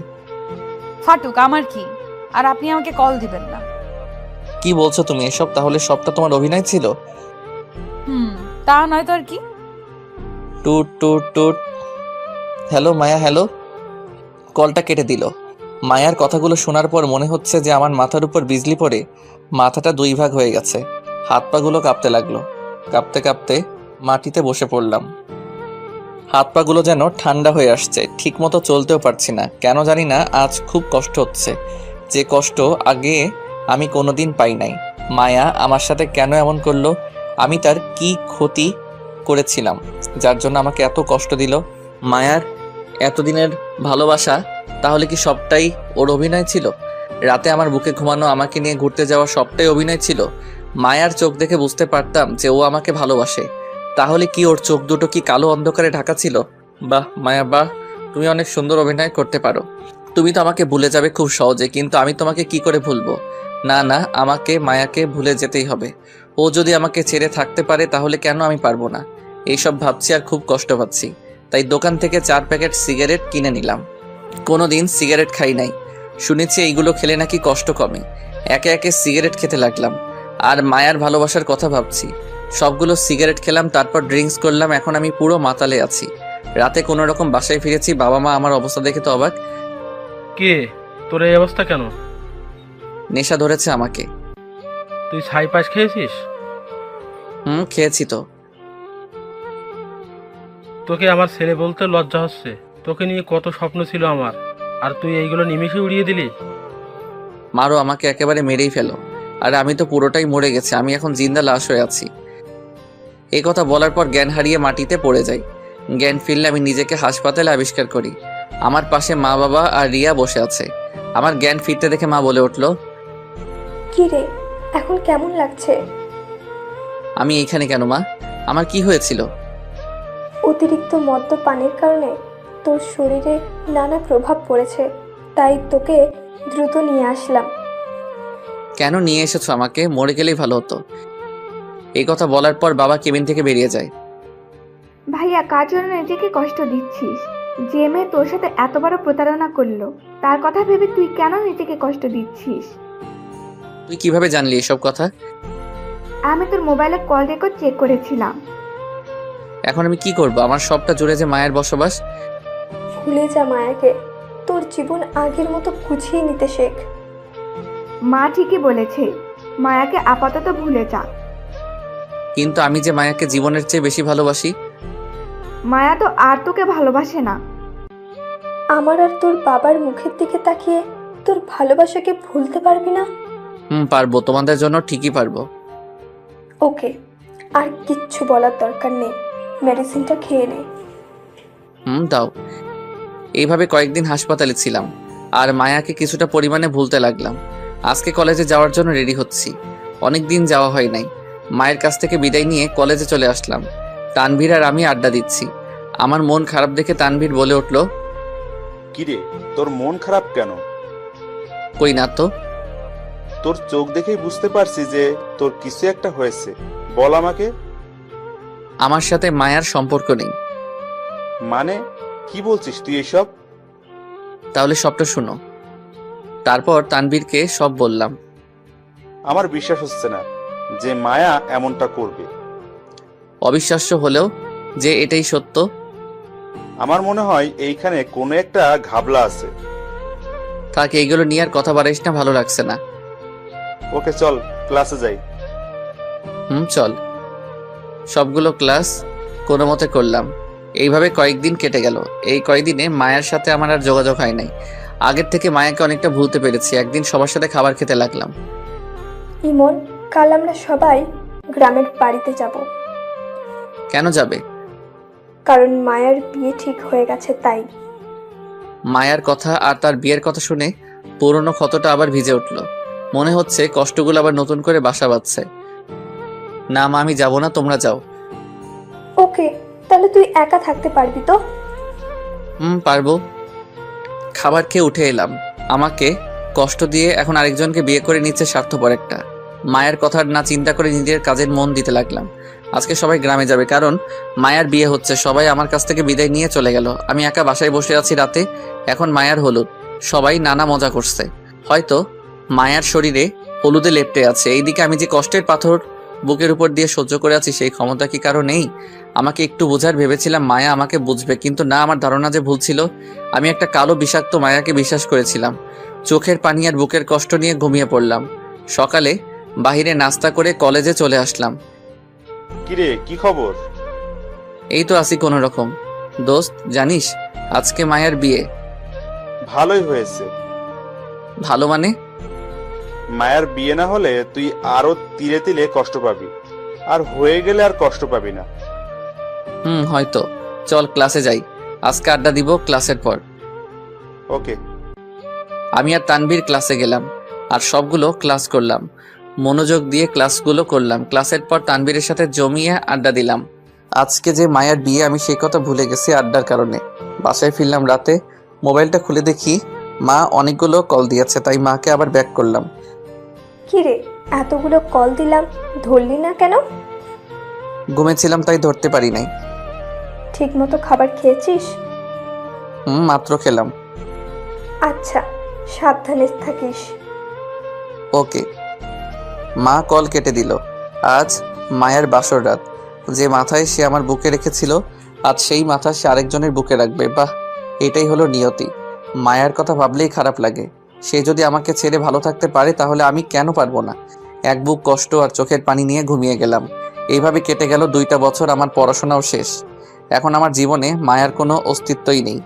ফাটুক, আমার কি? আর আপনি আমাকে কল দিবেন না। কি বলছো তুমি এসব? তাহলে সবটা তোমার অভিনয় ছিল? তা নয় তো আর কি। টুট টুট টুট। হ্যালো মায়া, হ্যালো। কলটা কেটে দিল। মায়ার কথাগুলো শোনার পর মনে হচ্ছে যে আমার মাথার উপর বিজলি পড়ে মাথাটা দুই ভাগ হয়ে গেছে। হাত পাগুলো কাঁপতে লাগলো। কাঁপতে কাঁপতে মাটিতে বসে পড়লাম। হাত পাগুলো যেন ঠান্ডা হয়ে আসছে, ঠিক মতো চলতেও পারছি না। কেন জানি না আজ খুব কষ্ট হচ্ছে, যে কষ্ট আগে আমি কোনোদিন পাই নাই। মায়া আমার সাথে কেন এমন করলো? আমি তার কি ক্ষতি করেছিলাম যার জন্য আমাকে এত কষ্ট দিল? মায়ার এতদিনের ভালোবাসা তাহলে কি সবটাই ওর অভিনয় ছিল? রাতে আমার বুকে ঘুমানো, আমাকে নিয়ে ঘুরতে যাওয়া সবটাই অভিনয় ছিল? মায়ার চোখ দেখে বুঝতে পারতাম যে ও আমাকে ভালোবাসে। তাহলে কি ওর চোখ দুটো কি কালো অন্ধকারে ঢাকা ছিল? বাহ মায়া বাহ, তুমি অনেক সুন্দর অভিনয় করতে পারো। তুমি তো আমাকে ভুলে যাবে খুব সহজে, কিন্তু আমি তোমাকে কি করে ভুলবো? না না, আমাকে মায়াকে ভুলে যেতেই হবে। ও যদি আমাকে ছেড়ে থাকতে পারে তাহলে কেন আমি পারবো না? এইসব ভাবছি আর খুব কষ্ট পাচ্ছি। তাই দোকান থেকে 4 প্যাকেট সিগারেট কিনে নিলাম। কোনোদিন সিগারেট খাই নাই, শুনেছি এইগুলো খেলে নাকি কষ্ট কমে। একে একে সিগারেট খেতে লাগলাম আর মায়ার ভালোবাসার কথা ভাবছি। সবগুলো সিগারেট খেলাম, তারপর ড্রিঙ্কস করলাম। এখন আমি পুরো মাতালে আছি। রাতে কোনো রকম বাসায় ফিরেছি, বাবা মা আমার অবস্থা দেখে তো অবাক। কে, তোর এই অবস্থা কেন? নেশা ধরেছে আমাকে। তুই ছাই পাশ খেয়েছিস? খেয়েছি তো। তোকে আমার ছেলে বলতে লজ্জা হচ্ছে। তোকে নিয়ে কত স্বপ্ন ছিল আমার, আর তুই এইগুলো নিমিষে উড়িয়ে দিলি। মারো আমাকে, একেবারে মেরেই ফেলো। আর আমি তো পুরোটাই মরে গেছি, আমি এখন জিন্দা লাশ হয়ে আছি। এই কথা বলার পর জ্ঞান হারিয়ে মাটিতে পড়ে যাই। জ্ঞান ফিরলে আমি নিজেকে হাসপাতালে আবিষ্কার করি। আমার পাশে মা বাবা আর রিয়া বসে আছে। আমার জ্ঞান ফিরতে দেখে মা বলে উঠলো, কি রে, এখন কেমন লাগছে? আমি এইখানে কেন মা? আমার কি হয়েছিল? অতিরিক্ত মদ্যপানের কারণে তোর শরীরে নানা প্রভাব পড়েছে, তাই তোকে দ্রুত নিয়ে আসলাম। কেন নিয়ে এসেছো আমাকে? মরে গেলেই ভালো হতো। এই কথা বলার পর বাবা কেবিন থেকে বেরিয়ে যায়। ভাইয়া, কার জন্য নিজেকে কষ্ট দিচ্ছিস? যে মেয়ে তোর সাথে এত বড় প্রতারণা করলো, তার কথা ভেবে তুই কেন নিজেকে কষ্ট দিচ্ছিস? তুই কিভাবে জানলি এসব কথা? আমি তোর মোবাইলে কল রেকর্ড চেক করেছিলাম। এখন আমি কি করব? আমার সবটা জুড়ে যে মায়ের বসবাস। ভুলে যা মায়াকে, তোর জীবন আগের মতো গুছিয়ে নিতে শেখ। মা ঠিকই বলেছে, মায়াকে আপাতত ভুলে যা। কিন্তু আমি যে মায়াকে জীবনের চেয়ে বেশি ভালোবাসি। মায়া তো আর তোকে ভালোবাসে না। আমার আর তোর বাবার মুখের দিকে তাকিয়ে তোর ভালোবাসাকে ভুলতে পারবি না? পারবো, তোমাদের জন্য ঠিকই পারবো। ওকে, আর কিচ্ছু বলার দরকার নেই, মেডিসিনটা খেয়ে নে। দাও। এইভাবে কয়েকদিন হাসপাতালে ছিলাম আর মায়াকে কিছুটা পরিমাণে ভুলতে লাগলাম। আজকে কলেজে যাওয়ার জন্য রেডি হচ্ছি। অনেক দিন যাওয়া হয় নাই। মায়ের কাছ থেকে বিদায় নিয়ে কলেজে চলে আসলাম। তানভীর আর আমি আড্ডা দিচ্ছি। আমার মন খারাপ দেখে তানভীর বলে উঠল, কিরে, তোর মন খারাপ কেন? কই না তো। তোর চোখ দেখেই বুঝতে পারছি যে তোর কিছু একটা হয়েছে। বল আমাকে। আমার সাথে মায়ার সম্পর্ক নেই। মানে কি বলছিস তুই এসব? তাহলে সবটা শুনো। তারপর তানভীরকে সব বললাম। আমার বিশ্বাস হচ্ছে না যে মায়া এমনটা করবে। অবিশ্বাস্য হলেও যে এটাই সত্য। আমার মনে হয় এইখানে কোনো একটা ঘাবলা আছে। তাকে এইগুলো নিয়ে আর কথা বাড়াইস না, ভালো লাগছে না। ওকে চল ক্লাসে যাই। চল। সবগুলো ক্লাস কোনো মতে করলাম। এইভাবে কয়েকদিন কেটে গেল। এই কয়েকদিনে মায়ের সাথে আমার আর যোগাযোগ হয় নাই। আগের থেকে মায়াকে অনেকটা ভুলতে পেরেছি। একদিন সবার সাথে খাবার খেতে লাগলাম। ইমন, কাল আমরা সবাই গ্রামের বাড়িতে যাব। কেন যাবে? কারণ মায়ের বিয়ে ঠিক হয়ে গেছে তাই। মায়ার কথা আর তার বিয়ের কথা শুনে পুরনো ক্ষতটা আবার ভিজে উঠল। মনে হচ্ছে কষ্টগুলো আবার নতুন করে বাসা বাঁধছে। না মা, আমি যাব না, তোমরা যাও। ওকে, তাহলে তুই একা থাকতে পারবি তো? পারবো। খাবার খেয়ে উঠে এলাম। আমাকে কষ্ট দিয়ে এখন আরেকজনকে বিয়ে করে নিচ্ছে স্বার্থপর একটা। মায়ের কথা না চিন্তা করে নিজের কাজের মন দিতে লাগলাম। আজকে সবাই গ্রামে যাবে, কারণ মায়ার বিয়ে হচ্ছে। সবাই আমার কাছ থেকে বিদায় নিয়ে চলে গেল। আমি একা বাসায় বসে আছি রাতে। এখন মায়ার হলুদ। সবাই নানা মজা করছে। হয়তো মায়ার শরীরে হলুদে লেপ্টে আছে। এইদিকে আমি যে কষ্টের পাথর বুকের উপর দিয়ে সহ্য করে আছি, সেই ক্ষমতা কি কারো নেই? আমাকে একটু বোঝার ভেবেছিলাম মায়া আমাকে বুঝবে, কিন্তু না, আমার ধারণা যে ভুল ছিল। আমি একটা কালো বিষাক্ত মায়াকে বিশ্বাস করেছিলাম। চোখের পানি আর বুকের কষ্ট নিয়ে ঘুমিয়ে পড়লাম। সকালে বাহিরে নাস্তা করে কলেজে চলে আসলাম। কিরে, কি খবর? এই তো আছি কোনো রকম। দোস্ত, জানিস আজকে মায়ের বিয়ে। ভালোই হয়েছে। ভালো মানে? মায়ের বিয়ে না হলে তুই আরো তিলে তিলে কষ্ট পাবি, আর হয়ে গেলে আর কষ্ট পাবি না। হয়তো। চল ক্লাসে যাই। আজকে আড্ডা দিব ক্লাসের পর। ওকে। আমি আর তানভীর ক্লাসে গেলাম আর সবগুলো ক্লাস করলাম। মনোযোগ দিয়ে ক্লাসগুলো করলাম। ক্লাসের পর তানভীরের সাথে জমিয়ে আড্ডা দিলাম। আজকে যে মায়ের বিয়ে, আমি সেই কথা ভুলে গেছি আড্ডার কারণে। বাসায় ফিরলাম রাতে। মোবাইলটা খুলে দেখি মা অনেকগুলো কল দিয়েছে, তাই মাকে আবার ব্যাক করলাম। কিরে, এতগুলো কল দিলাম, ধরলি না কেন? ঘুমেছিলাম তাই ধরতে পারি নাই। ঠিক মতো খাবার খেয়েছিস? মাত্র খেলাম। আচ্ছা, সাবধানে থাকিস। ওকে। মা কল কেটে দিল। আজ মায়ের বাসর রাত। যে মাথায় সে আমার বুকে রেখেছিল, আজ সেই মাথা সে আরেকজনের বুকে রাখবে। বাহ, এটাই হলো নিয়তি। মায়ার কথা ভাবলেই খারাপ লাগে। সে যদি আমাকে ছেড়ে ভালো থাকতে পারে, তাহলে আমি কেন পারবো না? এক বুক কষ্ট আর চোখের পানি নিয়ে ঘুমিয়ে গেলাম। এইভাবে কেটে গেল 2টা বছর। আমার পড়াশোনাও শেষ। এখন আমার জীবনে মায়ার কোনো অস্তিত্বই নেই।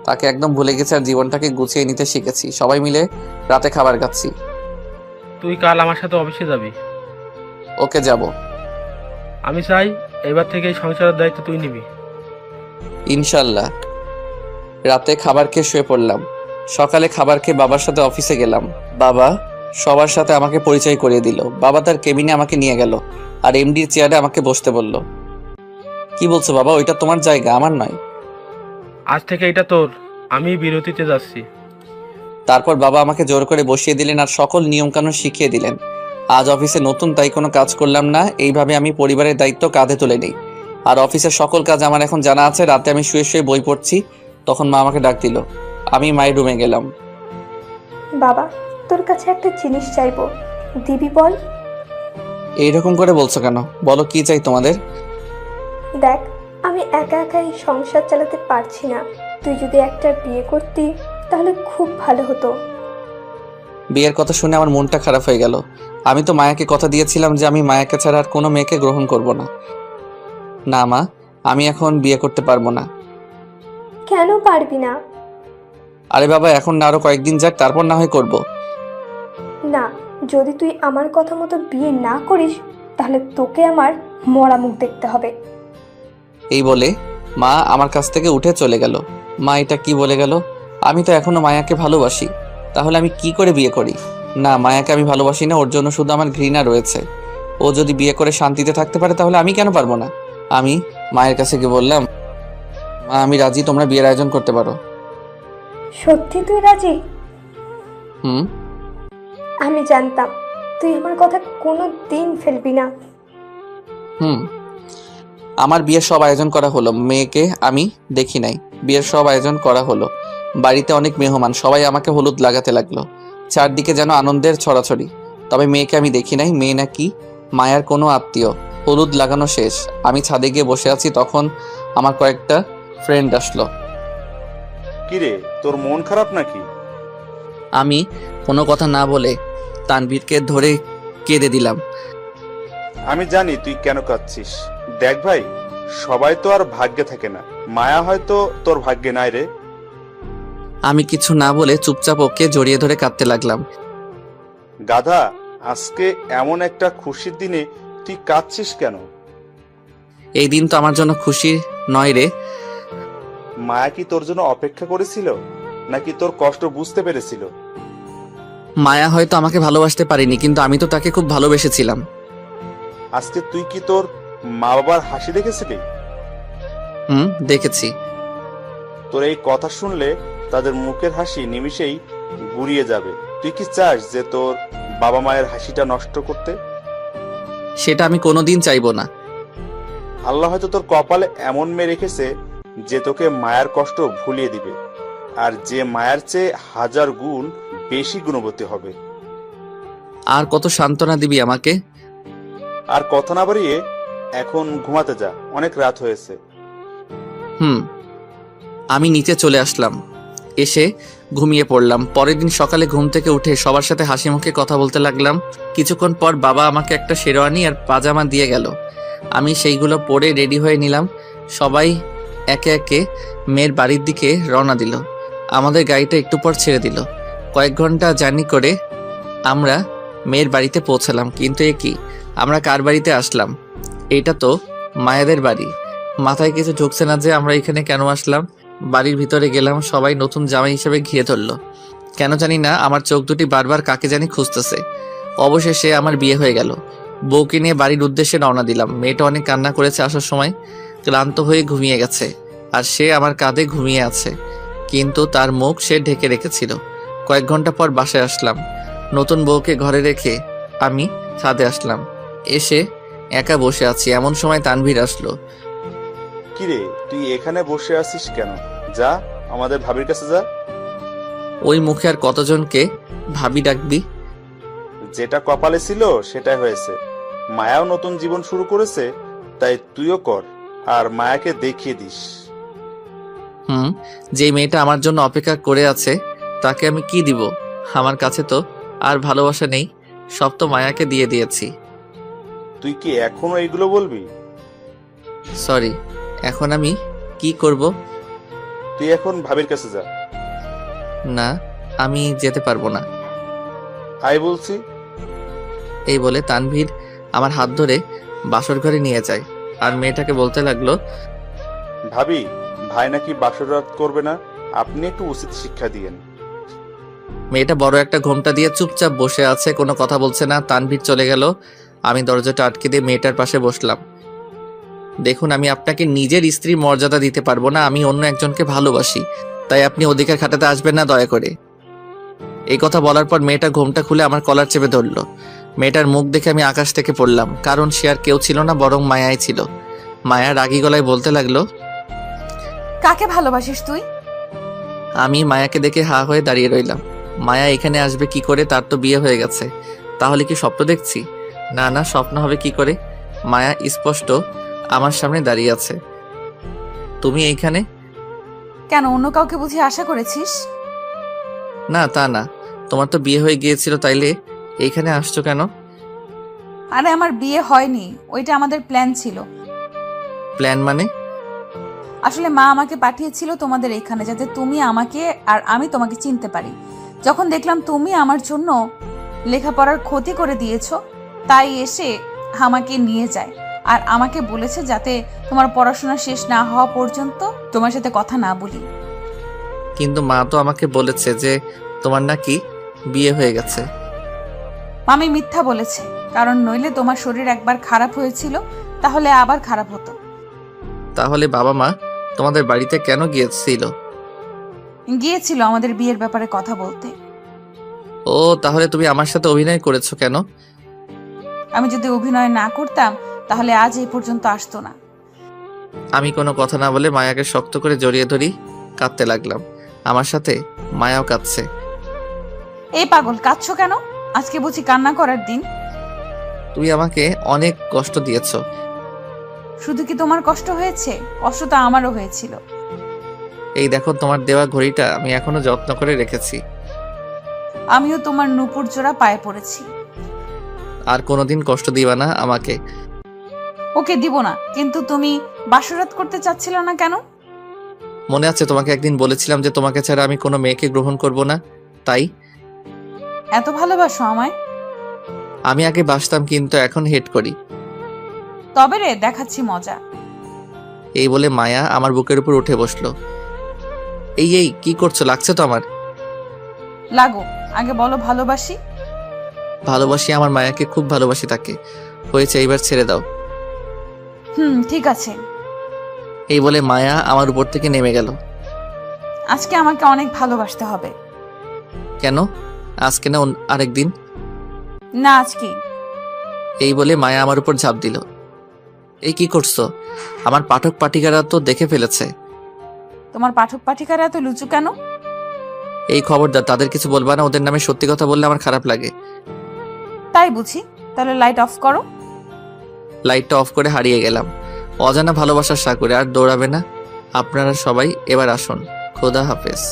তাকে একদম ভুলে গেছি আর জীবনটাকে গুছিয়ে নিতে শিখেছি। সবাই মিলে রাতে খাবার খাচ্ছি। তুই কাল আমার সাথে অফিসে যাবি। ওকে, যাব। আমি চাই এবার থেকে এই সংসারের দায়িত্ব তুই নিবি। ইনশাল্লাহ। রাতে খাবার খেয়ে শুয়ে পড়লাম। সকালে খাবার খেয়ে বাবার সাথে অফিসে গেলাম। বাবা সবার সাথে আমাকে পরিচয় করিয়ে দিল। বাবা তার কেবিনে আমাকে নিয়ে গেল আর এমডির চেয়ারে আমাকে বসতে বলল। কি বলছো বাবা? ওইটা তোমার জায়গা, আমার নয়। আজ থেকে এটা তোর। আমি বিরতিতে যাচ্ছি। তারপর বাবা আমাকে জোর করে বসিয়ে দিলেন আর সকল নিয়মকানুন শিখিয়ে দিলেন। আজ অফিসে নতুন, তাই কোনো কাজ করলাম না। এইভাবে আমি পরিবারের দায়িত্ব কাঁধে তুলে নিই। আর অফিসের সকল কাজ আমার এখন জানা আছে। রাতে আমি শুয়ে শুয়ে বই পড়ছি, তখন মা আমাকে ডাক দিল। আমি মায়ের রুমে গেলাম। বাবা, তোর কাছে একটা জিনিস চাইবো, দিবি বল? এইরকম করে বলছো কেন? বলো, কি চাই তোমাদের? দেখ, আমি একা একাই সংসার চালাতে পারছি না। তুই যদি একটা বিয়ে করতি তাহলে খুব ভালো হতো। বিয়ের কথা শুনে আমার মনটা খারাপ হয়ে গেল। আমি তো মায়াকে কথা দিয়েছিলাম যে আমি মায়াকে ছাড়া আর কোনো মেয়েকে গ্রহণ করব না। না মা, আমি এখন বিয়ে করতে পারবো না। কেন পারবি না? আরে বাবা, এখন না, আরো কয়েকদিন যাক, তারপর না হয় করব। না, যদি তুই আমার কথা মতো বিয়ে না করিস তাহলে তোকে আমার মরা মুখ দেখতে হবে। এই বলে মা আমার কাছ থেকে উঠে চলে গেল। মা এটা কি বলে গেল? আমি তো এখনো মায়াকে ভালোবাসি, তাহলে আমি কি করে বিয়ে করি? না, মায়াকে আমি ভালোবাসি না, ওর জন্য শুধু আমার ঘৃণা রয়েছে। ও যদি বিয়ে করে শান্তিতে থাকতে পারে তাহলে আমি কেন পারবো না? আমি মায়ের কাছে গিয়ে বললাম, মা আমি রাজি, তোমরা বিয়ের আয়োজন করতে পারো। সত্যি তুই রাজি? হুম। আমি জানতাম তুই আমার কথা কোনো দিন ফেলবি না। হুম। আমার বিয়ের সব আয়োজন করা হলো। মেয়েকে আমি দেখি নাই, বিয়ের সব আয়োজন করা হলো। বাড়িতে অনেক মেহমান, সবাই আমাকে হলুদ লাগাতে লাগলো। চারদিকে যেন আনন্দের ছড়াছড়ি। তবে মেয়েকে আমি দেখি নাই। মেয়ে নাকি মায়ার কোনো আত্মীয়। হলুদ লাগানো শেষ, আমি ছাদে গিয়ে বসে আছি, তখন আমার কয়েকটা ফ্রেন্ড আসলো। কিরে, তোর মন খারাপ নাকি? আমি কোনো কথা না বলে তানভীরকে ধরে কেঁদে দিলাম। আমি জানি তুই কেন কাঁদছিস। দেখ ভাই, সবাই তো আর ভাগ্যে থাকে না। মায়া হয়তো তোর ভাগ্যে নাই রে। আমি কিছু না বলে চুপচাপ ওকে জড়িয়ে ধরে কাঁদতে লাগলাম। গাধা, আজকে এমন একটা খুশির দিনে তুই কাঁদছিস কেন? এই দিন তো আমার জন্য খুশির নয় রে। মায়া কি তোর জন্য অপেক্ষা করেছিল, নাকি তোর কষ্ট বুঝতে পেরেছিল? মায়া হয়তো আমাকে ভালোবাসতে পারেনি, কিন্তু আমি তো তাকে খুব ভালোবেসেছিলাম। আজকে তুই কি তোর মা বাবার হাসি দেখেছিলি? হুম, দেখেছি। তোর এই কথা শুনলে তাদের মুখের হাসি নিমিষেই গুড়িয়ে যাবে। তুই কি চাস যে তোর বাবা মায়ের হাসিটা নষ্ট করতে? সেটা আমি কোনোদিন চাইবো না। আল্লাহ হয়তো তোর কপালে এমন মেয়ে রেখেছে যে তোকে মায়ের কষ্ট ভুলিয়ে দিবে, আর যে মায়ের চেয়ে 1000 গুণ বেশি গুণবতী হবে। আর কত সান্ত্বনা দিবি আমাকে? আর কথা না বাড়িয়ে এখন ঘুমাতে যা, অনেক রাত হয়েছে। হুম। আমি নিচে চলে আসলাম, এসে ঘুমিয়ে পড়লাম। পরের দিন সকালে ঘুম থেকে উঠে সবার সাথে হাসি মুখে কথা বলতে লাগলাম। কিছুক্ষণ পর বাবা আমাকে একটা শেরওয়ানি আর পাজামা দিয়ে গেল। আমি সেইগুলো পরে রেডি হয়ে নিলাম। সবাই একে একে মেয়ের বাড়ির দিকে রওনা দিল। আমাদের গাড়িটা একটু পর ছেড়ে দিল। কয়েক ঘন্টা জার্নি করে আমরা মেয়ের বাড়িতে পৌঁছালাম। কিন্তু এ কি, আমরা কার বাড়িতে আসলাম? এটা তো মায়েদের বাড়ি। মাথায় কিছু ঢুকছে না যে আমরা এখানে কেন আসলাম। বাড়ির ভিতরে গেলাম, সবাই নতুন জামাই হিসেবে ঘিরে ধরলো। কেন জানি না আমার চোখ দুটি বারবার কাকে জানি খুঁজতেছে। অবশেষে আমার বিয়ে হয়ে গেল। বউকে নিয়ে বাড়ির উদ্দেশ্যে রওনা দিলাম। মেয়েটা অনেক কান্না করেছে আসার সময়, ক্লান্ত হয়ে ঘুমিয়ে গেছে, আর সে আমার কাঁধে ঘুমিয়ে আছে, কিন্তু তার মুখ সে ঢেকে রেখেছিল। কয়েক ঘন্টা পর বাসায় আসলাম। নতুন বউকে ঘরে রেখে আমি ছাদে আসলাম। এসে একা বসে আছি, এমন সময় তানভীর আসলো। কিরে, তুই এখানে বসে আছিস কেন? যা, আমাদের ভাবির কাছে যা। ওই মুখে আর কতজনকে ভাবি ডাকবি? যেটা কপালে ছিল সেটাই হয়েছে। মায়াও নতুন জীবন শুরু করেছে, তাই তুইও কর, আর মায়াকে দেখিয়ে দিস। হুম, যে মেয়েটা আমার জন্য অপেক্ষা করে আছে তাকে আমি কি দিব? আমার কাছে তো আর ভালোবাসা নেই, সব তো মায়াকে দিয়ে দিয়েছি। তুই কি এখনো এগুলো বলবি? সরি, এখন আমি কি করব? তুই এখন ভাবির কাছে যা। না, আমি যেতে পারবো না। আয় বলছি। এই বলে তানভীর আমার হাত ধরে বাসর ঘরে নিয়ে যায়, আর মেয়েটাকে বলতে লাগলো, ভাবি, ভাই নাকি বাসর রাত করবে না, আপনি একটু উচিত শিক্ষা দিয়েন। মেয়েটা বড় একটা ঘোমটা দিয়ে চুপচাপ বসে আছে, কোনো কথা বলছে না। তানভীর চলে গেল। আমি দরজাটা আটকে দিয়ে মেয়েটার পাশে বসলাম। দেখুন, আমি আপনাকে নিজের স্ত্রীর মর্যাদা দিতে পারবো না, আমি অন্য একজনকে ভালোবাসি, তাই আপনি অধিকার খাটাতে আসবেন না দয়া করে। এই কথা বলার পর মেয়েটা ঘোমটা খুলে আমার কলার চেপে ধরলো। মেয়েটার মুখ দেখে আমি আকাশ থেকে পড়লাম, কারণ সে আর কেউ ছিল না, বরং মায়াই ছিল। মায়া রাগী গলায় বলতে লাগলো, কাকে ভালোবাসিস তুই? আমি মায়াকে দেখে হা হয়ে দাঁড়িয়ে রইলাম। মায়া এখানে আসবে কি করে? তার তো বিয়ে হয়ে গেছে। তাহলে কি স্বপ্ন দেখছি? না না, স্বপ্ন হবে কি করে? মায়া স্পষ্ট আমার সামনে দাঁড়িয়ে আছে। তুমি এইখানে? কেন, অন্য কাউকে বুঝি আশা করেছিস? না, তা না, তোমার তো বিয়ে হয়ে গিয়েছিল, তাইলে এইখানে আসছো কেন? আরে আমার বিয়ে হয়নি, ওইটা আমাদের প্ল্যান ছিল। প্ল্যান মানে? আসলে মা আমাকে পাঠিয়েছিল তোমাদের এখানে, যাতে তুমি আমাকে আর আমি তোমাকে চিনতে পারি। যখন দেখলাম তুমি আমার জন্য লেখাপড়ার ক্ষতি করে দিয়েছো, তাই এসে আমাকে নিয়ে যায় আর আমাকে বলেছে যাতে তোমার পড়াশোনা শেষ না হওয়া পর্যন্ত তোমার সাথে কথা না বলি। কিন্তু মা তো আমাকে বলেছে যে তোমার নাকি বিয়ে হয়ে গেছে। মামি মিথ্যা বলেছে, কারণ নইলে তোমার শরীর একবার খারাপ হয়েছিল, তাহলে আবার খারাপ হতো। তাহলে বাবা মা তোমাদের বাড়িতে কেন গিয়েছিল? গিয়েছিল আমাদের বিয়ের ব্যাপারে কথা বলতে। ও, তাহলে তুমি আমার সাথে অভিনয় করেছো কেন? আমি যদি অভিনয় না করতাম তাহলে আজ এই পর্যন্ত আসতো না। আমি কোনো কথা না বলে মায়াকে শক্ত করে জড়িয়ে ধরি, কাঁদতে লাগলাম। আমার সাথে মায়াও কাঁদছে। এই পাগল, কাঁদছো কেন? আজকে বুঝি কান্না করার দিন? তুই আমাকে অনেক কষ্ট দিয়েছো। শুধু কি তোমার কষ্ট হয়েছে? কষ্ট তো আমারও হয়েছিল। এই দেখো, তোমার দেওয়া ঘড়িটা আমি এখনো যত্ন করে রেখেছি। আমিও তোমার নূপুর জোড়া পায়ে পড়েছি। আর কোনোদিন কষ্ট দিবা না আমাকে। ওকে দিব না, কিন্তু তুমি বাসরাত করতে চাচ্ছিল না কেন? মনে আছে তোমাকে একদিন বলেছিলাম যে তোমাকে ছাড়া আমি কোনো মেয়েকে গ্রহণ করব না, তাই? এত ভালোবাসো আমায়? আমি আগে বাসতাম, কিন্তু এখন হেট করি। তবে রে, দেখাচ্ছি মজা। এই বলে মায়া আমার বুকের উপর উঠে বসলো। এই এই কি করছো? লাগছে তো আমার। লাগো, আগে বলো ভালোবাসি। ভালোবাসি, আমার মায়াকে খুব ভালোবাসি তাকে। হয়েছে, এইবার ছেড়ে দাও। ঠিক আছে। এই বলে মায়া আমার উপর থেকে নেমে গেল। আজকে আমাকে অনেক ভালোবাসতে হবে। কেন? আজকে না আরেকদিন? না, আজকে। এই বলে মায়া আমার উপর ঝাঁপ দিল। এই কি করছো? আমার পাঠক পাঠিকারা তো দেখে ফেলেছে। তোমার পাঠক পাঠিকারা এত লুচু কেন? এই খবরদার, তাদের কিছু বলবা না। ওদের নামে সত্যি কথা বললে আমার খারাপ লাগে। তাই বুঝি? তাহলে লাইট অফ করো। লাইটটা অফ করে হারিয়ে গেলাম অজানা ভালোবাসার সাগরে। আর দৌড়াবে না। আপনারা সবাই এবার আসুন। খোদা হাফেজ।